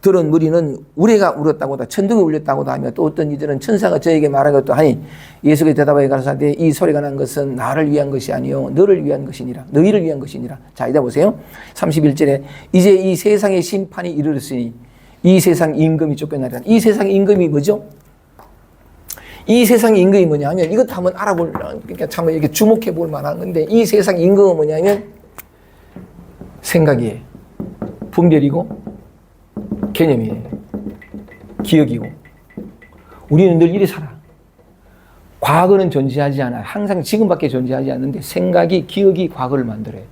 들은 무리는 우레가 울었다고다 천둥이 울렸다고도 하며 또 어떤 이들은 천사가 저에게 말하겠도 하니 예수께 대답하여 가라사대 이 소리가 난 것은 나를 위한 것이 아니요 너희를 위한 것이니라. 자 이따 보세요. 31절에 이제 이 세상의 심판이 이르렀으니 이 세상 임금이 쫓겨나리라. 이 세상 임금이 뭐죠? 이 세상 임금이 뭐냐면 이것도 한번 그러니까 참 이렇게 주목해 볼 만한 건데 이 세상 임금은 뭐냐면 생각이에요. 분별이고 개념이에요. 기억이고. 우리는 늘 이리 살아. 과거는 존재하지 않아요. 항상 지금밖에 존재하지 않는데 생각이, 기억이 과거를 만들어요.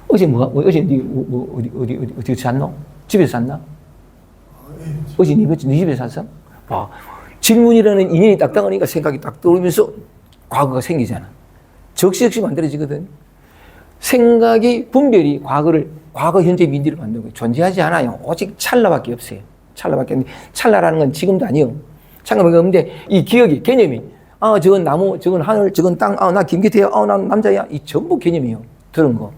어제 어디 잤노? 집에서 잤나? 어제 네 집에서 잤어? 와, 질문이라는 인연이 딱 당하니까 생각이 딱 떠오르면서 과거가 생기잖아. 적시 만들어지거든. 생각이, 분별이 과거, 현재, 미래를 만들고 존재하지 않아요. 오직 찰나밖에 없어요. 찰나밖에 없는데, 찰나라는 건 지금도 아니요. 찰나밖에 없는데, 이 기억이, 개념이, 아, 저건 나무, 저건 하늘, 저건 땅, 아, 나 김기태야, 아, 난 남자야. 이 전부 개념이에요. 들은 거.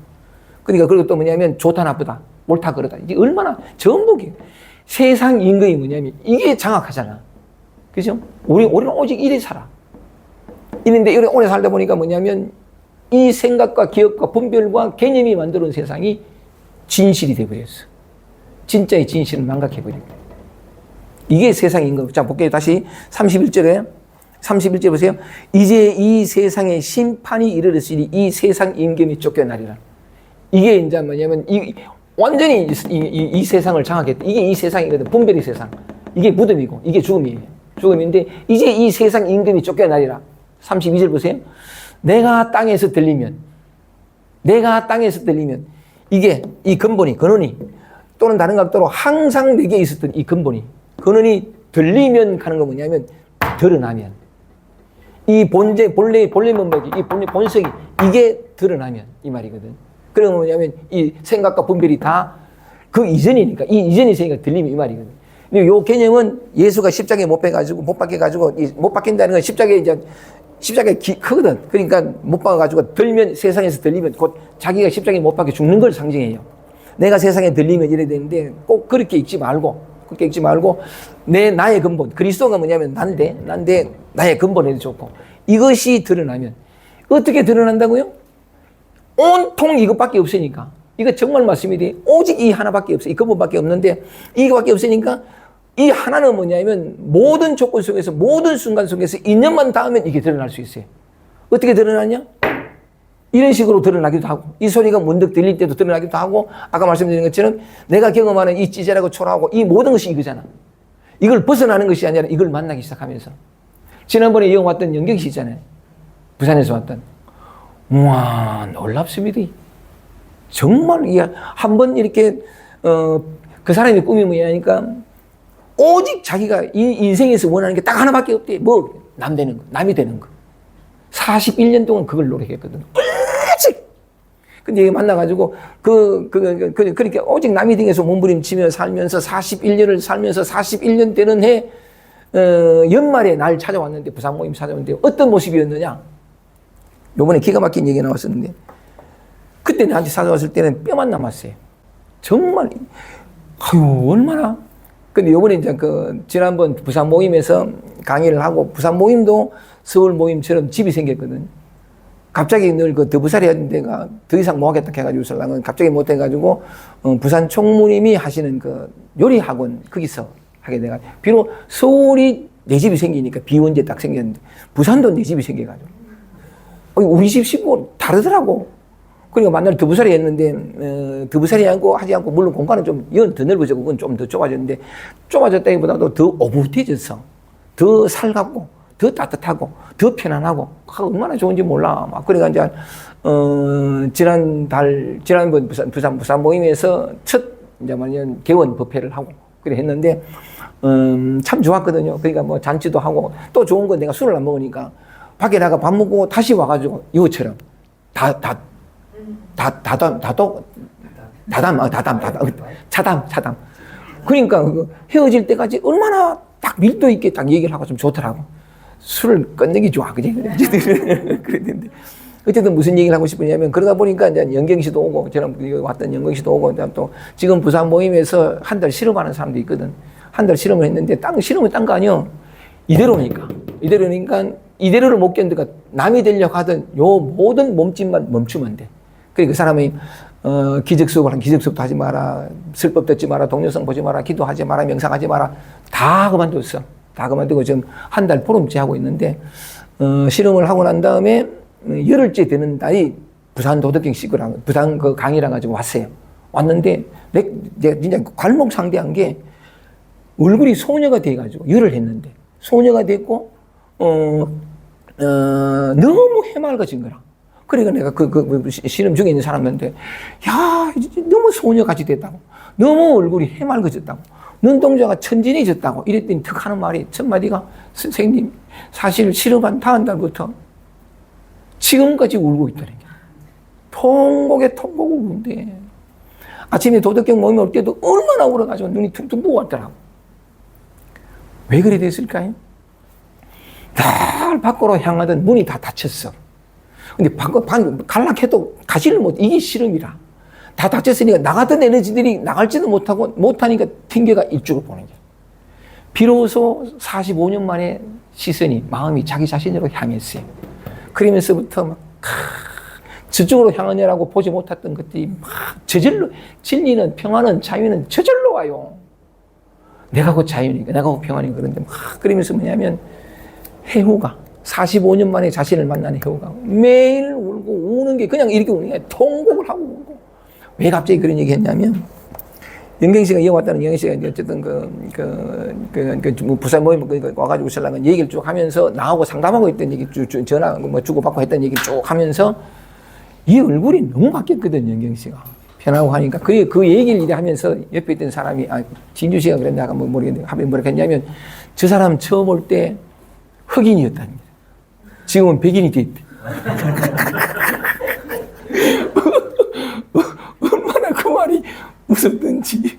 그러니까, 그리고 또 뭐냐면, 좋다, 나쁘다, 옳다, 그러다. 이게 얼마나 전부 세상 임금이 뭐냐면, 이게 장악하잖아. 그죠? 우리는 오직 이래 살아. 이런데, 이래 오래 살다 보니까 뭐냐면, 이 생각과 기억과 분별과 개념이 만들어온 세상이 진실이 되어버렸어. 진짜의 진실을 망각해버린 거예요. 이게 세상인 거. 자, 볼게요. 다시 31절에. 31절 보세요. 이제 이 세상에 심판이 이르렀으니 이 세상 임금이 쫓겨나리라. 이게 이제 뭐냐면, 완전히 이 세상을 장악했다. 이게 이 세상이거든. 분별의 세상. 이게 무덤이고, 이게 죽음이에요. 죽음인데, 이제 이 세상 임금이 쫓겨나리라. 32절 보세요. 내가 땅에서 들리면, 이게, 이 근본이, 근원이, 또는 다른 각도로 항상 내게 있었던 이 근본이, 근원이 들리면 가는 거 뭐냐면, 드러나면. 이 본래의 면목이, 이 본성이, 이게 드러나면, 이 말이거든. 그러면 뭐냐면, 이 생각과 분별이 다 그 이전이니까, 이 이전의 세계가 들리면 이 말이거든. 근데 요 개념은 예수가 십자가에 못 박혀가지고, 못 박힌다는 건 십자가에 크거든. 그러니까 못 박아가지고 들면, 세상에서 들리면 곧 자기가 십자가에 못 박혀 죽는 걸 상징해요. 내가 세상에 들리면 이래야 되는데 꼭 그렇게 읽지 말고, 나의 근본, 그리스도가 뭐냐면 난데 나의 근본에도 좋고, 이것이 드러나면, 어떻게 드러난다고요? 온통 이것밖에 없으니까. 이거 정말 말씀이 돼. 오직 이 하나밖에 없어. 이 근본밖에 없는데, 이거밖에 없으니까, 이 하나는 뭐냐면, 모든 조건 속에서, 모든 순간 속에서 인연만 닿으면 이게 드러날 수 있어요. 어떻게 드러나냐? 이런 식으로 드러나기도 하고, 이 소리가 문득 들릴 때도 드러나기도 하고, 아까 말씀드린 것처럼 내가 경험하는 이 찌질하고 초라하고 이 모든 것이 이거잖아. 이걸 벗어나는 것이 아니라 이걸 만나기 시작하면서. 지난번에 이어 왔던 연경이 있잖아요. 부산에서 왔던. 우와, 놀랍습니다. 정말, 한번 이렇게, 그 사람의 꿈이 뭐냐니까, 오직 자기가 이 인생에서 원하는 게 딱 하나밖에 없대. 뭐, 남이 되는 거. 41년 동안 그걸 노력했거든. 오직! 근데 여기 만나가지고, 그러니까 오직 남이 등에서 몸부림치며 살면서 41년 되는 해, 연말에 날 찾아왔는데, 부산 모임 찾아왔는데, 어떤 모습이었느냐? 요번에 기가 막힌 얘기가 나왔었는데, 그때 나한테 찾아왔을 때는 뼈만 남았어요. 정말, 얼마나. 근데 요번에 이제 지난번 부산 모임에서 강의를 하고, 부산 모임도 서울 모임처럼 집이 생겼거든. 갑자기 늘 더부살이 하는 데가 더 이상 못 하겠다 해가지고 설랑은 갑자기 못 해가지고, 부산 총무님이 하시는 요리 학원, 거기서 하게 돼가. 비록 서울이 내 집이 생기니까 비원제 딱 생겼는데, 부산도 내 집이 생겨가지고. 우리 집 식구 다르더라고. 그러니까 만날 더부살이 했는데, 더부살이 하지 않고, 물론 공간은 좀, 이건 더 넓어졌고, 그건 좀 더 좁아졌는데, 좁아졌다기보다도 더 오붓해졌어. 더 살갑고, 더 따뜻하고, 더 편안하고, 얼마나 좋은지 몰라. 막, 그러니까 이제, 지난번 부산 모임에서 이제 말하면 개원 법회를 하고, 그래 했는데, 참 좋았거든요. 그러니까 뭐 잔치도 하고, 또 좋은 건 내가 술을 안 먹으니까, 밖에 나가 밥 먹고 다시 와가지고, 이거처럼, 차담. 그러니까 헤어질 때까지 얼마나 딱 밀도 있게 딱 얘기를 하고 좀 좋더라고. 술을 끝내기 좋아, 그지? 그랬는데. 어쨌든 무슨 얘기를 하고 싶으냐면, 그러다 보니까 이제 연경 씨도 오고, 저는 왔던 연경 씨도 오고, 또 지금 부산 모임에서 한 달 실험하는 사람도 있거든. 한 달 실험을 했는데, 실험을 딴 거 아니요. 이대로니까, 이대로를 못 견디니까 남이 되려고 하던 요 모든 몸짓만 멈추면 돼. 그 사람이, 기적수업을 한 기적수업도 하지 마라, 슬법 듣지 마라, 동영상 보지 마라, 기도하지 마라, 명상하지 마라. 다 그만뒀어. 다 그만두고 지금 한 달 보름째 하고 있는데, 실험을 하고 난 다음에, 열흘째 되는 날이 부산 도덕경 시구랑, 부산 강의랑 가지고 왔어요. 왔는데, 내가 진짜 괄목상대한 게, 얼굴이 소녀가 돼가지고, 열을 했는데, 소녀가 됐고, 너무 해맑아진 거라. 그러니까 내가 실험 중에 있는 사람들한테, 야, 너무 소녀같이 됐다고. 너무 얼굴이 해맑아졌다고. 눈동자가 천진해졌다고. 이랬더니 턱 하는 말이, 첫 마디가, 선생님, 사실 실험한 다음 달부터 지금까지 울고 있다는 게. 통곡에 통곡 울는데, 아침에 도덕경 모임 올 때도 얼마나 울어가지고 눈이 퉁퉁 부었더라고. 왜 그래 됐을까요? 날 밖으로 향하던 문이 다 닫혔어. 근데 갈락해도 가지를 못, 이게 실험이라. 다 닫혔으니까 나갔던 에너지들이 나갈지도 못하고, 못하니까 핑계가 이쪽으로 보는 거야. 비로소 45년 만에 시선이, 마음이 자기 자신으로 향했어요. 그러면서부터 막, 저쪽으로 향하냐라고 보지 못했던 것들이 막 저절로, 진리는, 평화는, 자유는 저절로 와요. 내가 곧 자유니까, 내가 곧 평화니까. 그런데 막, 그러면서 뭐냐면, 해후가, 45년 만에 자신을 만나는 해후가 매일 울고 우는 게 그냥 이렇게 우는 게 통곡을 하고 울고. 왜 갑자기 그런 얘기 했냐면, 영경 씨가 이어왔다는 영경 씨가 어쨌든 부산 모임 와가지고 신랑은 얘기를 쭉 하면서 나하고 상담하고 있던 얘기 전화 뭐 주고받고 했던 얘기를 쭉 하면서 이 얼굴이 너무 바뀌었거든, 영경 씨가. 변하고 하니까. 그 얘기를 이래 하면서 옆에 있던 사람이, 진주 씨가 그랬나, 아까 뭐 모르겠는데, 합의 뭐라 했냐면, 저 사람 처음 올 때 흑인이었답니다. 지금은 백인이 됐대. 얼마나 그 말이 무섭던지.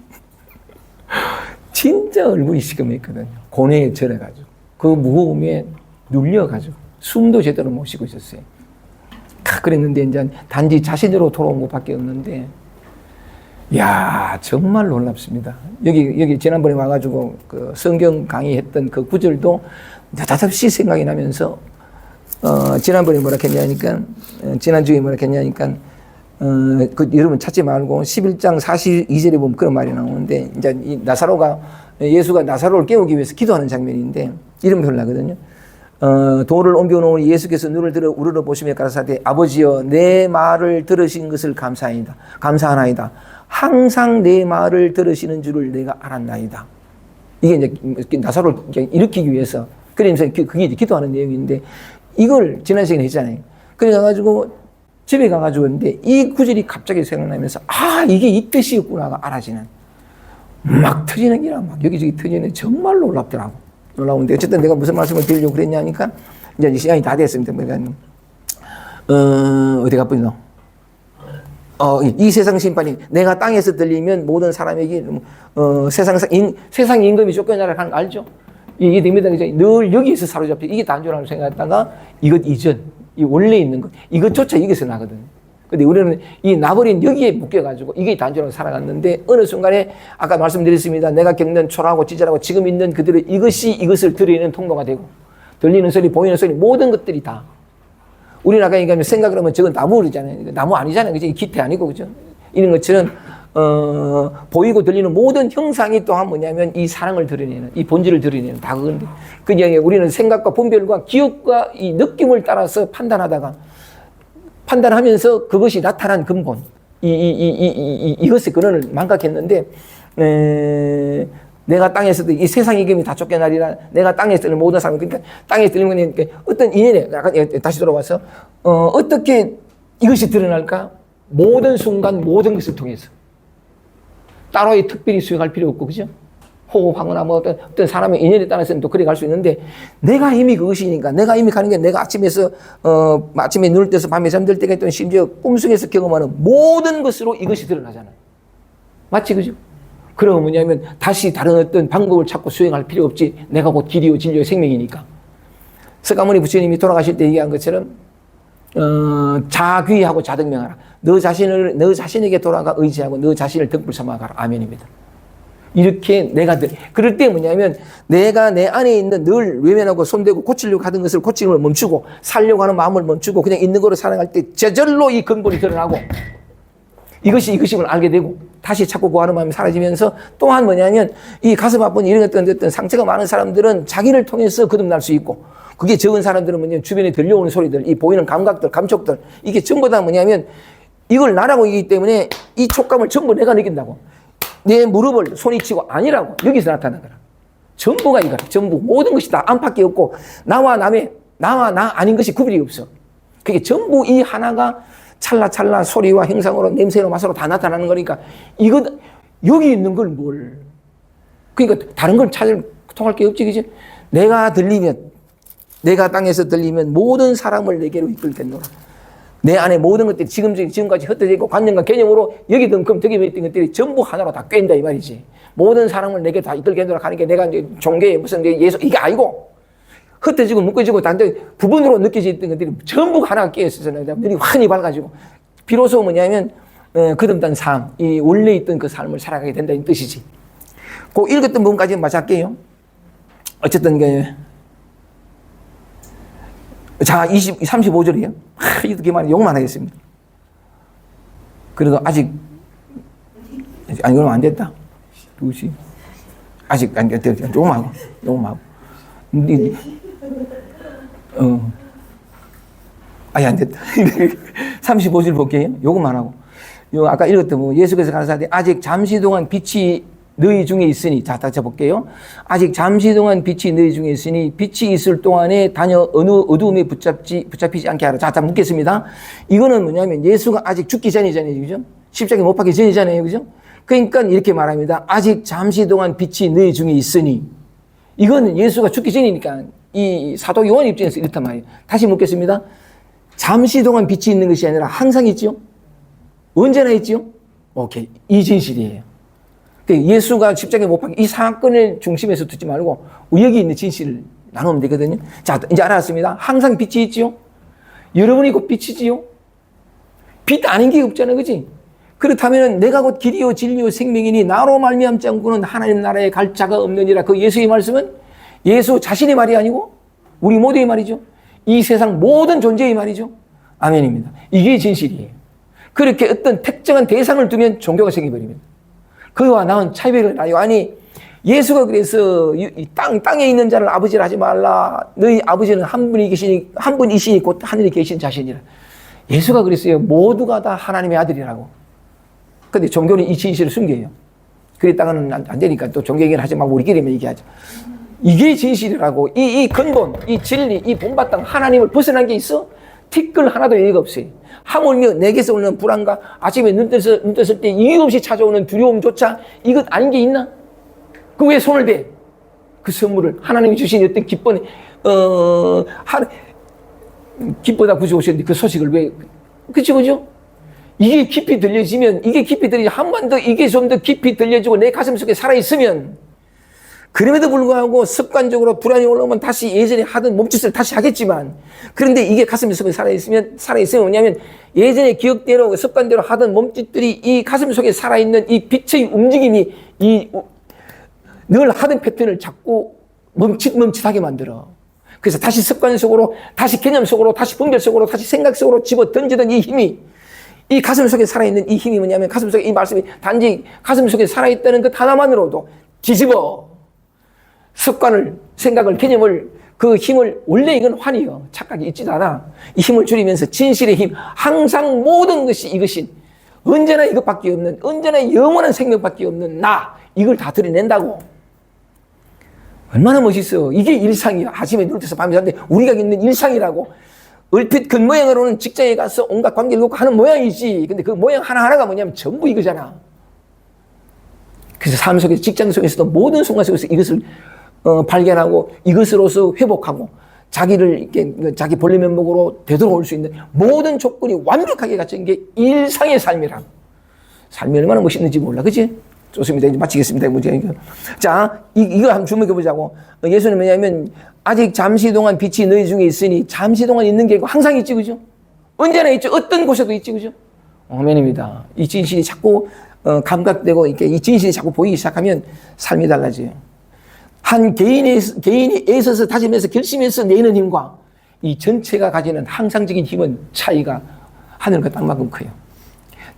진짜 얼굴이 시커맸거든요. 고뇌에 절해가지고. 그 무거움에 눌려가지고. 숨도 제대로 못 쉬고 있었어요. 그랬는데, 이제 단지 자신으로 돌아온 것밖에 없는데, 이야, 정말 놀랍습니다. 여기 지난번에 와가지고 그 성경 강의했던 그 구절도 느닷없이 생각이 나면서, 지난번에 뭐라 했냐니까, 지난주에 뭐라 했냐니까, 여러분 찾지 말고 11장 42절에 보면 그런 말이 나오는데, 이제 이 예수가 나사로를 깨우기 위해서 기도하는 장면인데, 이름 별나거든요. 돌을 옮겨놓으니 예수께서 눈을 들어 우러러 보시며 가라사대, 아버지여, 내 말을 들으신 것을 감사하나이다. 항상 내 말을 들으시는 줄을 내가 알았나이다. 이게 이제 나사로를 일으키기 위해서, 그러면서 그게 이제 기도하는 내용인데, 이걸 지난 시간에 했잖아요. 그래가지고 집에 가가지고 했는데, 이 구절이 갑자기 생각나면서, 이게 이 뜻이었구나가 알아지는. 막 터지는 기라, 막 여기저기 터지는, 정말 놀랍더라고. 놀라운데, 어쨌든 내가 무슨 말씀을 드리려고 그랬냐니까, 이제 시간이 다 됐습니다. 어디 가버리노? 이 세상 심판이 내가 땅에서 들리면 모든 사람에게 세상 임금이 쫓겨나라 하는 거 알죠? 이게 됩니다. 늘 여기에서 사로잡혀 이게 단조라고 생각했다가 이것 이전, 이 원래 있는 것, 이것조차 여기서 나거든. 근데 우리는 이 나버린 여기에 묶여가지고 이게 단조라고 살아갔는데 어느 순간에 아까 말씀드렸습니다. 내가 겪는 초라하고 찌질하고 지금 있는 그들의 이것을 들으는 통로가 되고 들리는 소리, 보이는 소리, 모든 것들이 다. 우리는 아까 얘기하면 생각을 하면 저건 나무 그러잖아요. 나무 아니잖아요. 그죠? 기태 아니고, 그죠? 이런 것처럼, 보이고 들리는 모든 형상이 또한 뭐냐면 이 사랑을 드러내는, 이 본질을 드러내는 다 그건데. 그냥 우리는 생각과 분별과 기억과 이 느낌을 따라서 판단하면서 그것이 나타난 근본, 이것의 근원을 망각했는데, 내가 땅에서도 이 세상 이금이 다 쫓겨나리라. 내가 땅에 쓰는 모든 사람, 그러니까 땅에 쓰는 건 어떤 인연에, 다시 돌아와서, 어떻게 이것이 드러날까? 모든 순간, 모든 것을 통해서. 따로 특별히 수행할 필요 없고, 그죠? 호흡하거나 뭐 어떤 사람의 인연에 따라서는 또 그래 갈 수 있는데, 내가 이미 그것이니까, 내가 이미 가는 게 내가 아침에 눈을 떠서 밤에 잠들 때가 있던 심지어 꿈속에서 경험하는 모든 것으로 이것이 드러나잖아요. 맞지, 그죠? 그러면 뭐냐면 다시 다른 어떤 방법을 찾고 수행할 필요 없지. 내가 곧 길이요 진리요 생명이니까. 석가모니 부처님이 돌아가실 때 얘기한 것처럼 자귀하고 자등명하라. 너 자신에게 돌아가 의지하고 너 자신을 덕불 삼아가라. 아멘입니다. 이렇게 그럴 때 뭐냐면 내가 내 안에 있는 늘 외면하고 손대고 고치려고 하던 것을 고치는 걸 멈추고 살려고 하는 마음을 멈추고 그냥 있는 거로 살아갈 때 저절로 이 근본이 드러나고 이것임을 알게 되고 다시 찾고 구하는 마음이 사라지면서 또한 뭐냐면 이 가슴 아픈 이런 어떤 상처가 많은 사람들은 자기를 통해서 거듭날 수 있고 그게 적은 사람들은 뭐냐면 주변에 들려오는 소리들, 이 보이는 감각들, 감촉들 이게 전부 다 뭐냐면 이걸 나라고 얘기하기 때문에 이 촉감을 전부 내가 느낀다고. 내 무릎을 손이 치고 아니라고. 여기서 나타난 거라. 전부가 이거라. 전부 모든 것이 다 안팎이 없고 나와 나 아닌 것이 구별이 없어. 그게 전부 이 하나가 찰나찰나 소리와 형상으로 냄새로 맛으로 다 나타나는 거니까 이거 여기 있는 걸 뭘 그러니까 다른 걸 통할 게 없지 그지? 내가 땅에서 들리면 모든 사람을 내게로 이끌겠노라. 내 안에 모든 것들이 지금까지 흩어져 있고 관념과 개념으로 여기 덩금 저기 있던 것들이 전부 하나로 다 꿰인다 이 말이지. 모든 사람을 내게 다 이끌게 하도록 하는 게 내가 이제 종교에 무슨 예수 이게 아니고 흩어지고 묶어지고 단지 부분으로 느껴지던 것들이 전부 하나가 끼어 있어서 눈이 환히 밝아지고 비로소 뭐냐면 거듭난 삶, 이 원래 있던 그 삶을 살아가게 된다는 뜻이지. 그 읽었던 부분까지 마저 할게요. 어쨌든 자 35절이에요. 이렇게 말해 욕만 하겠습니다. 그래도 아직 아니 그러면 안 됐다. 2시 아직 안 됐다. 조금만 하고 아니 안 됐다. 35절 볼게요. 요것만 하고 아까 읽었던 뭐 예수께서 가라사대 아직 잠시 동안 빛이 너희 중에 있으니 자 다시 볼게요. 아직 잠시 동안 빛이 너희 중에 있으니 빛이 있을 동안에 다녀 어느 어두움에 붙잡히지 않게 하라. 자 묻겠습니다. 이거는 뭐냐면 예수가 아직 죽기 전이잖아요. 그죠? 십자가에 못 박기 전이잖아요. 그죠? 그러니까 이렇게 말합니다. 아직 잠시 동안 빛이 너희 중에 있으니 이거는 예수가 죽기 전이니까 이 사도 요한 입장에서 이렇단 말이에요. 다시 묻겠습니다. 잠시 동안 빛이 있는 것이 아니라 항상 있죠? 언제나 있죠? 오케이. 이 진실이에요. 예수가 십자가에 못 박힌 이 사건을 중심에서 두지 말고 여기 있는 진실을 나누면 되거든요. 자, 이제 알았습니다. 항상 빛이 있지요? 여러분이 곧 빛이지요? 빛 아닌 게 없잖아요. 그지? 그렇다면 내가 곧 길이요 진리요 생명이니 나로 말미암지 않고는 하나님 나라에 갈 자가 없느니라. 그 예수의 말씀은 예수 자신의 말이 아니고 우리 모두의 말이죠. 이 세상 모든 존재의 말이죠. 아멘입니다. 이게 진실이에요. 그렇게 어떤 특정한 대상을 두면 종교가 생겨버립니다. 그와 나는 차별을 나요. 아니 예수가 그래서 땅에 있는 자를 아버지라 하지 말라. 너희 아버지는 한 분이시니 곧 하늘에 계신 자신이라. 예수가 그랬어요. 모두가 다 하나님의 아들이라고. 근데 종교는 이 진실을 숨겨요. 그랬다가는 안 되니까 또 종교 얘기를 하지 말고 우리끼리만 얘기하죠. 이게 진실이라고. 이 근본, 이 진리, 이 본바탕 하나님을 벗어난 게 있어? 티끌 하나도 얘기가 없어요. 하물며 내게서 오는 불안과 아침에 눈 떴을 때 이유 없이 찾아오는 두려움조차 이것 아닌 게 있나? 그 왜 손을 대? 그 선물을 하나님이 주신 어떤 기뻐다 구주 오셨는데 그 소식을 왜 그죠? 이게 깊이 들려지면 한 번 더 이게 좀 더 깊이 들려지고 내 가슴 속에 살아있으면 그럼에도 불구하고 습관적으로 불안이 올라오면 다시 예전에 하던 몸짓을 다시 하겠지만 그런데 이게 가슴 속에 살아있으면 뭐냐면 예전에 기억대로 습관대로 하던 몸짓들이 이 가슴 속에 살아있는 이 빛의 움직임이 늘 하던 패턴을 자꾸 멈칫하게 만들어. 그래서 다시 습관 속으로 다시 개념 속으로 다시 분별 속으로 다시 생각 속으로 집어 던지던 이 힘이 이 가슴 속에 살아있는 이 힘이 뭐냐면 가슴 속에 이 말씀이 단지 가슴 속에 살아있다는 것 하나만으로도 뒤집어 습관을, 생각을, 개념을, 그 힘을, 원래 이건 환이요. 착각이 있지도 않아. 이 힘을 줄이면서 진실의 힘, 항상 모든 것이 이것인, 언제나 이것밖에 없는, 언제나 영원한 생명밖에 없는 나, 이걸 다 드러낸다고. 얼마나 멋있어. 이게 일상이야. 아침에 눈 떠서 밤에 자는데 우리가 있는 일상이라고. 얼핏 겉모양으로는 직장에 가서 온갖 관계를 놓고 하는 모양이지. 근데 그 모양 하나하나가 뭐냐면 전부 이거잖아. 그래서 삶 속에서, 직장 속에서도 모든 순간 속에서 이것을 발견하고 이것으로서 회복하고 자기를 이렇게 자기 본래 면목으로 되돌아올 수 있는 모든 조건이 완벽하게 갖춘 게 일상의 삶이라고. 삶이 얼마나 멋있는지 몰라. 그치? 좋습니다. 이제 마치겠습니다. 자, 이거 한번 주목해 보자고. 예수는 뭐냐면 아직 잠시 동안 빛이 너희 중에 있으니 잠시 동안 있는 게 아니고 항상 있지. 그죠? 언제나 있죠. 어떤 곳에도 있지. 그죠? 아멘입니다. 이 진실이 자꾸 감각되고 이렇게 이 진실이 자꾸 보이기 시작하면 삶이 달라져요. 한 개인이 애써서 다짐해서 결심해서 내는 힘과 이 전체가 가지는 항상적인 힘은 차이가 하늘과 땅만큼 커요.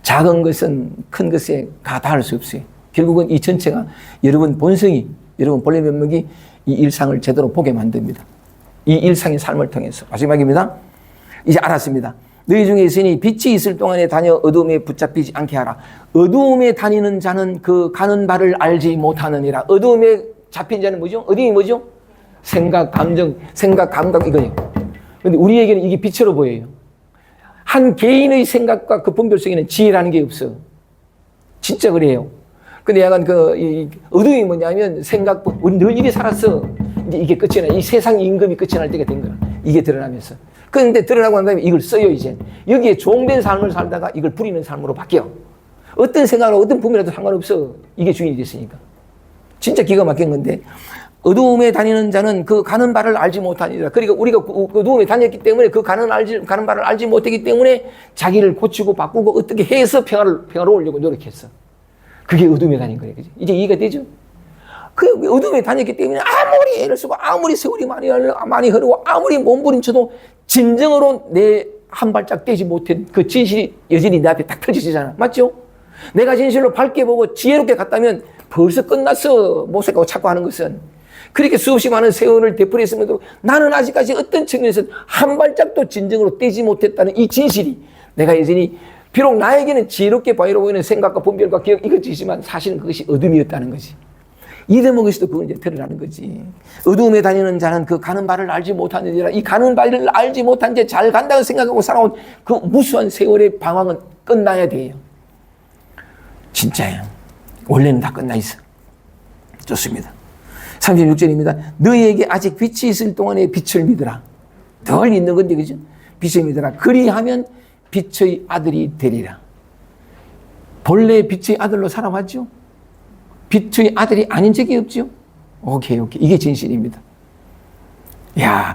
작은 것은 큰 것에 가다할 수 없어요. 결국은 이 전체가 여러분 본성이, 여러분 본래 면목이 이 일상을 제대로 보게 만듭니다. 이 일상의 삶을 통해서. 마지막입니다. 이제 알았습니다. 너희 중에 있으니 빛이 있을 동안에 다녀 어두움에 붙잡히지 않게 하라. 어두움에 다니는 자는 그 가는 바를 알지 못하느니라. 어두움에 잡힌 자는 뭐죠? 어둠이 뭐죠? 생각, 감정, 감각 이거예요. 그런데 우리에게는 이게 빛으로 보여요. 한 개인의 생각과 그 분별 속에는 지혜라는 게 없어. 진짜 그래요. 근데 약간 어둠이 뭐냐면 생각, 우리 늘 이리 살았어. 이제 이게 끝이 나. 이 세상 임금이 끝이 날 때가 된 거야. 이게 드러나면서. 그런데 드러나고 난 다음에 이걸 써요, 이제. 여기에 종된 삶을 살다가 이걸 부리는 삶으로 바뀌어. 어떤 생각으로 어떤 부분이라도 상관없어. 이게 주인이 됐으니까. 진짜 기가 막힌 건데, 어두움에 다니는 자는 그 가는 바를 알지 못하니라. 그러니까 우리가 그 어두움에 다녔기 때문에 그 가는 바를 알지 못했기 때문에 자기를 고치고 바꾸고 어떻게 해서 평화로우려고 노력했어. 그게 어둠에 다닌 거예요. 그죠? 이제 이해가 되죠? 그 어둠에 다녔기 때문에 아무리 애를 쓰고 아무리 세월이 많이 흐르고 아무리 몸부림쳐도 진정으로 내 한 발짝 떼지 못한 그 진실이 여전히 내 앞에 딱 펼쳐지잖아. 맞죠? 내가 진실로 밝게 보고 지혜롭게 갔다면 벌써 끝났어. 못 생각하고 자꾸 하는 것은. 그렇게 수없이 많은 세월을 되풀이했음에도 나는 아직까지 어떤 측면에서 한 발짝도 진정으로 떼지 못했다는 이 진실이 내가 여전히 비록 나에게는 지혜롭게 바위로 보이는 생각과 분별과 기억 이것이지만 사실은 그것이 어둠이었다는 것이. 이름은 것이도 그건 이제 드러나는 거지. 어두움에 다니는 자는 그 가는 바를 알지 못하느니라. 이 가는 바를 알지 못한 채 잘 간다고 생각하고 살아온 그 무수한 세월의 방황은 끝나야 돼요. 진짜예요. 원래는 다 끝나 있어. 좋습니다. 36절입니다. 너희에게 아직 빛이 있을 동안에 빛을 믿으라. 덜 있는 건데, 그죠? 빛을 믿으라. 그리하면 빛의 아들이 되리라. 본래 빛의 아들로 살아왔죠? 빛의 아들이 아닌 적이 없죠? 오케이. 이게 진실입니다. 야,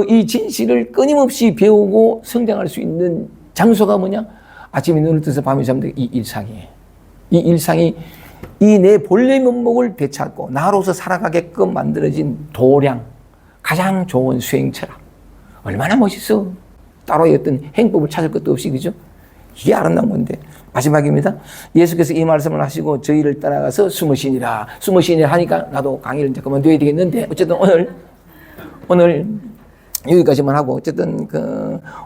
이 진실을 끊임없이 배우고 성장할 수 있는 장소가 뭐냐? 아침에 눈을 떠서 밤에 잠들 이 일상이에요. 이 일상이 이 내 본래 면목을 되찾고 나로서 살아가게끔 만들어진 도량, 가장 좋은 수행 철학. 얼마나 멋있어. 따로의 어떤 행법을 찾을 것도 없이, 그죠? 이게 아름다운 건데. 마지막입니다. 예수께서 이 말씀을 하시고 저희를 따라가서 숨으시니라. 숨으시니라 하니까 나도 강의를 이제 그만둬야 되겠는데, 어쨌든 오늘 여기까지만 하고, 어쨌든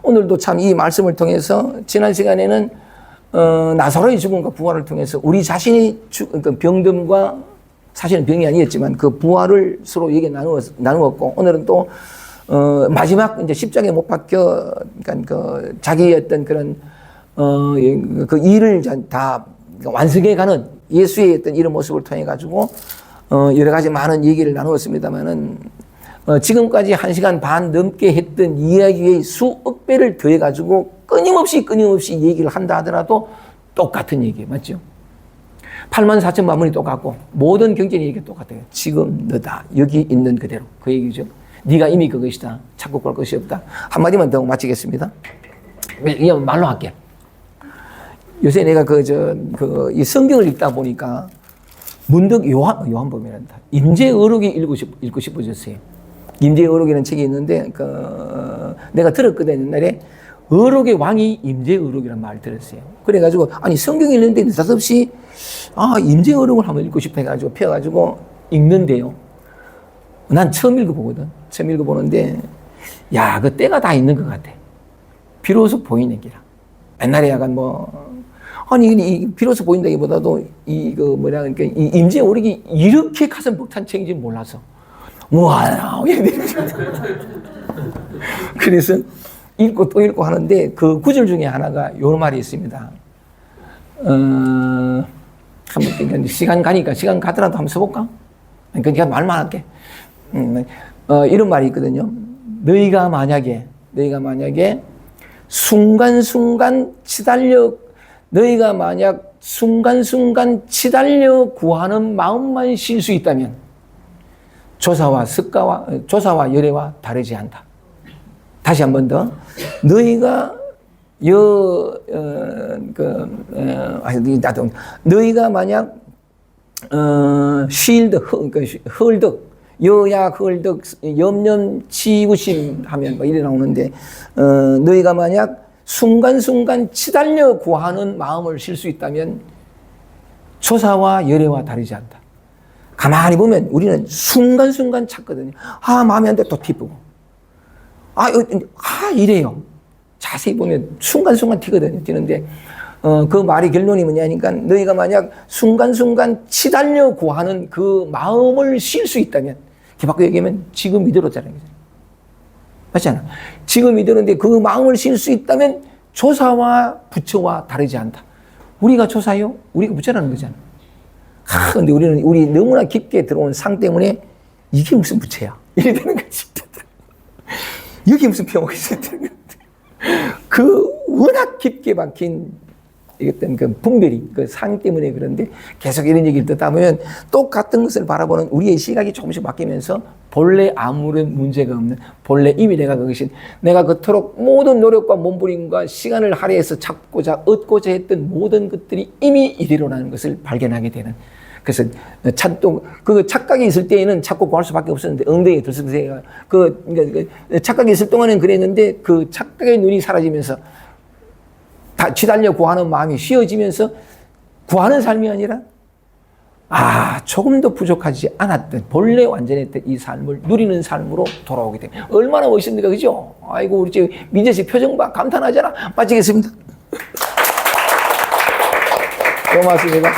오늘도 참 이 말씀을 통해서 지난 시간에는 나사로의 죽음과 부활을 통해서 우리 자신이 병듦과 사실은 병이 아니었지만 그 부활을 서로 얘기 나누었고, 오늘은 또 마지막 이제 십자가에 못 박혀 그러니까 자기의 어떤 그런 그 일을 다 완성해가는 예수의 어떤 이런 모습을 통해 가지고 여러 가지 많은 얘기를 나누었습니다만은 지금까지 1시간 반 넘게 했던 이야기의 수억 배를 더해 가지고 끊임없이 얘기를 한다 하더라도 똑같은 얘기 맞죠? 84,000 만문이 똑같고 모든 경전의 얘기가 똑같아요. 지금 너다 여기 있는 그대로 그 얘기죠. 네가 이미 그것이다. 찾고 볼 것이 없다. 한마디만 더 마치겠습니다. 이 말로 할게. 요새 내가 이 성경을 읽다 보니까 문득 요한복음이란다. 임재의록이 읽고 싶어졌어요. 임재의록이라는 책이 있는데 내가 들었거든. 옛날에 의록의 왕이 임재의록이라는 말을 들었어요. 그래가지고 아니 성경이 읽는데 느닷없이 임재의록을 한번 읽고 싶어 해가지고 펴가지고 읽는데요. 난 처음 읽어보거든. 처음 읽어보는데 야, 그 때가 다 있는 것 같아. 비로소 보이는 기라. 옛날에 약간 비로소 보인다기보다도 이 임재의록이 이렇게 가슴 벅찬 책인지 몰라서 우와 그래서 읽고 또 읽고 하는데 그 구절 중에 하나가 요 말이 있습니다. 한번 시간 가더라도 한번 써볼까? 그러니까 말만 할게. 이런 말이 있거든요. 너희가 만약에 순간순간 치달려 구하는 마음만 쉴 수 있다면 조사와 열애와 다르지 않다. 다시 한 번 더. 너희가 너희가 만약 헐덕 여약 헐덕 염념치구심 하면 이래 나오는데 너희가 만약 순간순간 치달려 구하는 마음을 쉴 수 있다면 조사와 열애와 다르지 않다. 가만히 보면 우리는 순간순간 찾거든요. 마음에 안 돼 또 티쁘고 이래요. 자세히 보면 순간순간 튀는데 그 말의 결론이 뭐냐니까 너희가 만약 순간순간 치달려 구하는 그 마음을 쉴 수 있다면 바꿔 얘기하면 지금 이대로잖아요. 맞잖아. 지금 이대로인데 그 마음을 쉴 수 있다면 조사와 부처와 다르지 않다. 우리가 조사요? 우리가 부처라는 거잖아. 근데 우리 너무나 깊게 들어온 상 때문에 이게 무슨 부처야? 이래 되는 거지. 여기 무슨 표가 있어야 되는 그 워낙 깊게 박힌 이것던 그 분별이 그 상 때문에 그런데 계속 이런 얘기를 듣다 보면 똑같은 것을 바라보는 우리의 시각이 조금씩 바뀌면서 본래 아무런 문제가 없는 본래 이미 내가 그것이 내가 그토록 모든 노력과 몸부림과 시간을 할애해서 찾고자 얻고자 했던 모든 것들이 이미 이리로라는 것을 발견하게 되는. 그래서 그 착각이 있을 때에는 찾고 구할 수밖에 없었는데 엉덩이에 들썩들썩해가 그러니까 착각이 있을 동안은 그랬는데 그 착각의 눈이 사라지면서 다 지달려 구하는 마음이 쉬어지면서 구하는 삶이 아니라 조금도 부족하지 않았던 본래 완전했던 이 삶을 누리는 삶으로 돌아오게 됩니다. 얼마나 멋있습니까? 그죠? 아이고 우리 지금 민재 씨 표정 봐 감탄하잖아. 마치겠습니다. 고맙습니다.